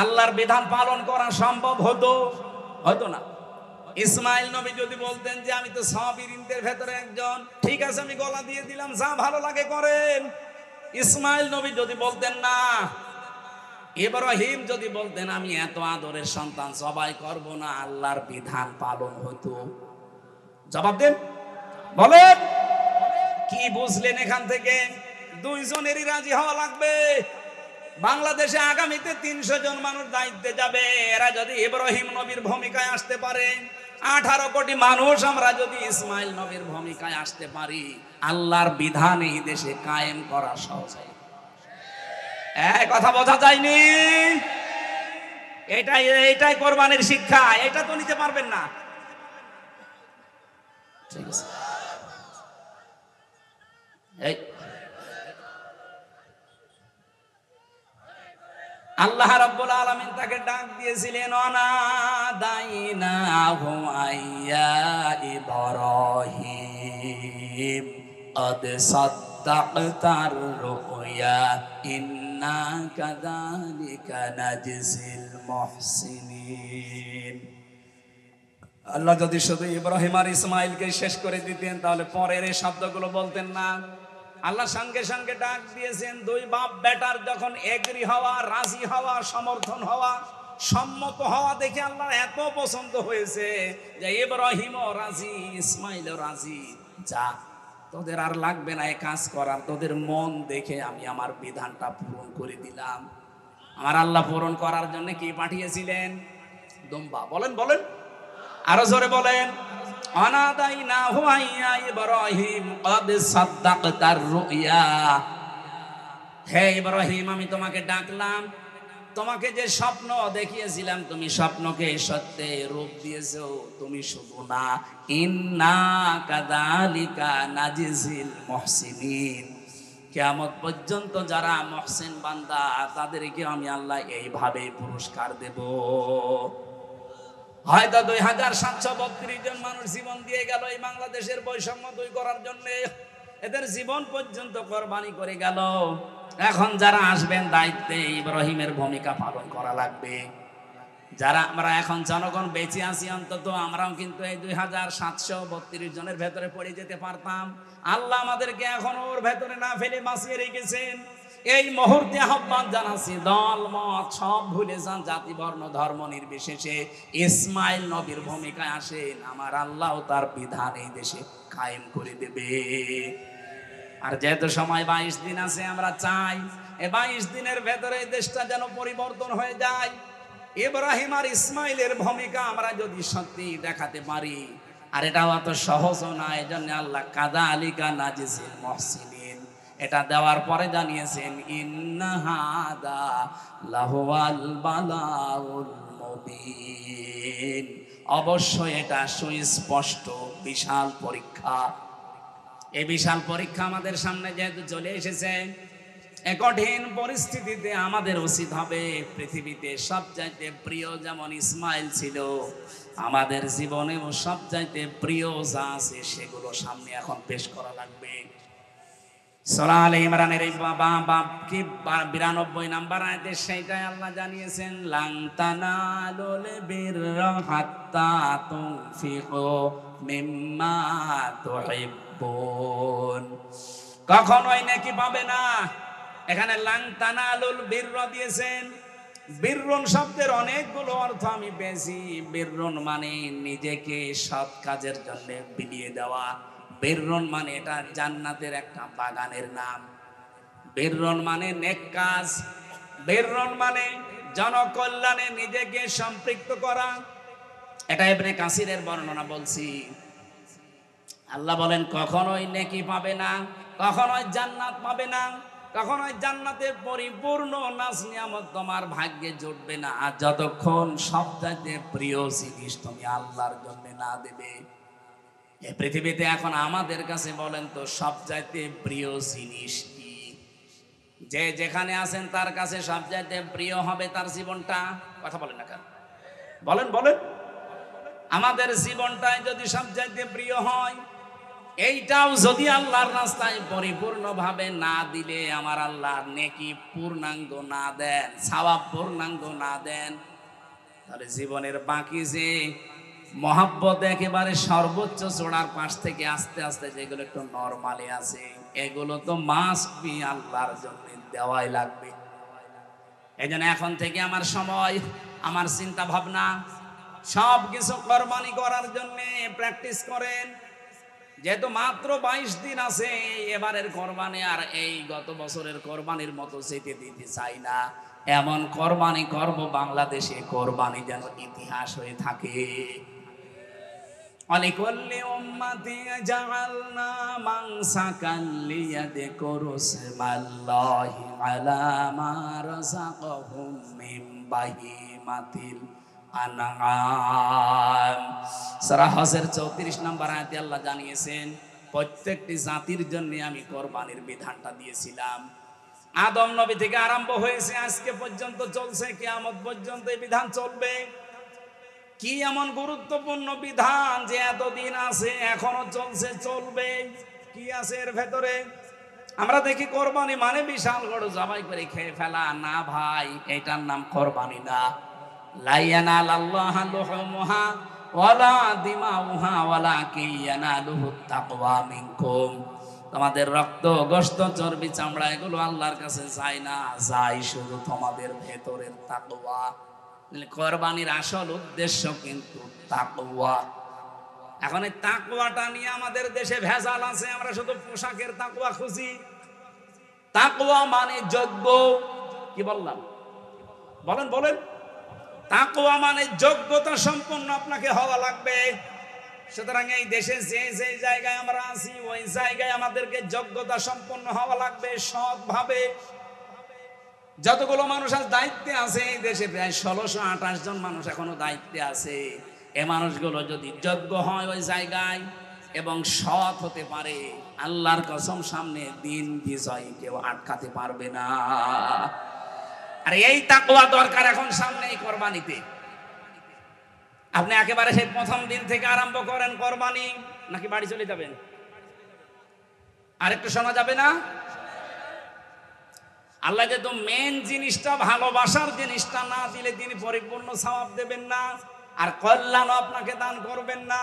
আল্লাহর বিধান পালন করা সম্ভব হতো? হতো না। ইসমাইল নবী যদি বলতেন যে আমি তো সাবিরিনদের ভেতরে একজন, ঠিক আছে আমি গলা দিয়ে দিলাম, যা ভালো লাগে করেন। ইসমাইল নবী যদি বলতেন না, ইব্রাহিম যদি বলতেন আমি এত আদরের সন্তান জবাই করব না, আল্লাহর বিধান পালন হতো। জবাব দেন, বলেন কি বুঝলেন এখান থেকে? দুইজনেরই রাজি হওয়া লাগবে। বাংলাদেশে আগামীতে 300 জন মানুষ দায়িত্বে যাবে, এরা যদি ইব্রাহিম নবীর ভূমিকায় আসতে পারে, 18 কোটি মানুষ আমরা যদি ইসমাইল নবীর ভূমিকায় আসতে পারি, আল্লাহর বিধান এই দেশে কায়েম করা সহজ। কথা বোঝা যায়নি? এটাই কোরবানির শিক্ষা। এটা তো নিতে পারবেন না, ঠিক আছে? আল্লাহ রাব্বুল আলামিন তাকে ডাক দিয়েছিলেন, অনাদাইনাহু আইয়া ইব্রাহিম قد صدقت الرؤيا إنا كذلك نجزي المحسنين। আল্লাহ যদি শুধু ইব্রাহিম আর ইসমাইলকে শেষ করে দিতেন তাহলে পরের এই শব্দগুলো বলতেন না। আল্লাহ সঙ্গে সঙ্গে ডাক দিয়েছেন, দুই বাপ বেটার যখন এগ্রি হওয়া, রাজি হওয়া, সমর্থন হওয়া, সম্মত হওয়া দেখে আল্লাহর এত পছন্দ হয়েছে যে ইব্রাহিমও রাজি, ইসমাইলও রাজি, যা তোদের আর লাগবে না এই কাজ করার, তোদের মন দেখে আমি আমার বিধানটা পূরণ করে দিলাম। আমার আল্লাহ পূরণ করার জন্য কি পাঠিয়েছিলেন? দুম্বা। বলেন বলেন, আরো জোরে বলেন, অনাদাইনাহু আইয়া ইব্রাহিম ক্বাদ সাদ্দাকতার রুইয়া। হে ইব্রাহিম, আমি তোমাকে ডাকলাম, তোমাকে যে স্বপ্ন দেখিয়েছিলাম তুমি স্বপ্নকে সত্যে রূপ দিয়েছো। তুমি শুধু না, ইন্না কাযালিকা নাজিজিল মুহসিনিন, কিয়ামত পর্যন্ত যারা মুহসিন বান্দা তাদেরকে আমি আল্লাহ এইভাবে পুরস্কার দেব। হয়তো 2732 জন মানুষ জীবন দিয়ে গেল এই বাংলাদেশের বৈষম্য দূর করার জন্য, এদের জীবন পর্যন্ত কোরবানি করে গেল। এখন যারা আসবেন দায়িত্বে, ইব্রাহিমের ভূমিকা পালন করা লাগবে। যারা আমরা এখন জনগণ বেঁচে আছি, অন্তত আমরাও কিন্তু এই 2732 জনের ভেতরে পড়ে যেতে পারতাম। আল্লাহ আমাদেরকে এখন ওর ভেতরে না ফেলে বাঁচিয়ে রেখেছেন। এই মুহূর্তে আহ্বান জানাচ্ছি, দল মত সব ভুলে যান, জাতি বর্ণ ধর্ম নির্বিশেষে ইসমাইল নবীর ভূমিকায় আসেন। আমার আল্লাহ তার বিধান এই দেশে কায়েম করে দেবে। আর যেহেতু সময় 22 দিন আছে, আমরা চাই এই 22 দিনের ভেতরে দেশটা যেন পরিবর্তন হয়ে যায়। ইব্রাহিম আর ইসমাইলের ভূমিকা আমরা যদি সত্যি দেখাতে পারি, আর এটাও অত সহজও না, এই জন্য আল্লাহ কাযালিকা নাজিজিল মুহসিনিন এটা দেওয়ার পরে জানিয়েছেন ইন্না হাদা লাহুয়াল বালাউল মুবিন, অবশ্যই এটা সুস্পষ্ট বিশাল পরীক্ষা। এই বিশাল পরীক্ষা আমাদের সামনে যেহেতু চলে এসেছে, এ কঠিন পরিস্থিতিতে আমাদের উচিত হবে পৃথিবীতে সবচাইতে প্রিয় যেমন ইসমাইল ছিল, আমাদের জীবনেও সবচাইতে প্রিয় যা আছে সেগুলো সামনে এখন পেশ করা লাগবে। সূরা আলে ইমরানের এই কি 92 নম্বর আয়াতে সেইটাই আল্লাহ জানিয়েছেন, লান তানালুল বিররা হাত্তা তুনফিকু মিম্মা তুহিব্বুন, কখনোই নেকি পাবে না। এখানে লান তানালুল বিররা দিয়েছেন। বিররুন শব্দের অনেকগুলো অর্থ আমি পেয়েছি। বিররুন মানে নিজেকে সৎ কাজের জন্য বিলিয়ে দেওয়া। বিররুন মানে এটা জান্নাতের একটা বাগানের নাম। বিররুন মানে নেক কাজ। বিররুন মানে জনকল্যাণে নিজেকে সম্পৃক্ত করা। এটা ইবনে কাসিরের বর্ণনা বলছি। আল্লাহ বলেন কখনোই নেকি পাবে না, কখনোই জান্নাত পাবে না, কখনোই জান্নাতের পরিপূর্ণ নাজ নিয়ামত তোমার ভাগ্যে জুটবে না যতক্ষণ সবচাইতে প্রিয় জিনিস তুমি আল্লাহর জন্য না দেবে। এই পৃথিবীতে এখন আমাদের কাছে বলেন তো সবচাইতে প্রিয় জিনিস কি? যে যেখানে আছেন তার কাছে সবচাইতে প্রিয় হবে তার জীবনটা। কথা বলেন না কেন? বলেন বলেন। আমাদের জীবনটাই যদি সবচাইতে প্রিয় হয়, এইটাও যদি আল্লাহর রাস্তায় পরিপূর্ণভাবে না দিলে, আমার আল্লাহর নেকি পূর্ণাঙ্গ না দেন, সওয়াব পূর্ণাঙ্গ না দেন, তাহলে জীবনের বাকি যে মহাব্বত একেবারে সর্বোচ্চ চূড়ার পাশ থেকে আস্তে আস্তে যেগুলো একটু নরমালি আছে, এগুলো তো মাস্ট বি আল্লাহর জন্য দেওয়াই লাগবে। এই জন্য এখন থেকে আমার সময়, আমার চিন্তা ভাবনা সব কিছু কোরবানি করার জন্য প্র্যাকটিস করেন। যেহেতু মাত্র 22 দিন আছে এবারের কোরবানি, আর এই গত বছরের কোরবানির মতো যেতে দিতে চাই না। এমন কোরবানি করব বাংলাদেশে কোরবানি যেন ইতিহাস হয়ে থাকে। অলিকুল্লি উম্মাতি জাআলনা মানসাকান লিয়াযকুরু ইসমাল্লাহি আলা মা রাযাকাহুম মিন বাহিমাতিল আনআম। সূরা হজের 34 নম্বর আয়াতে আল্লাহ জানিয়েছেন প্রত্যেকটি জাতির জন্য আমি কোরবানির বিধানটা দিয়েছিলাম। আদম নবী থেকে আরম্ভ হয়েছে আজকে পর্যন্ত চলছে, কিয়ামত পর্যন্ত এই বিধান চলবে। কি এমন গুরুত্বপূর্ণ বিধান যে এতদিন আছে এখনো চলছে, চলবে? কি আছে এর ভেতরে? আমরা দেখি কোরবানি মানে বিশাল গরু জবাই করে খেয়ে ফেলা। না ভাই, এটার নাম কোরবানি না। লা ইয়ানালাল্লাহু লুহুমুহা ওয়ালা দিমাউহা ওয়ালাকিন ইয়ানালুহুত তাকওয়া মিনকুম। তোমাদের রক্ত, গোশত, চর্বি, চামড়া এগুলো আল্লাহর কাছে যায় না, যায় শুধু তোমাদের ভেতরের তাকওয়া। কোরবানির আসল উদ্দেশ্য কিন্তু তাকওয়া। এখন এই তাকওয়াটা নিয়ে আমাদের দেশে ভেজাল আছে। আমরা শুধু পোশাকের তাকওয়া খুঁজি। তাকওয়া মানে যোগ্য। কি বললাম? বলেন বলেন। তাকওয়া মানে যোগ্যতা সম্পন্ন আপনাকে হওয়া লাগবে। সুতরাং এই দেশে যে যে জায়গায় আমরা আছি ওই জায়গায় আমাদেরকে যোগ্যতা সম্পন্ন হওয়া লাগবে, সৎভাবে। যতগুলো মানুষ আজ দায়িত্বে আছে এই দেশে, প্রায় 1628 জন মানুষ এখনো দায়িত্বে আছে। এ মানুষগুলো যদি যোগ্য হয় ওই জায়গায় এবং সৎ হতে পারে, আল্লাহর কসম সামনে দিন বিজয় কেউ আটকাতে পারবে না। আর এই তাকওয়া দরকার এখন সামনে এই কোরবানিতে। আপনি একেবারে সেই প্রথম দিন থেকে আরম্ভ করেন কোরবানি, নাকি বাড়ি চলে যাবেন? আরেকটু শোনা যাবে না? আল্লাহ যেহেতু মেন জিনিসটা, ভালোবাসার জিনিসটা না দিলে তিনি পরিপূর্ণ সওয়াব দেবেন না, আর কল্যাণ আপনাকে দান করবেন না।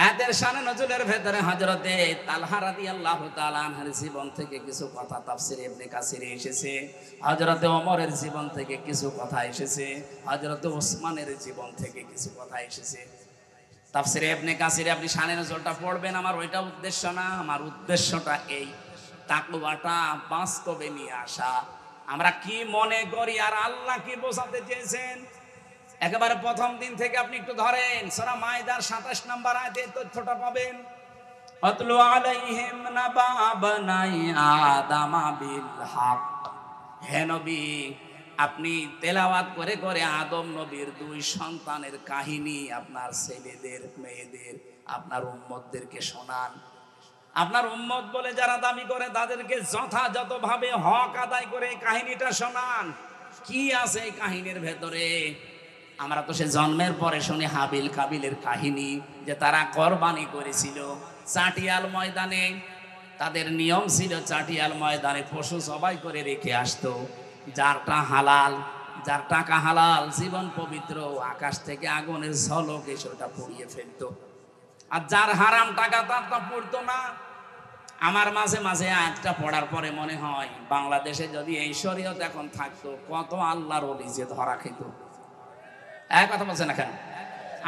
এদের শানে নজরুলের ভেতরে হযরতে তালহা রাদিয়াল্লাহু তাআলা আনহুর জীবন থেকে কিছু কথা তাফসীরে ইবনে কাসিরে এসেছে, হযরতে ওমরের জীবন থেকে কিছু কথা এসেছে, হযরতে ওসমানের জীবন থেকে কিছু কথা এসেছে। তাফসিরে ইবনে কাসিরে আপনি শানে নজুলটা পড়বেন। আমার ওইটা উদ্দেশ্য না, আমার উদ্দেশ্যটা এই তাকওয়াটা বাস্তবে নিয়ে আসা। আমরা কি মনে করি আর আল্লাহ কি বোঝাতে চেয়েছেন, একেবারে প্রথম দিন থেকে আপনি একটু ধরেন। সূরা মাইদার ২৭ নম্বর আয়াতে তথ্যটা পাবেন। আতলু আলাইহিম নাবা বানাই আদামা বিল হক। হে নবী, আপনি তেলাওয়াত করে করে আদম নবীর ২ সন্তানের কাহিনী আপনার ছেলেদের, মেয়েদের, আপনার উম্মতদেরকে শোনান। আপনার উম্মত বলে যারা দাবি করে তাদেরকে যথাযথভাবে হক আদায় করে কাহিনীটা শোনান। কি আছে এই কাহিনীর ভেতরে? আমরা তো সে জন্মের পরে শুনি হাবিল কাবিলের কাহিনী, যে তারা কোরবানি করেছিল চাটিয়াল ময়দানে। তাদের নিয়ম ছিল চাটিয়াল ময়দানে পশু জবাই করে রেখে আসতো। যারটা হালাল, যার টাকা হালাল, জীবন পবিত্র, আকাশ থেকে আগুনের ঝলক এসে ওটা পুড়িয়ে ফেলতো। আর যার হারাম টাকা তারটা পড়তো না। আমার মাঝে মাঝে আয়াতটা পড়ার পরে মনে হয় বাংলাদেশে যদি এই শরীয়ত এখন থাকতো, কত আল্লাহর ওলি যে ধরা খেত। এক কথা বলছে না কেন?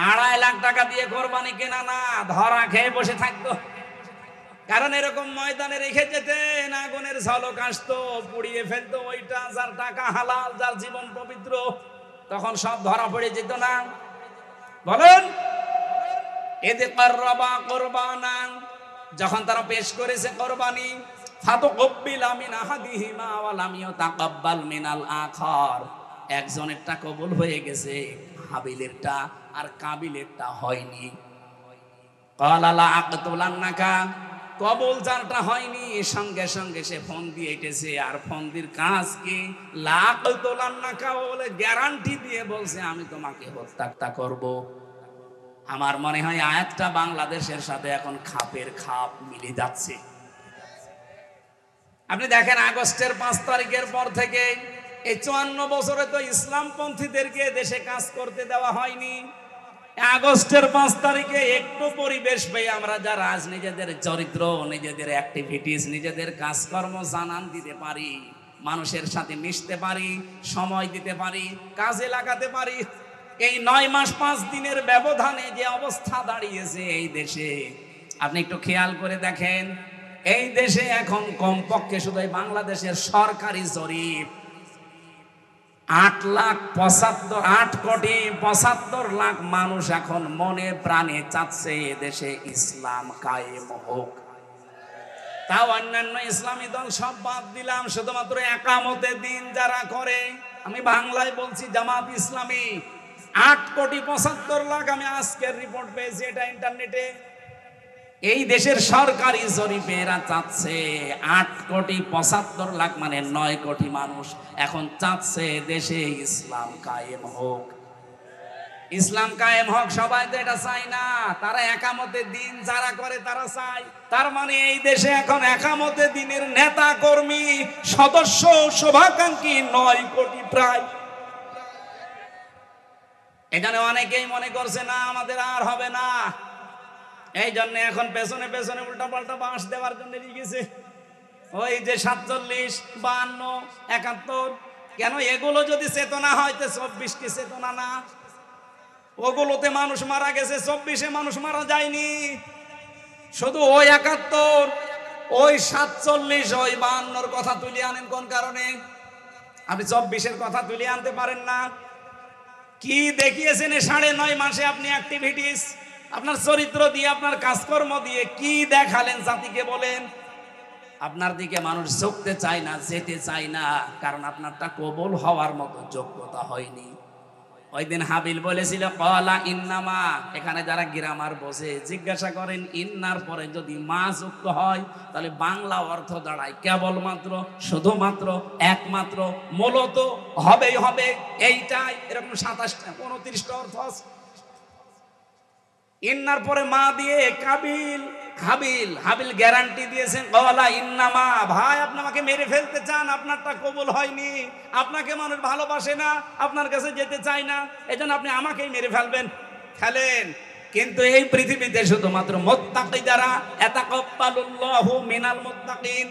২.৫ লাখ টাকা দিয়ে কোরবানি কেনা না, ধরা খেয়ে বসে থাকতো। কারণ এরকম ময়দানে রেখে যেতেন, আগুনের ঝলক আসতো, পুড়িয়ে ফেলতো ওইটা। যার টাকা হালাল, যার জীবন পবিত্র, তখন সব ধরা পড়ে যেত না? বলেন, এতে কাররাবা কুরবানান, যখন তারা পেশ করেছে কোরবানি, ফাতাকাব্বালা মিন আহাদিহিমা ওয়া লাম ইউতাকাব্বাল মিনাল আখার, একজনেরটা কবুল হয়ে গেছে, হাবিলেরটা আর কাবিলেরটা হয়নি। ক্বালা লা আকতুলান্নাকা, কবুল যারটা হয়নি সঙ্গে সঙ্গে সে ফোন দিয়ে এটেছে। আর ফোন দির কাজ কি? লা আকতুলান্নাকা বলে গ্যারান্টি দিয়ে বলছে আমি তোমাকে হত্যা করব। আমার মনে হয় আয়াতটা বাংলাদেশের সাথে এখন খাপের খাপ মিলে যাচ্ছে। আপনি দেখেন আগস্টের ৫ তারিখের পর থেকে এই ৫৪ বছরে তো ইসলামপন্থীদেরকে দেশে কাজ করতে দেওয়া হয়নি। আগস্টের ৫ তারিখে একটু পরিবেশ পেয়ে আমরা যারা আজ নিজেদের চরিত্র, নিজেদের অ্যাক্টিভিটিস, নিজেদের কাজকর্ম জানান দিতে পারি, মানুষের সাথে মিশতে পারি, সময় দিতে পারি, কাজে লাগাতে পারি, এই ৯ মাস ৫ দিনের ব্যবধানে যে অবস্থা দাঁড়িয়েছে এই দেশে, আপনি একটু খেয়াল করে দেখেন। এই দেশে এখন কমপক্ষে শুধু বাংলাদেশের সরকারি জরিপ ৮,৭৫,৮,৭৫,০০,০০০ মানুষ এখন মনে প্রাণে চাচ্ছে এদেশে ইসলাম কায়েম হোক। তাও অন্যান্য ইসলামী দল সব বাদ দিলাম, শুধুমাত্র একামতে দিন যারা করে, আমি বাংলায় বলছি জামাত ইসলামী, ৮,৭৫,০০,০০০। আমি আজকের রিপোর্ট পেয়েছি, এটা ইন্টারনেটে। এই দেশের সরকারি জরিপে এরা চাচ্ছে ৮,৭৫,০০,০০০, মানে ৯ কোটি মানুষ এখন চাচ্ছে দেশে ইসলাম কায়েম হোক। ইসলাম কায়েম হোক সবাই তো এটা চায় না, তারা একামতে দিন যারা করে তারা চায়। তার মানে এই দেশে এখন একামতে দিনের নেতা কর্মী সদস্য শুভাকাঙ্ক্ষী ৯ কোটি প্রায়। এখানে অনেকেই মনে করছে না আমাদের আর হবে না, এই জন্য এখন পেছনে পেছনে উল্টা পাল্টা বাঁশ দেওয়ার জন্য লিখেছে ওই যে ৪৭, ৫২, ৭১। কেন? এগুলো যদি চেতনা হয় তো ২৪ কি চেতনা না? ওগুলোতে মানুষ মারা গেছে, ২৪-এ মানুষ মারা যায়নি। শুধু ওই ৭১, ওই ৪৭, ওই ৫২-র কথা তুলে আনেন কোন কারণে? আপনি ২৪-এর কথা তুলে আনতে পারেন না। কি দেখিয়েছেন ৯.৫ মাসে আপনি অ্যাক্টিভিটিস, আপনার চরিত্র দিয়ে, আপনার কাজকর্ম দিয়ে কি দেখালেন জাতিকে বলেন? আপনার দিকে মানুষ ঝুঁকতে চায় না, যেতে চায় না, কারণ আপনারটা কবুল হওয়ার মতো যোগ্যতা হয়নি। ওই দিন হাবিল বলেছিল ক্বালা ইন্নামা, এখানে যারা গ্রামার বসে জিজ্ঞাসা করেন ইন্নার পরে যদি মা যুক্ত হয় তাহলে বাংলা অর্থ দাঁড়ায় কেবলমাত্র, শুধুমাত্র, একমাত্র, মূলত, হবেই হবে, এইটাই, এরকম ২৭টা ২৯টা অর্থ আছে। ইন্নার পরে মা দিয়ে হাবিল গ্যারান্টি দিয়েছেন ক্বালা ইন্নামা, ভাই আপনি আমাকে মেরে ফেলতে চান, আপনারটা কবুল হয়নি, আপনাকে মানুষ ভালোবাসে না, আপনার কাছে যেতে চায় না, এজন্য আপনি আমাকেই মেরে ফেলবেন, ফেলেন। কিন্তু এই পৃথিবীতে শুধুমাত্র মুত্তাকি যারা, ইয়াতাকাব্বালুল্লাহু মিনাল মুত্তাকিন,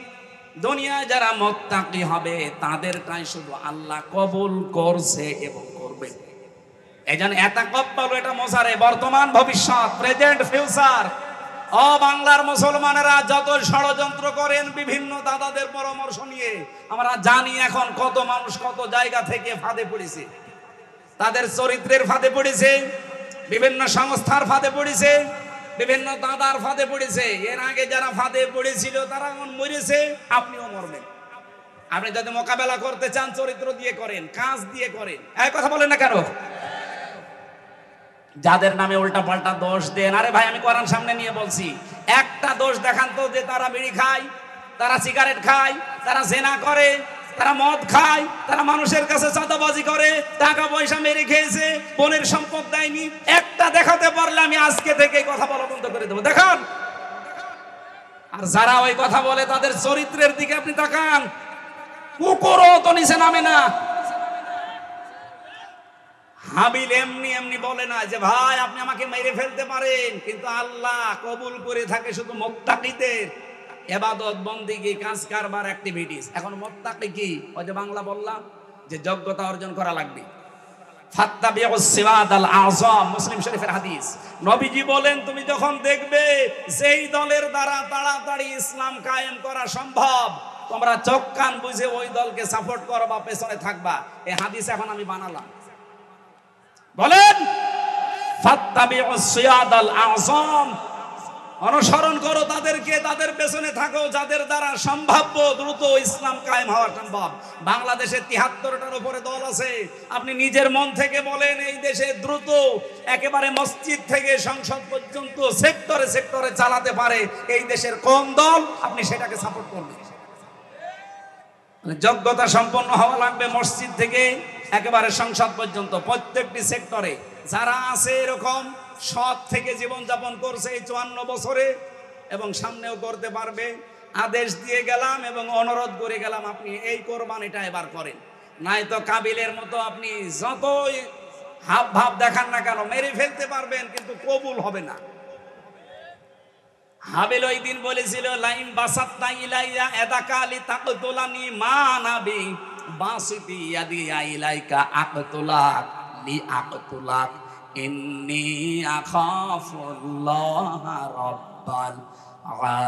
দুনিয়ায় যারা মুত্তাকি হবে তাদেরটাই শুধু আল্লাহ কবুল করছে এবং করবে। এই জন্য এতাকব্বালু, এটা মোজারে, বর্তমান ভবিষ্যৎ, প্রেজেন্ট ফিউচার। ও বাংলার মুসলমানেরা যত ষড়যন্ত্র করেন বিভিন্ন দাদাদের পরামর্শ নিয়ে, আমরা জানি এখন কত মানুষ কত জায়গা থেকে ফাঁদে পড়েছে, তাদের চরিত্রের ফাঁদে পড়েছে, বিভিন্ন সংস্থার ফাঁদে পড়েছে, বিভিন্ন দাদার ফাঁদে পড়েছে। এর আগে যারা ফাঁদে পড়েছিল তারা এখন মরেছে, আপনিও মরবেন। আপনি যদি মোকাবেলা করতে চান চরিত্র দিয়ে করেন, কাজ দিয়ে করেন। এই কথা বলেন না কেন? যাদের নামে উল্টা পাল্টা দোষ দেন, আরে ভাই আমি কোরআন সামনে নিয়ে বলছি, একটা দোষ দেখান তো যে তারা বিড়ি খায়, তারা সিগারেট খায়, তারা জেনা করে, তারা মদ খায়, তারা মানুষের কাছে চাঁদাবাজি করে, টাকা পয়সা মেরে খেয়েছে, বোনের সম্পদ দেয়নি। একটা দেখাতে পারলে আমি আজকে থেকে কথা বলা বন্ধ করে দেবো, দেখান। আর যারা ওই কথা বলে তাদের চরিত্রের দিকে আপনি তাকান, কুকুরও তো নিচে নামে না। হাবিল এমনি এমনি বলে না যে ভাই আপনি আমাকে মেরে ফেলতে পারেন, কিন্তু আল্লাহ কবুল করে থাকে শুধু মুত্তাকিদের ইবাদত বন্দেগী কাজ কারবার অ্যাক্টিভিটিস। এখন মুত্তাকি কি? ওই যে বাংলা বললাম যে যোগ্যতা অর্জন করা লাগবে। ফাত্তাবিউস সিরাতাল আযম, মুসলিম শরীফের হাদিস। নবীজি বলেন তুমি যখন দেখবে যেই দলের দ্বারা তাড়াতাড়ি ইসলাম কায়েম করা সম্ভব, তোমরা চোখ কান বুঝে ওই দলকে সাপোর্ট করো বা পেছনে থাকবা। এই হাদিস এখন আমি বানালাম। বলেন ফাত্তাবিউস সিরাতাল আযম, অনুসরণ করো তাদেরকে, তাদের পেছনে থাকো যাদের দ্বারা সম্ভাব্য দ্রুত ইসলাম কায়েম হওয়া সম্ভব। বাংলাদেশে ৭৩টার উপরে দল আছে। আপনি নিজের মন থেকে বলেন এই দেশে দ্রুত একেবারে মসজিদ থেকে সংসদ পর্যন্ত সেক্টরে সেক্টরে চালাতে পারে এই দেশের কোন দল, আপনি সেটাকে সাপোর্ট করবেন। যোগ্যতা সম্পন্ন হওয়া লাগবে মসজিদ থেকে একেবারে সংসদ পর্যন্ত, প্রত্যেকটি সেক্টরে যারা আছে এরকম সৎ থেকে জীবনযাপন করছে এই ৫৪ বছরে এবং সামনেও করতে পারবে। আদেশ দিয়ে গেলাম এবং অনুরোধ করে গেলাম, আপনি এই কোরবানিটা এবার করেন, নাই তো কাবিলের মতো আপনি যতই হাব ভাব দেখান না কেন মেরে ফেলতে পারবেন, কিন্তু কবুল হবে না। হাবিল ওই দিন বলেছিল লাইম বাসাত্তা ইলাইয়া এদাকালি তাকতুলানি মা নাবি বাসিতি ইয়াদি ইলাইকা আকতুলাক লি আকতুলাক ইন্নী আখাফুল্লাহ রাব্বাল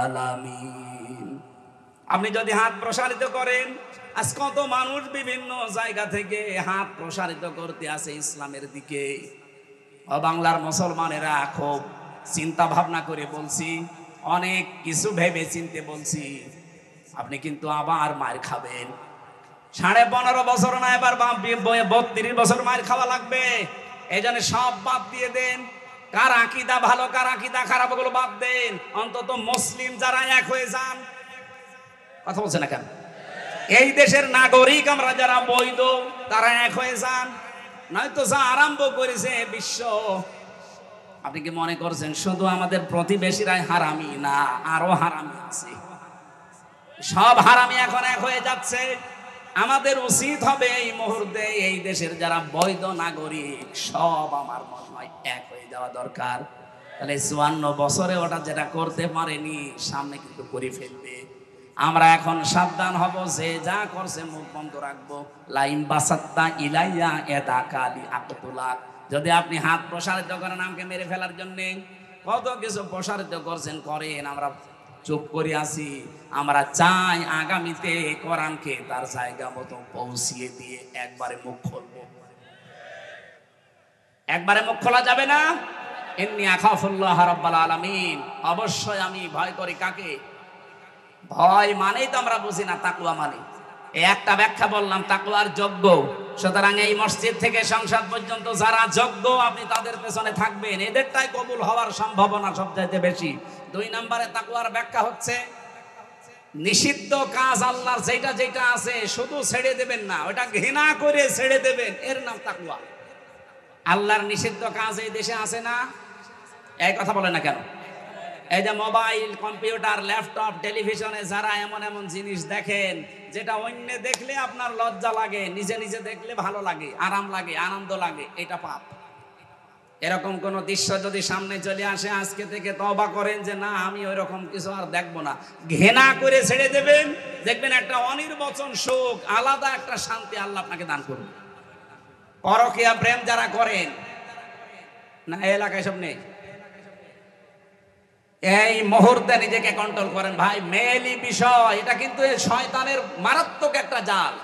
আলামিন। আপনি যদি হাত প্রসারিত করেন, আজ কত মানুষ বিভিন্ন জায়গা থেকে হাত প্রসারিত করতে আসে ইসলামের দিকে। বাংলার মুসলমানেরা খুব চিন্তা ভাবনা করে বলছি, অনেক কিছু ভেবে চিনতে বলছি, আপনি কিন্তু আবার মার খাবেন। ১৫.৫ বছর না, এবার ৩২ বছর মার খাওয়া লাগবে। এই জন্য সব বাদ দিয়ে দেন। কার আকীদা ভালো কার আকীদা খারাপ ওগুলো বাদ দেন। অন্তত মুসলিম যারা এক হয়ে যান। কথা বলছে না কেন? এই দেশের নাগরিক আমরা যারা বৈধ তারা এক হয়ে যান। নয়তো যা আরম্ভ করেছে বিশ্ব, আপনি কি মনে করছেন শুধু আমাদের প্রতিবেশীরাই হারামি? না, আরো হারামি আছে। সব হারামি এখন এক হয়ে যাচ্ছে। আমাদের উচিত হবে এই মুহূর্তে এই দেশের যারা বৈধ নাগরিক সব আমার মনে হয় এক হয়ে যাওয়া দরকার। তাহলে ৫৪ বছরে ওটা যেটা করতে পারেনি সামনে কিন্তু করে ফেলবে। আমরা এখন সাবধান হব, যে যা করছে মুখ বন্ধ রাখবো। লাইম বাসাত্তা ইলাইয়া এদাকালি আকতুলাক, যদি আপনি হাত প্রসারিত করেন আমাকে মেরে ফেলার জন্য, কত কিছু প্রসারিত করছেন করেন, আমরা চুপ করে আছি। আমরা চাই আগামীতে কোরআনকে তার জায়গা মতো পৌঁছিয়ে দিয়ে একবারে মুখ খুলবো। একবারে মুখ খোলা যাবে না। ইন্নী আখাফুল্লাহ রাব্বাল আলামিন, অবশ্যই আমি ভয় করি কাকে? ভয় মানেই তো আমরা বুঝি না তাকওয়া মানে। একটা ব্যাখ্যা বললাম, তাকওয়ার যোগ্য। সুতরাং এই মসজিদ থেকে সংসদ পর্যন্ত যারা যোগ্য আপনি তাদের পেছনে থাকবেন, এদেরটাই কবুল হওয়ার সম্ভাবনা সবচাইতে বেশি। ২ নম্বরে তাকওয়ার ব্যাখ্যা হচ্ছে নিষিদ্ধ কাজ আল্লাহর যেটা যেটা আছে শুধু ছেড়ে দেবেন না, ওটা ঘৃণা করে ছেড়ে দেবেন, এর নাম তাকওয়া। আল্লাহর নিষিদ্ধ কাজ এই দেশে আছে না? এই কথা বলে না কেন? এই যে মোবাইল, কম্পিউটার, ল্যাপটপ, টেলিভিশনে যারা এমন এমন জিনিস দেখেন যেটা অন্য দেখলে আপনার লজ্জা লাগে, নিজে নিজে দেখলে ভালো লাগে, আরাম লাগে, আনন্দ লাগে, এটা পাপ। এরকম কোন দৃশ্য যদি সামনে চলে আসে আজকে থেকে তওবা করেন যে না আমি ওই রকম কিছু আর দেখবো না, ঘৃণা করে ছেড়ে দেবেন। দেখবেন একটা অনির্বচন সুখ, আলাদা একটা শান্তি আল্লাহ আপনাকে দান করবে। পরকীয়া প্রেম যারা করেন না এই এলাকায় সব নেই? এই মুহূর্তে নিজেকে কন্ট্রোল করেন ভাই। মেলি বিষয় এটা কিন্তু শয়তানের মারাত্মক একটা জাল।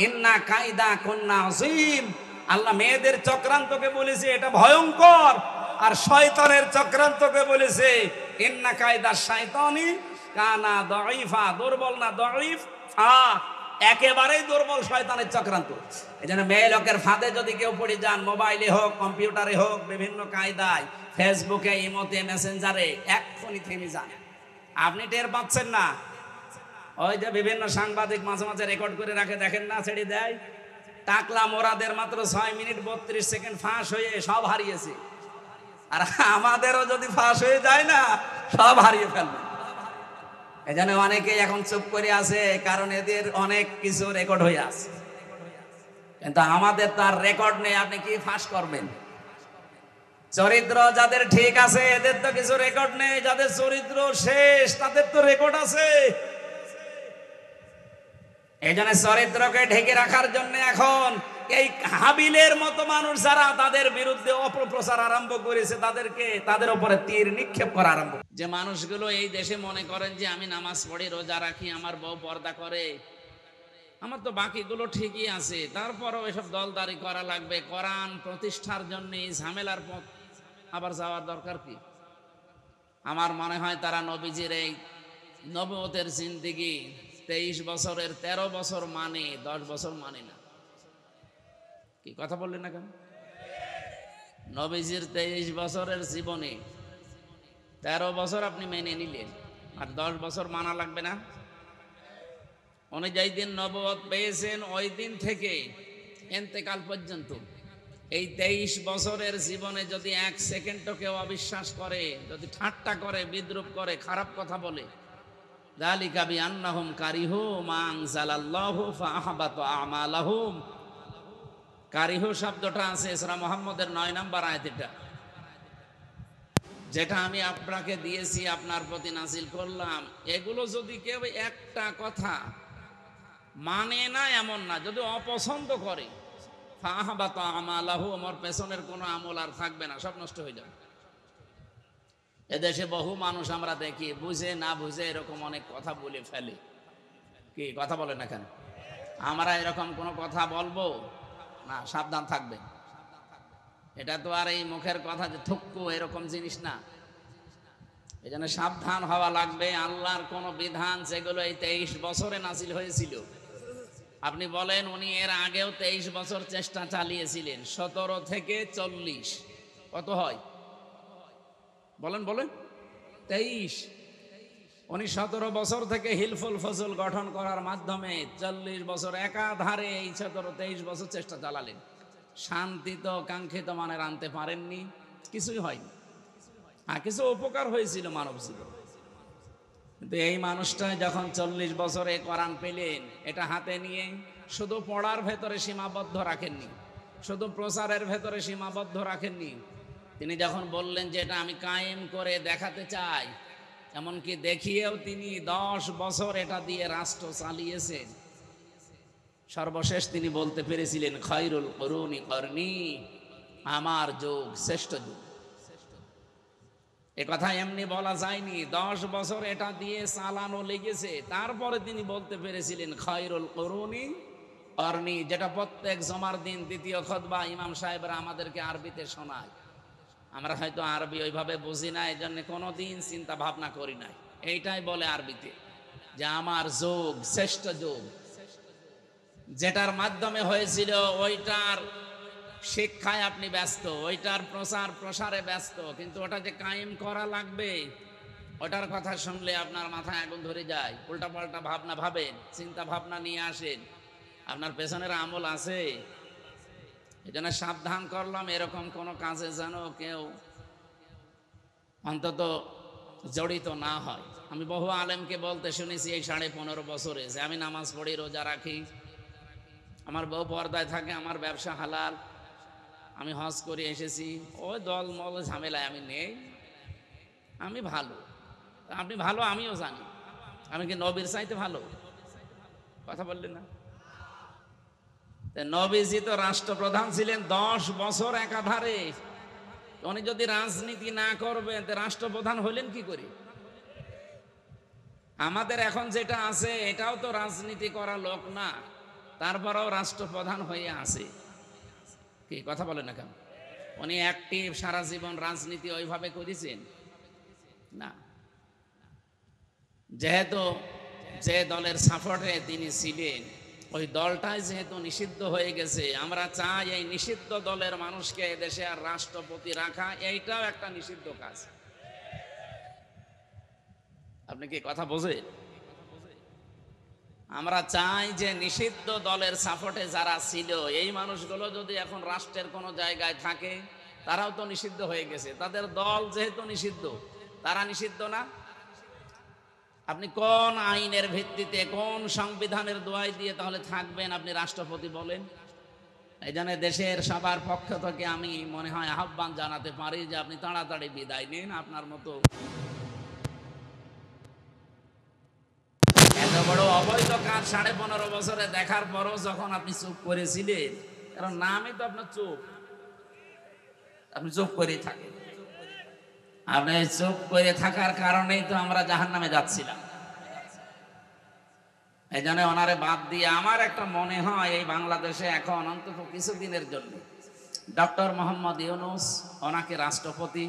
ইন্না কায়দা কুন্না আযীম। আল্লাহ মেয়েদের চক্রান্তকে বলেছে এটা ভয়ঙ্কর, আর শয়তানের চক্রান্তকে বলেছে ইন্না কায়দা শাইতানি কানা দাঈফা। দুর্বল না দাঈফ, একেবারেই দুর্বল শয়তানের চক্রান্ত। এজন্য মেয়ে লোকের ফাঁদে যদি কেউ পড়ে যান, মোবাইলে হোক কম্পিউটারে হোক বিভিন্ন কায়দায়, ফেসবুকে ইমোতে মেসেঞ্জারে, এক্ষুনি থেমে যান। আপনি টের পাচ্ছেন না? ওই যে বিভিন্ন সাংবাদিক মাঝে মাঝে রেকর্ড করে রাখে, দেখেন না, ছেড়ে দেয়। টাকলা মোরাদের মাত্র 6 মিনিট 32 সেকেন্ড ফাঁস হয়ে সব হারিয়েছে। আর আমাদেরও যদি ফাঁস হয়ে যায় না, সব হারিয়ে ফেলবে। এজন্য অনেকেই এখন চুপ করে আছে, কারণ এদের অনেক কিছু রেকর্ড হয়ে আছে। কিন্তু আমাদের তার রেকর্ড নেই, আপনি কি ফাঁস করবেন? চরিত্র যাদের ঠিক আছে এদের তো কিছু রেকর্ড নেই, যাদের চরিত্র শেষ তাদের তো রেকর্ড আছে। এই জন্য চরিত্রকে ঢেকে রাখার জন্য এখন এই হাবিলের মতো মানুষ যারা তাদের বিরুদ্ধে অপপ্রচার আরম্ভ করেছে, তাদের উপরে তীর নিক্ষেপ করা আরম্ভ। যে মানুষগুলো এই দেশে মনে করেন যে আমি নামাজ পড়ি, রোজা রাখি, আমার বউ পর্দা করে, আমার তো বাকিগুলো ঠিকই আছে, তারপরও এসব দলদারি করা লাগবে, কোরআন প্রতিষ্ঠার জন্য এই ঝামেলার পথ আবার যাওয়ার দরকার কি? আমার মনে হয় তারা নবীজির এই নবুয়তের জিন্দেগি 23 বছরের 13 বছর মানে 10 বছর মানে না। কি কথা বললেন না কেন? নবীজির 23 বছরের জীবনে 13 বছর আপনি মেনে নিলেন, আর 10 বছর মানা লাগবে না? উনি যেই দিন নবুয়ত পেয়েছেন ওই দিন থেকে ইন্তেকাল পর্যন্ত এই 23 বছরের জীবনে যদি 1 সেকেন্ডও কেউ অবিশ্বাস করে, যদি ঠাট্টা করে, বিদ্রুপ করে, খারাপ কথা বলে, যালিকা বিআন্নাহুম কারিহু মা আনজালাল্লাহু ফাআহবাতা আমালাহুম। কারিহু শব্দটা আছে সূরা মুহাম্মদের 9 নম্বর আয়াত। এটা যেটা আমি আপনাকে দিয়েছি, আপনার প্রতি নাজিল করলাম, এগুলো যদি কেউ একটা কথা মানে না এমন না, যদি অপছন্দ করে, ফাআহবাতা আমালাহু, আমার পেছনের কোনো আমল আর থাকবে না, সব নষ্ট হয়ে যাবে। এদেশে বহু মানুষ আমরা দেখি বুঝে না বুঝে এরকম অনেক কথা বলে ফেলে। কি কথা বলে না কেন? আমরা এরকম কোনো কথা বলবো না, সাবধান থাকবেন। এটা তো আর এই মুখের কথা যে থুক্কু এরকম জিনিস না। এই জন্য সাবধান হওয়া লাগবে। আল্লাহর কোন বিধান যেগুলো এই 23 বছরে নাজিল হয়েছিল, আপনি বলেন উনি এর আগেও 23 বছর চেষ্টা চালিয়েছিলেন, 17 থেকে 40 কত হয়? বলেন বলেন 23। উনি 17 বছর থেকে হিলফুল ফজল গঠন করার মাধ্যমে 40 বছর একাধারে এই 17-23 বছর চেষ্টা চালালেন। শান্তি তো কাঙ্ক্ষিত মানের আনতে পারেননি, কিছুই হয়নি। কিছু উপকার হয়েছিল মানব জীবন। কিন্তু এই মানুষটা যখন 40 বছরে কোরআন পেলেন, এটা হাতে নিয়ে শুধু পড়ার ভেতরে সীমাবদ্ধ রাখেননি, শুধু প্রচারের ভেতরে সীমাবদ্ধ রাখেননি। তিনি যখন বললেন যে এটা আমি কায়েম করে দেখাতে চাই, এমনকি দেখিয়েও তিনি 10 বছর এটা দিয়ে রাষ্ট্র চালিয়েছেন। সর্বশেষ তিনি বলতে পেরেছিলেন খায়রুল কুরুনি করনি, আমার যুগ শ্রেষ্ঠ যুগ। এ কথা এমনি বলা যায়নি, 10 বছর এটা দিয়ে চালানো লেগেছে। তারপরে তিনি বলতে পেরেছিলেন খায়রুল কুরুনি করনি, যেটা প্রত্যেক জমার দিন দ্বিতীয় খুতবা ইমাম সাহেবরা আমাদেরকে আরবিতে শোনায়। আমরা হয়তো আরবি ওইভাবে বুঝি না, এই জন্য কোনোদিন চিন্তা ভাবনা করি নাই। এইটাই বলে আরবিতে যে আমার যুগ শ্রেষ্ঠ যুগ। যেটার মাধ্যমে হয়েছিল ওইটার শিক্ষায় আপনি ব্যস্ত, ওইটার প্রচার প্রসারে ব্যস্ত, কিন্তু ওটা যে কায়েম করা লাগবে ওটার কথা শুনলে আপনার মাথায় আগুন ধরে যায়। উল্টা পাল্টা ভাবনা ভাবেন, চিন্তা ভাবনা নিয়ে আসেন, আপনার পেছনের আমল আছে। এজন্য সাবধান করলাম এরকম কোন কাজে যেন কেউ অন্তত জড়িত না হয়। আমি বহু আলেমকে বলতে শুনেছি এই 15.5 বছরে যে আমি নামাজ পড়ি, রোজা রাখি, আমার বউ পর্দায় থাকে, আমার ব্যবসা হালাল, আমি হজ করে এসেছি, ওই দলমল ঝামেলায় আমি নেই, আমি ভালো। আপনি ভালো আমিও জানি, আমি কি নবীর চাইতে ভালো? কথা বললেন না? নবীজি তো রাষ্ট্রপ্রধান ছিলেন 10 বছর একাধারে, উনি যদি রাজনীতি না করবেন তো রাষ্ট্রপ্রধান হলেন কি করে? আমাদের এখন যেটা আছে এটাও তো রাজনীতি করা লোক না, তারপরেও রাষ্ট্রপ্রধান হয়ে আছে। কি কথা বলেন না কেন? উনি অ্যাক্টিভ সারা জীবন রাজনীতি ওইভাবে করেছেন না। যেহেতু যে দলের সাপোর্টে তিনি ছিলেন ওই দলটাই যেহেতু নিষিদ্ধ হয়ে গেছে, আমরা চাই এই নিষিদ্ধ দলের মানুষকে দেশে আর রাষ্ট্রপতি রাখা, এইটাও একটা নিষিদ্ধ কাজ। আপনি কি কথা বোঝেন? আমরা চাই যে নিষিদ্ধ দলের সাপোর্টে যারা ছিল এই মানুষগুলো যদি এখন রাষ্ট্রের কোনো জায়গায় থাকে, তারাও তো নিষিদ্ধ হয়ে গেছে, তাদের দল যেহেতু নিষিদ্ধ, তারা নিষিদ্ধ না? আপনি কোন আইনের ভিত্তিতে, কোন সংবিধানের দোহাই দিয়ে তাহলে থাকবেন আপনি রাষ্ট্রপতি বলেন? এই জন্য দেশের সবার পক্ষ থেকে আমি মনে হয় আহ্বান জানাতে পারি যে আপনি তাড়াতাড়ি বিদায় নিন। আপনার মতো এত বড় অবৈধ কাজ 15.5 বছরে দেখার পরও যখন আপনি চুপ করেছিলেন, কারণ নামই তো আপনার চুপ, আপনি চুপ করেই থাকেন। আপনি চুপ করে থাকার কারণেই তো আমরা জাহান্নামে যাচ্ছিলাম। এই জন্য ওনারে বাদ দিয়ে আমার একটা মনে হয় এই বাংলাদেশে এখন অন্তত কিছুদিনের জন্য ডক্টর মোহাম্মদ ইউনূস ওনাকে রাষ্ট্রপতি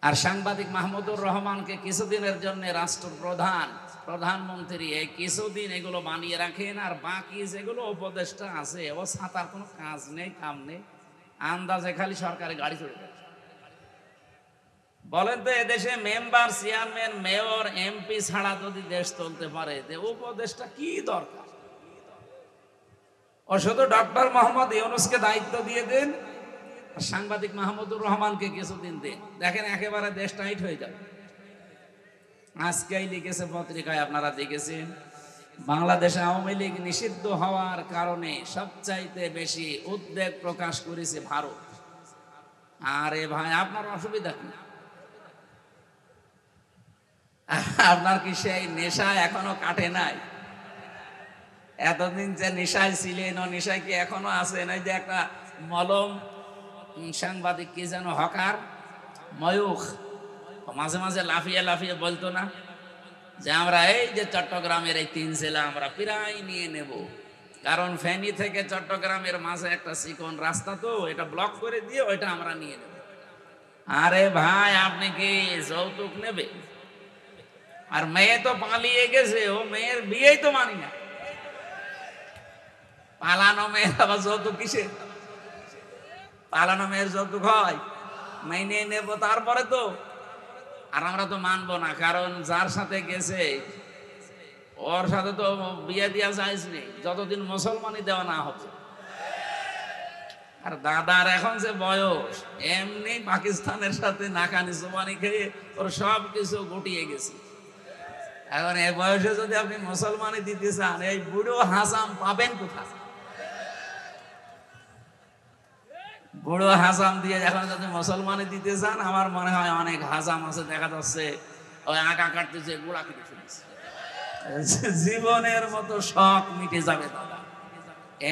আর সাংবাদিক মাহমুদুর রহমানকে কিছুদিনের জন্য রাষ্ট্রপ্রধান, প্রধানমন্ত্রী, এই কিছুদিন এগুলো বানিয়ে রাখেন। আর বাকি যেগুলো উপদেষ্টা আছে ও ছাতার কোনো কাজ নেই, কাম নেই, আন্দাজে খালি সরকারি গাড়ি চড়ে যায়। বলেন তো এদেশে মেম্বার, চেয়ারম্যান, মেয়র, এমপি ছাড়া যদি দেশ চলতে পারে উপদেষ্টা কি দরকার? ও শুধু ডক্টর মোহাম্মদ ইউনূসকে দায়িত্ব দিয়ে দেন, সাংবাদিক মাহমুদুর রহমানকে কিছুদিন দিন, দেখেন একেবারে দেশ টাইট হয়ে যাবে। আজকেই লিখেছে পত্রিকায়, আপনারা দেখেছেন, বাংলাদেশে আওয়ামী লীগ নিষিদ্ধ হওয়ার কারণে সবচাইতে বেশি উদ্বেগ প্রকাশ করেছে ভারত। আরে ভাই, আপনার অসুবিধা কি? আপনার কি সেই নেশা এখনো কাটে নাই? এতদিন যে নেশায় ছিলেন ও নেশায় কি এখনো আছেন? এই যে একটা মলম সাংবাদিক কি যেন হকার ময়ূখ মাঝে মাঝে লাফিয়ে লাফিয়ে বলতো না যে আমরা এই যে চট্টগ্রামের এই 3 জেলা আমরা প্রায় নিয়ে নেব, কারণ ফেনী থেকে চট্টগ্রামের মাঝে একটা চিকন রাস্তা, তো এটা ব্লক করে দিয়ে ওইটা আমরা নিয়ে নেব। আরে ভাই, আপনি কি যৌতুক নেবে? আর মেয়ে তো পালিয়ে গেছে, ও মেয়ের বিয়েই তো মানি না। পালানো মেয়ের আবার যৌতুক কিসে? পালানো মেয়ের যৌতুক হয়? মেনে নেব তারপরে তো। আর আমরা তো মানবো না, কারণ যার সাথে গেছে ওর সাথে তো বিয়ে দেওয়া যাইজ নেই যতদিন মুসলমানই দেওয়া না হবে। আর দাদার এখন যে বয়স, এমনি পাকিস্তানের সাথে নাকানি জবানি খেয়ে ওর সব কিছু গুটিয়ে গেছে। এখন এই বয়সে যদি আপনি মুসলমানই দিতে চান, এই বুড়ো হাসাম পাবেন কোথায়? বুড়ো হাসাম দিয়ে এখন যদি মুসলমানই দিতে চান, আমার মনে হয় অনেক হাসাম আছে, দেখা যাচ্ছে ওই আঁকা কাটতেছে, গোড়া কেটে ফেলেছে, জীবনের মতো শখ মিটে যাবে দাদা।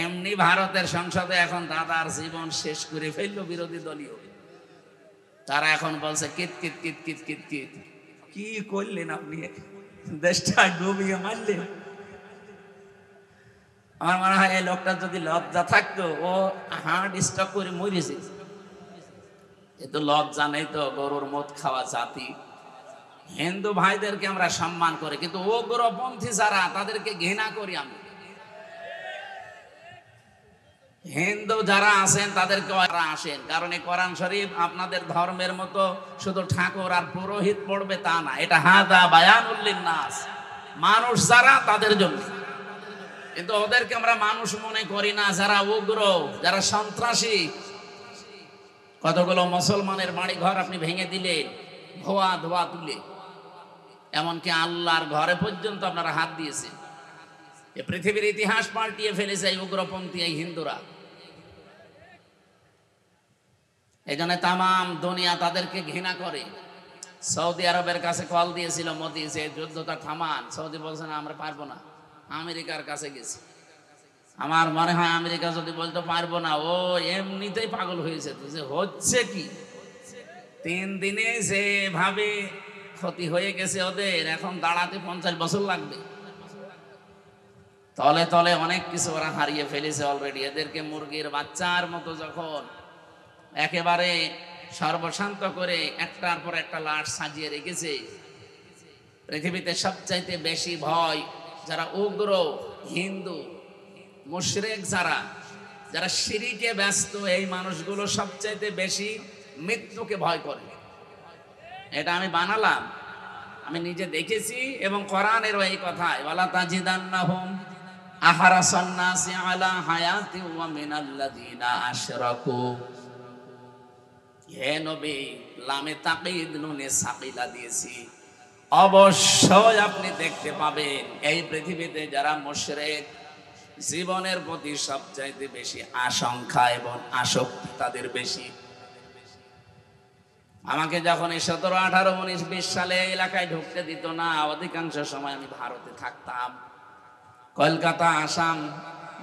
এমনি ভারতের সংসদে এখন দাদার জীবন শেষ করে ফেললো বিরোধী দলীয়, তারা এখন বলছে কিত কিত কিত কিত কিত কিত। কি করলেন আপনি? দেশটা ডুবিয়ে মারলেন। আমার মনে হয় এই লোকটা যদি লজ্জা থাকতো, ও হার্ট স্ট্রোক করে মরেছে। এতো লজ্জা নেই তো, গরুর মদ খাওয়া জাতি। হিন্দু ভাইদেরকে আমরা সম্মান করি, কিন্তু উগ্রপন্থী যারা তাদেরকে ঘৃণা করি আমি। হিন্দু যারা আছেন তাদেরকে আসেন, কারণ এই কোরআন শরীফ আপনাদের ধর্মের মতো শুধু ঠাকুর আর পুরোহিত পড়বে তা না, এটা হাদা বায়ানুল লিন্নাস, মানুষ যারা তাদের জন্য। কিন্তু ওদেরকে আমরা মানুষ মনে করি না, যারা উগ্র, যারা সন্ত্রাসী। কতগুলো মুসলমানের বাড়ি ঘর আপনি ভেঙে দিলেন ধোয়া ধোয়া তুলে, এমনকি আল্লাহর ঘরে পর্যন্ত আপনারা হাত দিয়েছেন। এ পৃথিবীর ইতিহাস পাল্টিয়ে ফেলেছে এই উগ্রপন্থী এই হিন্দুরা। এই জন্য তামাম দুনিয়া তাদেরকে ঘৃণা করে। সৌদি আরবের কাছে কল দিয়েছিল মোদি যে যুদ্ধটা থামান, সৌদি বলছে না আমরা পারবো না। আমেরিকার কাছে গেছি, আমার মনে হয় আমেরিকা যদি বলতে পারবো না, ও এমনিতেই পাগল হয়েছে, তো যে হচ্ছে কি 3 দিনে যেভাবে ক্ষতি হয়ে গেছে ওদের, এখন দাঁড়াতে 50 বছর লাগবে। তলে তলে অনেক কিছু ওরা হারিয়ে ফেলেছে অলরেডি। এদেরকে মুরগির বাচ্চার মতো যখন একেবারে সর্বশান্ত করে একটার পর একটা লাশ সাজিয়ে রেখেছে, পৃথিবীতে সবচাইতে বেশি ভয় যারা উগ্র হিন্দু মুশরিক, যারা শিরিকে ব্যস্ত, এই মানুষগুলো সবচাইতে বেশি মৃত্যুকে ভয় করে। এটা আমি বানালাম, আমি নিজে দেখেছি, এবং কোরআনেরও এই কথায় ওয়ালা তাজিদান্নাহুম আহরাসান নাসি আলা হায়াতি ওয়া মিনাল্লাযিনা আশরাকু। হে নবী, লামে তাকিদ নুনে সাকিলা দিয়েছি, অবশ্যই আপনি দেখতে পাবেন এই পৃথিবীতে যারা মুশরিক, জীবনের প্রতি সবচাইতে বেশি আশঙ্কা এবং আসক্তি তাদের বেশি। আমাকে যখন 17, 18, 19, 20 সালে এলাকায় ঢুকতে দিত না, অধিকাংশ সময় আমি ভারতে থাকতাম। কলকাতা, আসাম,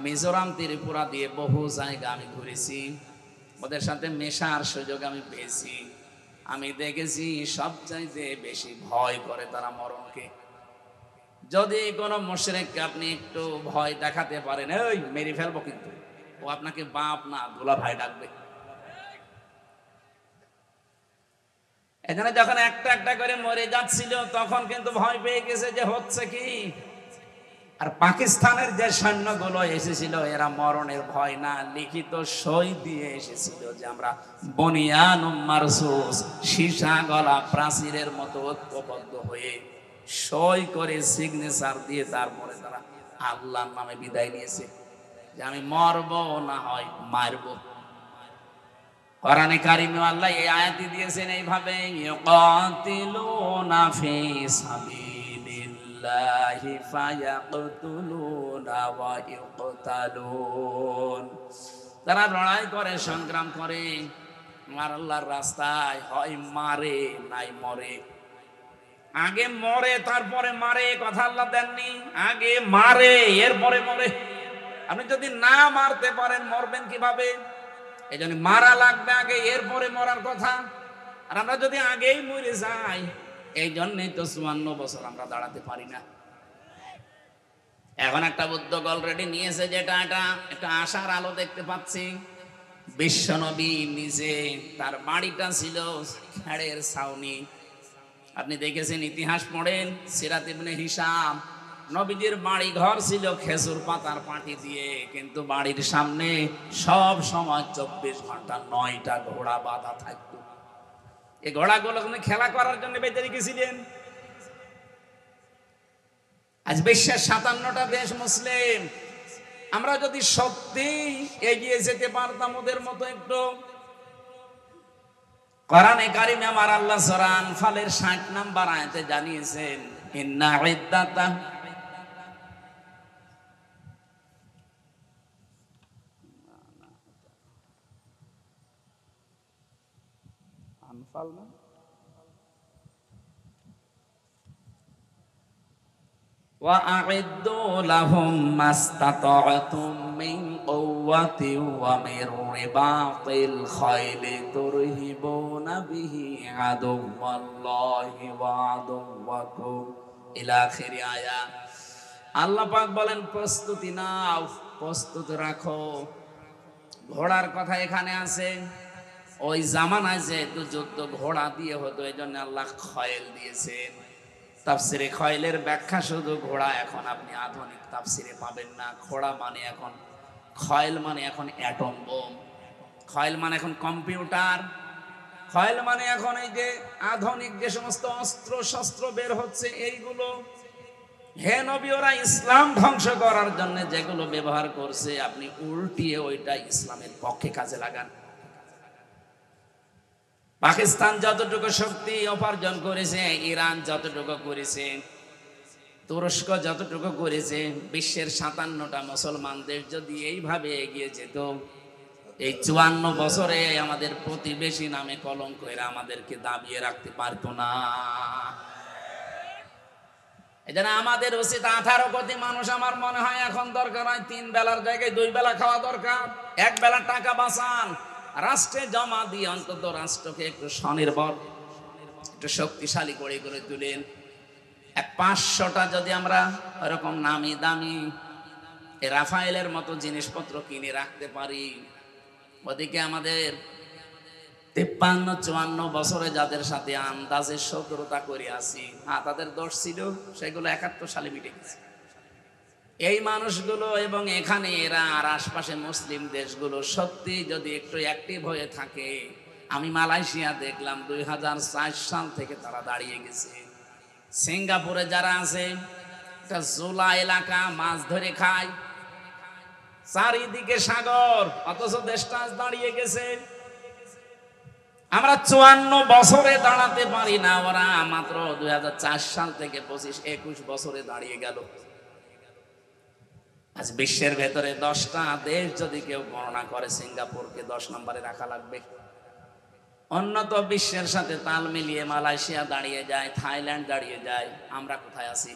মিজোরাম, ত্রিপুরা দিয়ে বহু জায়গা আমি ঘুরেছি, ওদের সাথে মেশার সুযোগ আমি পেয়েছি। আমি দেখেছি সবচাইতে বেশি ভয় করে তারা মরণকে। যদি কোনো মুশরিককে আপনি একটু ভয় দেখাতে পারেন, এই মেরে ফেলবো, কিন্তু ও আপনাকে বাপ না দুলা ভাই ডাকবে। এখানে যখন একটা একটা করে মরে যাচ্ছিল, তখন কিন্তু ভয় পেয়ে গেছে যে হচ্ছে কি। আর পাকিস্তানের যে সৈন্যগুলো এসেছিল, এরা মরণের ভয় না, লিখিত সই দিয়ে এসেছিল যে আমরা বনিয়ানুম মারসুস, সীসা গলা প্রাচীরের মতো ঐক্যবদ্ধ হয়ে সই করে সিগনেচার দিয়ে তারপরে তারা আল্লাহর নামে বিদায় নিয়েছে যে আমি মরবো না হয় মারবো। কোরআনে কারিমে আল্লাহ এই আয়াতই দিয়েছেন এইভাবে, ইউকাতিলুনা ফি সাবিলিল্লাহি ফায়াকতুলুনা ওয়া ইউকতালুন। তারা লড়াই করে, সংগ্রাম করে আমার আল্লাহর রাস্তায়, হয় মারে নাই মরে। আগে মরে তারপরে মারে, কথা আল্লাহ দেননি, আগে মারে এরপরে মরে। আপনি যদি না মারতে পারেন মরবেন কিভাবে? এই জন্য মারা লাগবে আগে, এরপরে মরার কথা। আর আমরা যদি আগেই মরে যাই, এই জন্যই তো 54 বছর আমরা দাঁড়াতে পারি না। এখন একটা উদ্যোগ অলরেডি নিয়েছে, যেটা একটা আশার আলো দেখতে পাচ্ছি। বিশ্বনবী নিজে, তার বাড়িটা ছিল খেড়ের ছাউনি। আপনি দেখেছেন, ইতিহাস পড়েন, সিরাত ইবনে হিশাম, নবীজির বাড়ি ঘর ছিল খেজুর পাতার পাটি দিয়ে, কিন্তু বাড়ির সামনে সব সময় 24 ঘন্টা 9টা ঘোড়া বাঁধা থাকতো। এই ঘোড়াগুলো খেলা করার জন্য বেঁধে রেখেছিলেন। আজ বিশ্বের 57টা দেশ মুসলিম। আমরা যদি সত্যি এগিয়ে যেতে পারতাম ওদের মতো একটু, কোরআনে কারিমে আমার আল্লাহ সূরা আনফালের 60 নম্বর আয়াতে জানিয়েছেন, ইন্না ইদ্দাতা আনফাল না ওয়া আ'ইদ্দু লাহুম মাস্তাতা'তুম মিন কুওয়াতিন ওয়া মির রিবাতিল খাইলি তুরহিবুনা বিহি আদুওয়াল্লাহি ওয়া আদুওয়াকুম ইলা আখিরি আয়াত। আল্লাহ পাক বলেন, প্রস্তুতি নাও, প্রস্তুত রাখো। ঘোড়ার কথা এখানে আছে। ওই জামানায় যেহেতু যুদ্ধ ঘোড়া দিয়ে হতো, এই জন্য আল্লাহ খয়েল দিয়েছেন। তাফসিরে খয়েলের ব্যাখ্যা শুধু ঘোড়া, এখন আপনি আধুনিক তাফসিরে পাবেন না। ঘোড়া মানে এখন, খয়েল মানে এখন অ্যাটম বোম, খয়েল মানে এখন কম্পিউটার, খয়েল মানে এখন এই যে আধুনিক যে সমস্ত অস্ত্র শস্ত্র বের হচ্ছে এইগুলো। হে নবী, ওরা ইসলাম ধ্বংস করার জন্য যেগুলো ব্যবহার করছে, আপনি উল্টিয়ে ওইটা ইসলামের পক্ষে কাজে লাগান। পাকিস্তান যতটুকু শক্তি উপার্জন করেছে, ইরান যতটুকু করেছে, তুরস্ক যতটুকু করেছে, বিশ্বের 57টা মুসলমান দেশ যদি এইভাবে এগিয়ে যেত, এই 54 বছরে আমাদের প্রতিবেশী নামে কলঙ্ক এরা আমাদেরকে দাবিয়ে রাখতে পারতো না। এই জন্য আমাদের উচিত 18 কোটি মানুষ আমার মনে হয় এখন দরকার হয় 3 বেলার জায়গায় 2 বেলা খাওয়া দরকার। 1 বেলার টাকা বাঁচান, রাষ্ট্রে জমা দিয়ে অন্তত রাষ্ট্রকে একটু স্বনির্ভর, একটু শক্তিশালী করে তুলেন। 500টা যদি আমরা এরকম নামি দামি রাফায়েলের মতো জিনিসপত্র কিনে রাখতে পারি, ওদিকে আমাদের 53-54 বছরে যাদের সাথে আন্দাজে শত্রুতা করে আসি, তাদের দোষ ছিল, সেগুলো 71 সালে মিটে গেছে। এই মানুষগুলো এবং এখানে এরা আর আশপাশে মুসলিম দেশগুলো সত্যি যদি একটু অ্যাক্টিভ হয়ে থাকে, আমি মালয়েশিয়া দেখলাম 2004 সাল থেকে তারা দাঁড়িয়ে গেছে। সিঙ্গাপুরে যারা আছে, একটা জোলা এলাকা, মাছ ধরে খায়, চারিদিকে সাগর, অথচ দেশটা দাঁড়িয়ে গেছে। আমরা 54 বছরে দাঁড়াতে পারি না, ওরা মাত্র 2004 সাল থেকে 25-21 বছরে দাঁড়িয়ে গেল। আজ বিশ্বের ভেতরে 10টা দেশ যদি কেউ গণনা করে, সিঙ্গাপুরকে 10 নম্বরে রাখা লাগবে। উন্নত বিশ্বের সাথে তাল মিলিয়ে মালয়েশিয়া দাঁড়িয়ে যায়, থাইল্যান্ড দাঁড়িয়ে যায়, আমরা কোথায় আছি?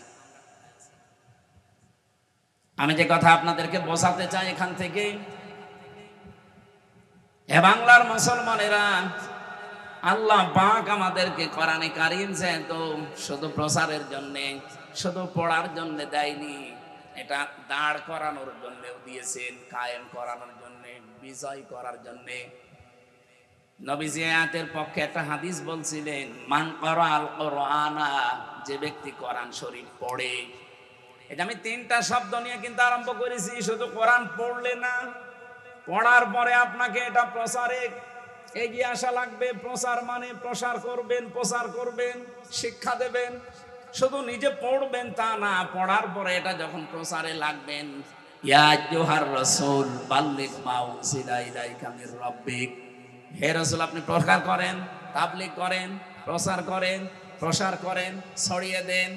আমি যে কথা আপনাদেরকে বোঝাতে চাই এখান থেকে, বাংলার মুসলমানেরা, আল্লাহ পাক আমাদেরকে কোরআনে কারীম যেহেতু শুধু প্রচারের জন্য, শুধু পড়ার জন্য দেয়নি, এটা দাঁড় করানোর জন্যও দিয়েছেন, কায়েম করানোর জন্য, বিজয় করার জন্য। নবীজি আয়াতের পক্ষে একটা হাদিস বলছিলেন, মান ক্বারাআল কুরআনা, যে ব্যক্তি কোরআন শরীফ পড়ে। এটা আমি 3টা শব্দ নিয়ে কিন্তু আরম্ভ করেছি, শুধু কোরআন পড়লে না, পড়ার পরে আপনাকে এটা প্রচারে এগিয়ে আসা লাগবে। প্রচার মানে প্রসার করবেন, প্রচার করবেন, শিক্ষা দেবেন। শুধু নিজে পড়বেন তা না, পড়ার পরে এটা যখন প্রচারে লাগবেন, ইয়া আইয়ুহার রাসূল বাল্লিগ মা উনজিলা ইলাইকা মির রাব্বিক, হে রাসূল আপনি প্রচার করেন, তাবলীগ করেন, প্রচার করেন, প্রসার করেন, ছড়িয়ে দেন,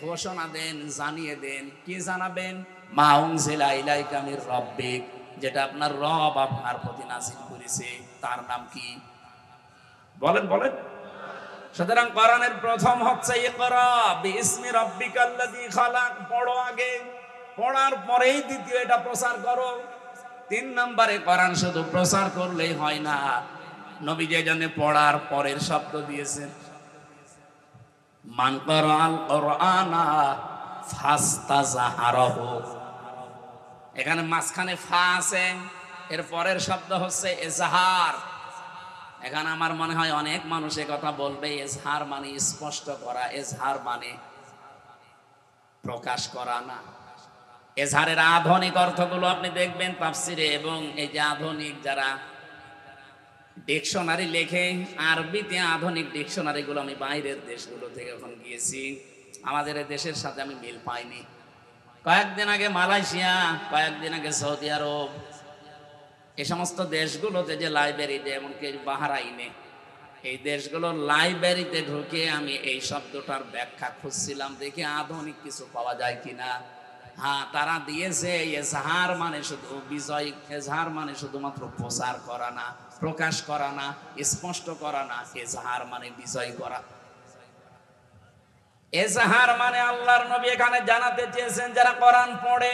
ঘোষণা দেন, জানিয়ে দেন। কি জানাবেন? মা উনজিলা ইলাইকা মির রাব্বিক, যেটা আপনার রব আপনার প্রতি নাযিল করেছে, তার নাম কি? বলেন বলেন। সুতরাং কোরআনের প্রথম হচ্ছে ইকরা বিইসমি রাব্বিকাল্লাযী খালাক, পড়ো আগে, পড়ার পরেই দ্বিতীয় এটা প্রচার করো। 3 নম্বরে কোরআন শুধু প্রচার করলেই হয় না, নবীজি এজন্য পড়ার পরের শব্দ দিয়েছেন, মান ক্বারাআল কুরআনা ফাস্তাযহারাহু। এখানে মাঝখানে ফা আছে, এর পরের শব্দ হচ্ছে এজহার। এখানে আমার মনে হয় অনেক মানুষ কথা বলবে, এজহার মানে স্পষ্ট করা, এজহার মানে প্রকাশ করা না। এজহারের আধুনিক অর্থগুলো আপনি দেখবেন তাফসিরে, এবং এই যে আধুনিক যারা ডিকশনারি লেখে, আরবিতে আধুনিক ডিকশনারি গুলো, আমি বাইরের দেশগুলো থেকে এখন গিয়েছি, আমাদের দেশের সাথে আমি মিল পাইনি। কয়েকদিন আগে মালয়েশিয়া, কয়েকদিন আগে সৌদি আরব, এই সমস্ত দেশগুলোতে যে লাইব্রেরিতে, এমনকি বাহরাইনে, এই দেশগুলোর লাইব্রেরিতে ঢুকে আমি এই শব্দটার ব্যাখ্যা খুঁজছিলাম, দেখি আধুনিক কিছু পাওয়া যায় কিনা। তারা দিয়েছে এজহার মানে শুধু বিজয়, এজহার মানে শুধুমাত্র প্রচার করা না, প্রকাশ করা না, স্পষ্ট করা না, এজহার মানে বিজয় করা। এজহার মানে আল্লাহর নবী এখানে জানাতে চেয়েছেন, যারা কোরআন পড়ে,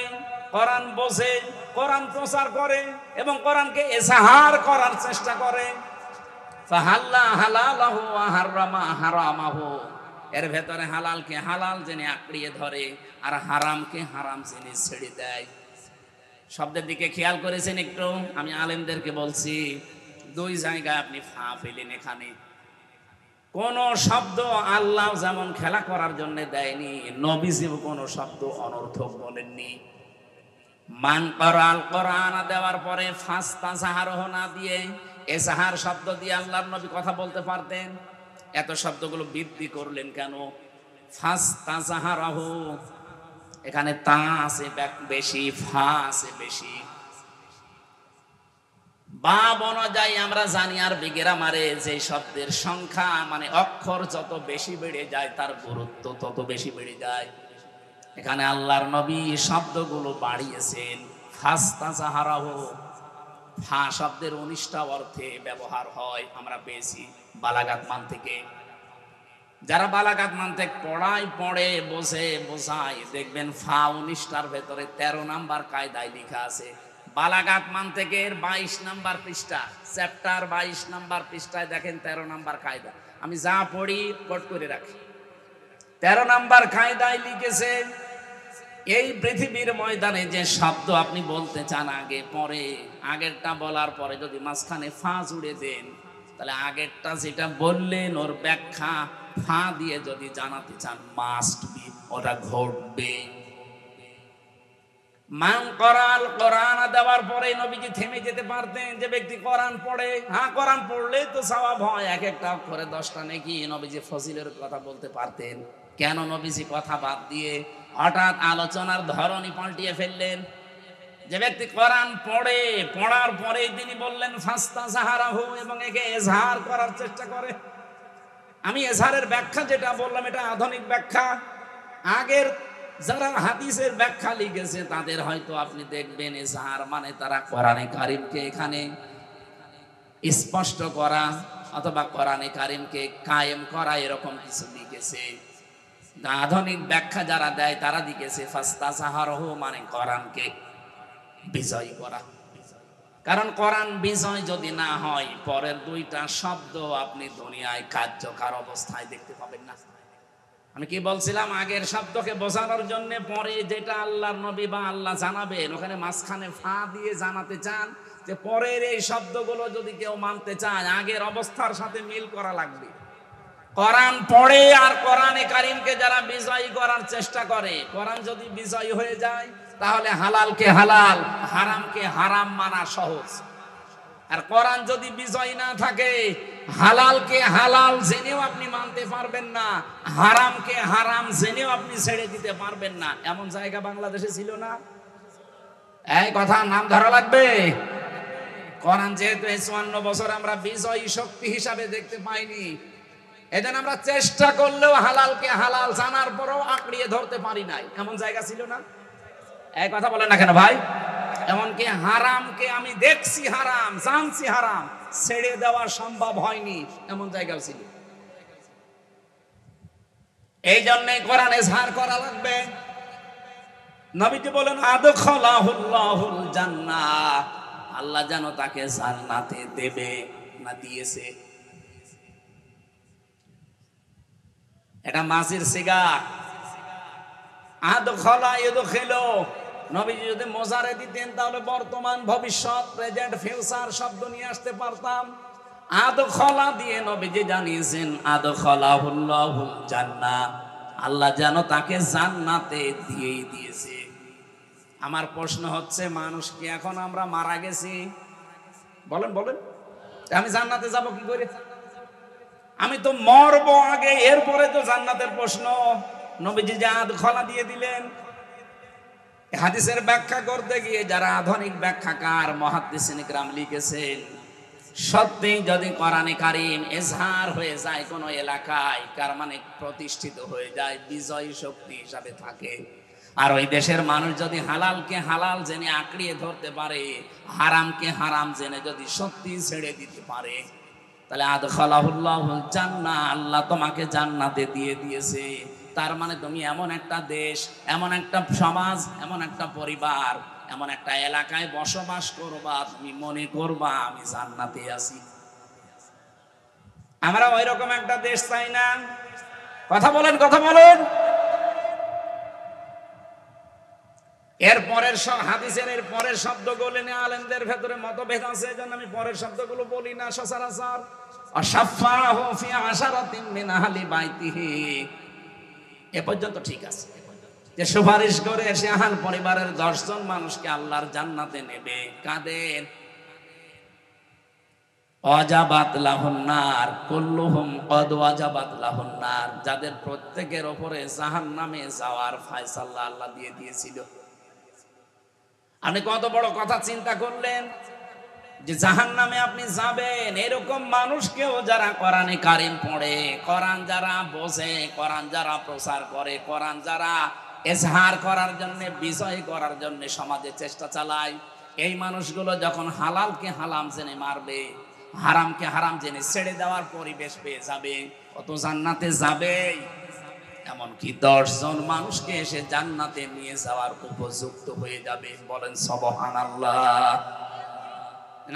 কোরআন বোঝে, কোরআন প্রচার করে এবং কোরআনকে এজহার করার চেষ্টা করে, ফাহাল্লা হালালাহু ওয়া হারামা হারামাহু, এর ভেতরে হালালকে হালাল জেনে আঁকড়িয়ে ধরে আর হারামকে হারাম জেনে ছেড়ে দেয়। শব্দের দিকে খেয়াল করেছেন একটু? আমি আলেমদেরকে বলছি, 2 জায়গায় আপনি ফা পেলেন। এখানে কোন শব্দ আল্লাহ যেমন খেলা করার জন্য দেয়নি, নবীজিও কোন শব্দ অনর্থক বলেননি। মান ক্বারাআল কুরআনা দেওয়ার পরে ফাস্তাযহারাহু না দিয়ে এজহার শব্দ দিয়ে আল্লাহর নবী কথা বলতে পারতেন। এত শব্দগুলো বৃদ্ধি করলেন কেন? ফাস্তাযহারাহু, এখানে তা আছে বেশি, ফা আছে বেশি। বাব অনুযায়ী আমরা জানি আর গ্রামারে যে শব্দের সংখ্যা মানে অক্ষর যত বেশি বেড়ে যায়, তার গুরুত্ব তত বেশি বেড়ে যায়। এখানে আল্লাহর নবী শব্দগুলো বাড়িয়েছেন। ফাস্তাযহারাহু, ফা শব্দের 19টা অর্থে ব্যবহার হয়, আমরা পেয়েছি বালাগাত মান থেকে। যারা বালাগাত মানতে পড়ে বসে বোঝায়, দেখবেন ফা 19টার ভেতরে 13 নাম্বার কায়দায় লেখা আছে। বালাগাত মান্তেকের 22 নাম্বার পৃষ্ঠা, চ্যাপ্টার 22 নাম্বার পৃষ্ঠায় দেখেন 13 নাম্বার কায়দা। আমি যা পড়ি কোট করে রাখি। 13 নাম্বার কায়দায় লিখেছে, এই পৃথিবীর ময়দানে যে শব্দ আপনি বলতে চান আগে পরে, আগেরটা বলার পরে যদি মাঝখানে ফা জুড়ে দেন, তাহলে আগেরটা যেটা বললেন ওর ব্যাখ্যা ফা দিয়ে যদি জানাতে চান, মাস্ট বি, ওটা ঘটবে। মান করাল, কোরআন দেওয়ার পরে নবীজি থেমে যেতে পারতেন। যে ব্যক্তি কোরআন পড়ে, হ্যাঁ কোরআন পড়লেই তো সওয়াব হয়, এক একটা অক্ষরে 10টা নেকি, নবীজি ফজিলের কথা বলতে পারতেন। কেন নবীজি কথা বাদ দিয়ে হঠাৎ আলোচনার ধরনই পাল্টিয়ে ফেললেন? যে ব্যক্তি কোরআন পড়ে, পড়ার পরেই তিনি বললেন ফাস্তাজাহারাহু, এবং একে এজহার করার চেষ্টা করে। আমি এজহারের ব্যাখ্যা যেটা বললাম এটা আধুনিক ব্যাখ্যা। আগের যারা হাদিসের ব্যাখ্যা লিখেছে তাদের হয়তো আপনি দেখবেন এজহার মানে তারা কোরআনে কারিমকে এখানে স্পষ্ট করা অথবা কোরআনে কারিমকে কায়েম করা এরকম কিছু লিখেছে। আধুনিক ব্যাখ্যা যারা দেয় তারা লিখেছে ফাস্তাজাহারাহু মানে কোরআনকে বিজয় করা। কারণ কোরআন বিজয় যদি না হয়, পরের 2টা শব্দ আপনি দুনিয়ায় কার্যকর অবস্থায় দেখতে পাবেন না। আমি কি বলছিলাম, আগের শব্দকে বোঝানোর জন্য পরে যেটা আল্লাহর নবী বা আল্লাহ জানাবেন, ওখানে মাঝখানে ফা দিয়ে জানাতে চান যে পরের এই শব্দগুলো যদি কেউ মানতে চায় আগের অবস্থার সাথে মিল করা লাগবে। কোরআন পড়ে আর কোরআনে কারিমকে যারা বিজয়ী করার চেষ্টা করে, কোরআন যদি বিজয়ী হয়ে যায় তাহলে হালালকে হালাল, হারামকে হারাম মানা সহজ। আর কোরআন যদি বিজয় না থাকে, হালালকে হালাল জেনেও আপনি মানতে পারবেন না, হারামকে হারাম জেনেও আপনি ছেড়ে দিতে পারবেন না। এমন জায়গা বাংলাদেশে ছিল না? এই কথা নাম ধরা লাগবে। কোরআন যেহেতু 54 বছর আমরা বিজয়ী শক্তি হিসাবে দেখতে পাইনি, এজন্য আমরা চেষ্টা করলেও হালালকে হালাল জানার পরেও আঁকড়িয়ে ধরতে পারি নাই। এমন জায়গা ছিল না? এই কথা বলেন না কেন ভাই? এমনকি হারামকে আমি দেখছি হারাম, জানছি হারাম, ছেড়ে দেওয়া সম্ভব হয়নি, এমন জায়গাও ছিল। এই জন্যই কোরআন এজহার করা লাগবে। নবীজি বলেন আদখালাহুল্লাহুল জান্নাহ, আল্লাহ যেন তাকে জান্নাতে দেবে না দিয়েছে। এটা মাজির সিগা। আদখালা ইদখিলু, নবীজি যদি মোজারে দিতেন তাহলে বর্তমান ভবিষ্যৎ প্রেজেন্ট ফিউচার শব্দ নিয়ে আসতে পারতাম। আদখালা দিয়ে নবীজি জানিয়েছেন আদখালাহুল্লাহুল জান্নাহ, আল্লাহ যেন তাকে জান্নাতে দিয়েই দিয়েছে। আমার প্রশ্ন হচ্ছে, মানুষ কি এখন আমরা মারা গেছি? বলেন বলেন, আমি জান্নাতে যাব কি করে? আমি তো মরবো আগে, এরপরে তো জান্নাতের প্রশ্ন। নবীজি যে আদখালা দিয়ে দিলেন। হাদিসের ব্যাখ্যা করতে গিয়ে যারা আধুনিক ব্যাখ্যাকার মুহাদ্দিসিন ইকরাম লিখেছেন, সত্যি যদি কোরআনে কারীম এজহার হয়ে যায় কোন এলাকায়, তার মানে প্রতিষ্ঠিত হয়ে যায়, বিজয়ী শক্তি হিসাবে থাকে। আর ওই দেশের মানুষ যদি হালালকে হালাল জেনে আঁকড়িয়ে ধরতে পারে, হারামকে হারাম জেনে যদি সত্যি ছেড়ে দিতে পারে, তাহলে আদখালাহুল্লাহুল জান্নাহ, আল্লাহ তোমাকে জান্নাতে দিয়ে দিয়েছে। তার মানে তুমি এমন একটা দেশ, এমন একটা সমাজ, এমন একটা পরিবার, এমন একটা এলাকায় বসবাস করবা, তুমি মনে করবা আমি জান্নাতে আছি। আমরা ওই রকম একটা দেশ চাই না? কথা বলেন, কথা বলেন। এর পরের হাদিসের এর পরের শব্দগুলো নিয়ে আলেমদের ভেতরে মতভেদ আছে, এজন্য আমি পরের শব্দগুলো বলি না সচরাচর। আশাফাহু ফি আশারাতিন মিন আহলি বাইতিহি, এ পর্যন্ত ঠিক আছে, যে সুপারিশ করে এসে আহাল পরিবারের 10 জন মানুষকে আল্লাহর জান্নাতে নেবে। কাদের? ওয়াজাবাত লাহুন নার কুল্লুহুম কদ ওয়াজাবাত লাহুন নার, যাদের প্রত্যেকের উপরে জাহান্নামে যাওয়ার ফয়সালা আল্লাহ দিয়ে দিয়েছিল। আপনি কত বড় কথা চিন্তা করলেন যে জাহান্নামে আপনি যাবেন। এরকম মানুষকেও যারা কোরআনে কারীম পড়ে, কোরআন যারা বোঝে, কোরআন যারা প্রচার করে, কোরআন যারা এজহার করার জন্য, বিজয় করার জন্য সমাজে চেষ্টা চালায়, এই মানুষগুলো যখন হালালকে হালাম জেনে মারবে, হারামকে হারাম জেনে ছেড়ে দেওয়ার পরিবেশ পেয়ে যাবে, কত জান্নাতে যাবে। এমনকি 10 জন মানুষকে এসে জান্নাতে নিয়ে যাওয়ার উপযুক্ত হয়ে যাবে। বলেন সুবহানাল্লাহ।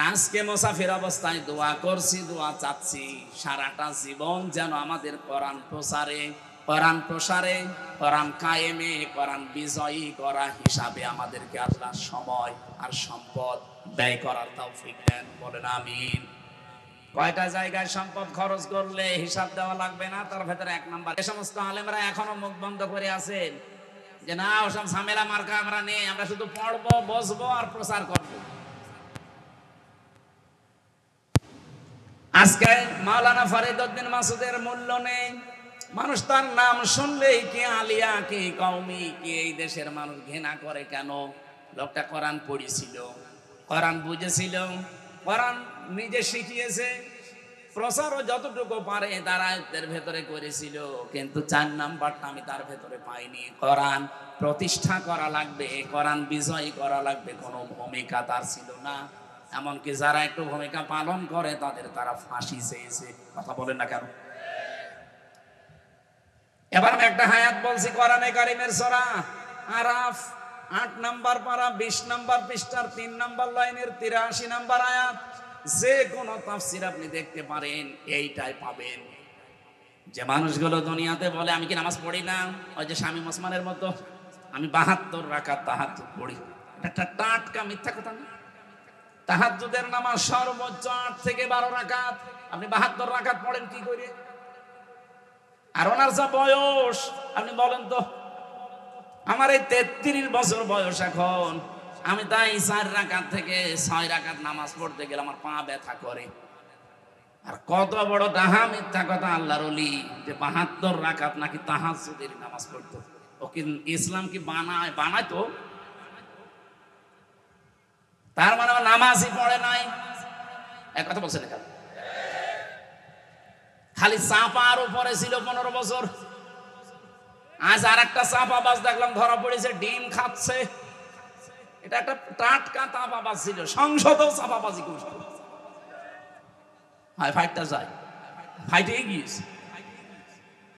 আজকে মুসাফির অবস্থায় দোয়া করছি, দোয়া চাচ্ছি সারাটা জীবন যেন আমাদের কোরআন প্রসারে, কোরআন প্রসারে, কোরআন কায়েমে, কোরআন বিজয়ী করা হিসাবে আমাদেরকে আল্লাহ সময় আর সম্পদ ব্যয় করার তৌফিক দেন। বলেন আমিন। কয়টা জায়গায় সম্পদ খরচ করলে হিসাব দেওয়া লাগবে না, তার ভেতরে 1 নাম্বার। এই সমস্ত আলেমরা এখনো মুখ বন্ধ করে আছেন যে না ওসব ঝামেলা মার্কা আমরা নেই, আমরা শুধু পড়বো, বসবো আর প্রচার করবো। আজকে মাওলানা ফরিদউদ্দিন মাসুদের মূল্য নেই। মানুষ তার নাম শুনলেই কি আলিয়া, কি কওমি, কি এই দেশের মানুষ ঘৃণা করে কেন? লোকটা কোরআন পড়েছিল, কোরআন বুঝেছিল, কোরআন নিজে শিখিয়েছে, প্রচারও যতটুকু পারে তার আয়ত্তের ভেতরে করেছিল। কিন্তু 4 নাম্বারটা আমি তার ভেতরে পাইনি। কোরআন প্রতিষ্ঠা করা লাগবে, কোরআন বিজয়ী করা লাগবে, কোনো ভূমিকা তার ছিল না। এমনকি যারা একটু ভূমিকা পালন করে তাদের তারা ফাঁসি চেয়েছে। কথা বলেন না কেন? এবার আমি একটা আয়াত বলছি কোরআনে কারিমের সূরা আরাফ 8 নাম্বার পারা 20 নাম্বার পৃষ্ঠার 3 নাম্বার লাইনের 83 নাম্বার আয়াত। যে কোনো তাফসীর আপনি দেখতে পারেন এইটাই পাবেন। যে মানুষগুলো দুনিয়াতে বলে আমি কি নামাজ পড়ি না, ওই যে শামীম ওসমানের মতো আমি 72 রাকাত তাহাজ্জুদ পড়ি, এটা টাটকা মিথ্যা কথা না। তাহাজ্জুদের নামাজ সর্বোচ্চ 8 থেকে 12 রাকাত, আপনি 72 রাকাত পড়েন কি করে? আর ওনার যা বয়স আপনি বলেন তো। আমার এই 33 বছর বয়স এখন, আমি তাই 4 রাকাত থেকে 6 রাকাত নামাজ পড়তে গেলে আমার পা ব্যথা করে। আর কত বড় ডাহা মিথ্যা কথা আল্লাহর ওলি যে 72 রাকাত নাকি তাহাজ্জুদের নামাজ পড়তো। ও কি ইসলাম কি বানায় তো? তার মানে নামাজই পড়ে নাই, এক কথা বলছেন না? খালি চাপার উপরে ছিল 15 বছর। আজ আর একটা চাপাবাজ দেখলাম ধরা পড়েছে, ডিম খাচ্ছে। এটা একটা টাটকা চাপাবাজ ছিল, সংসদেও চাপাবাজি করছে। ফাইটটা যায়, ফাইটে গিয়েছে।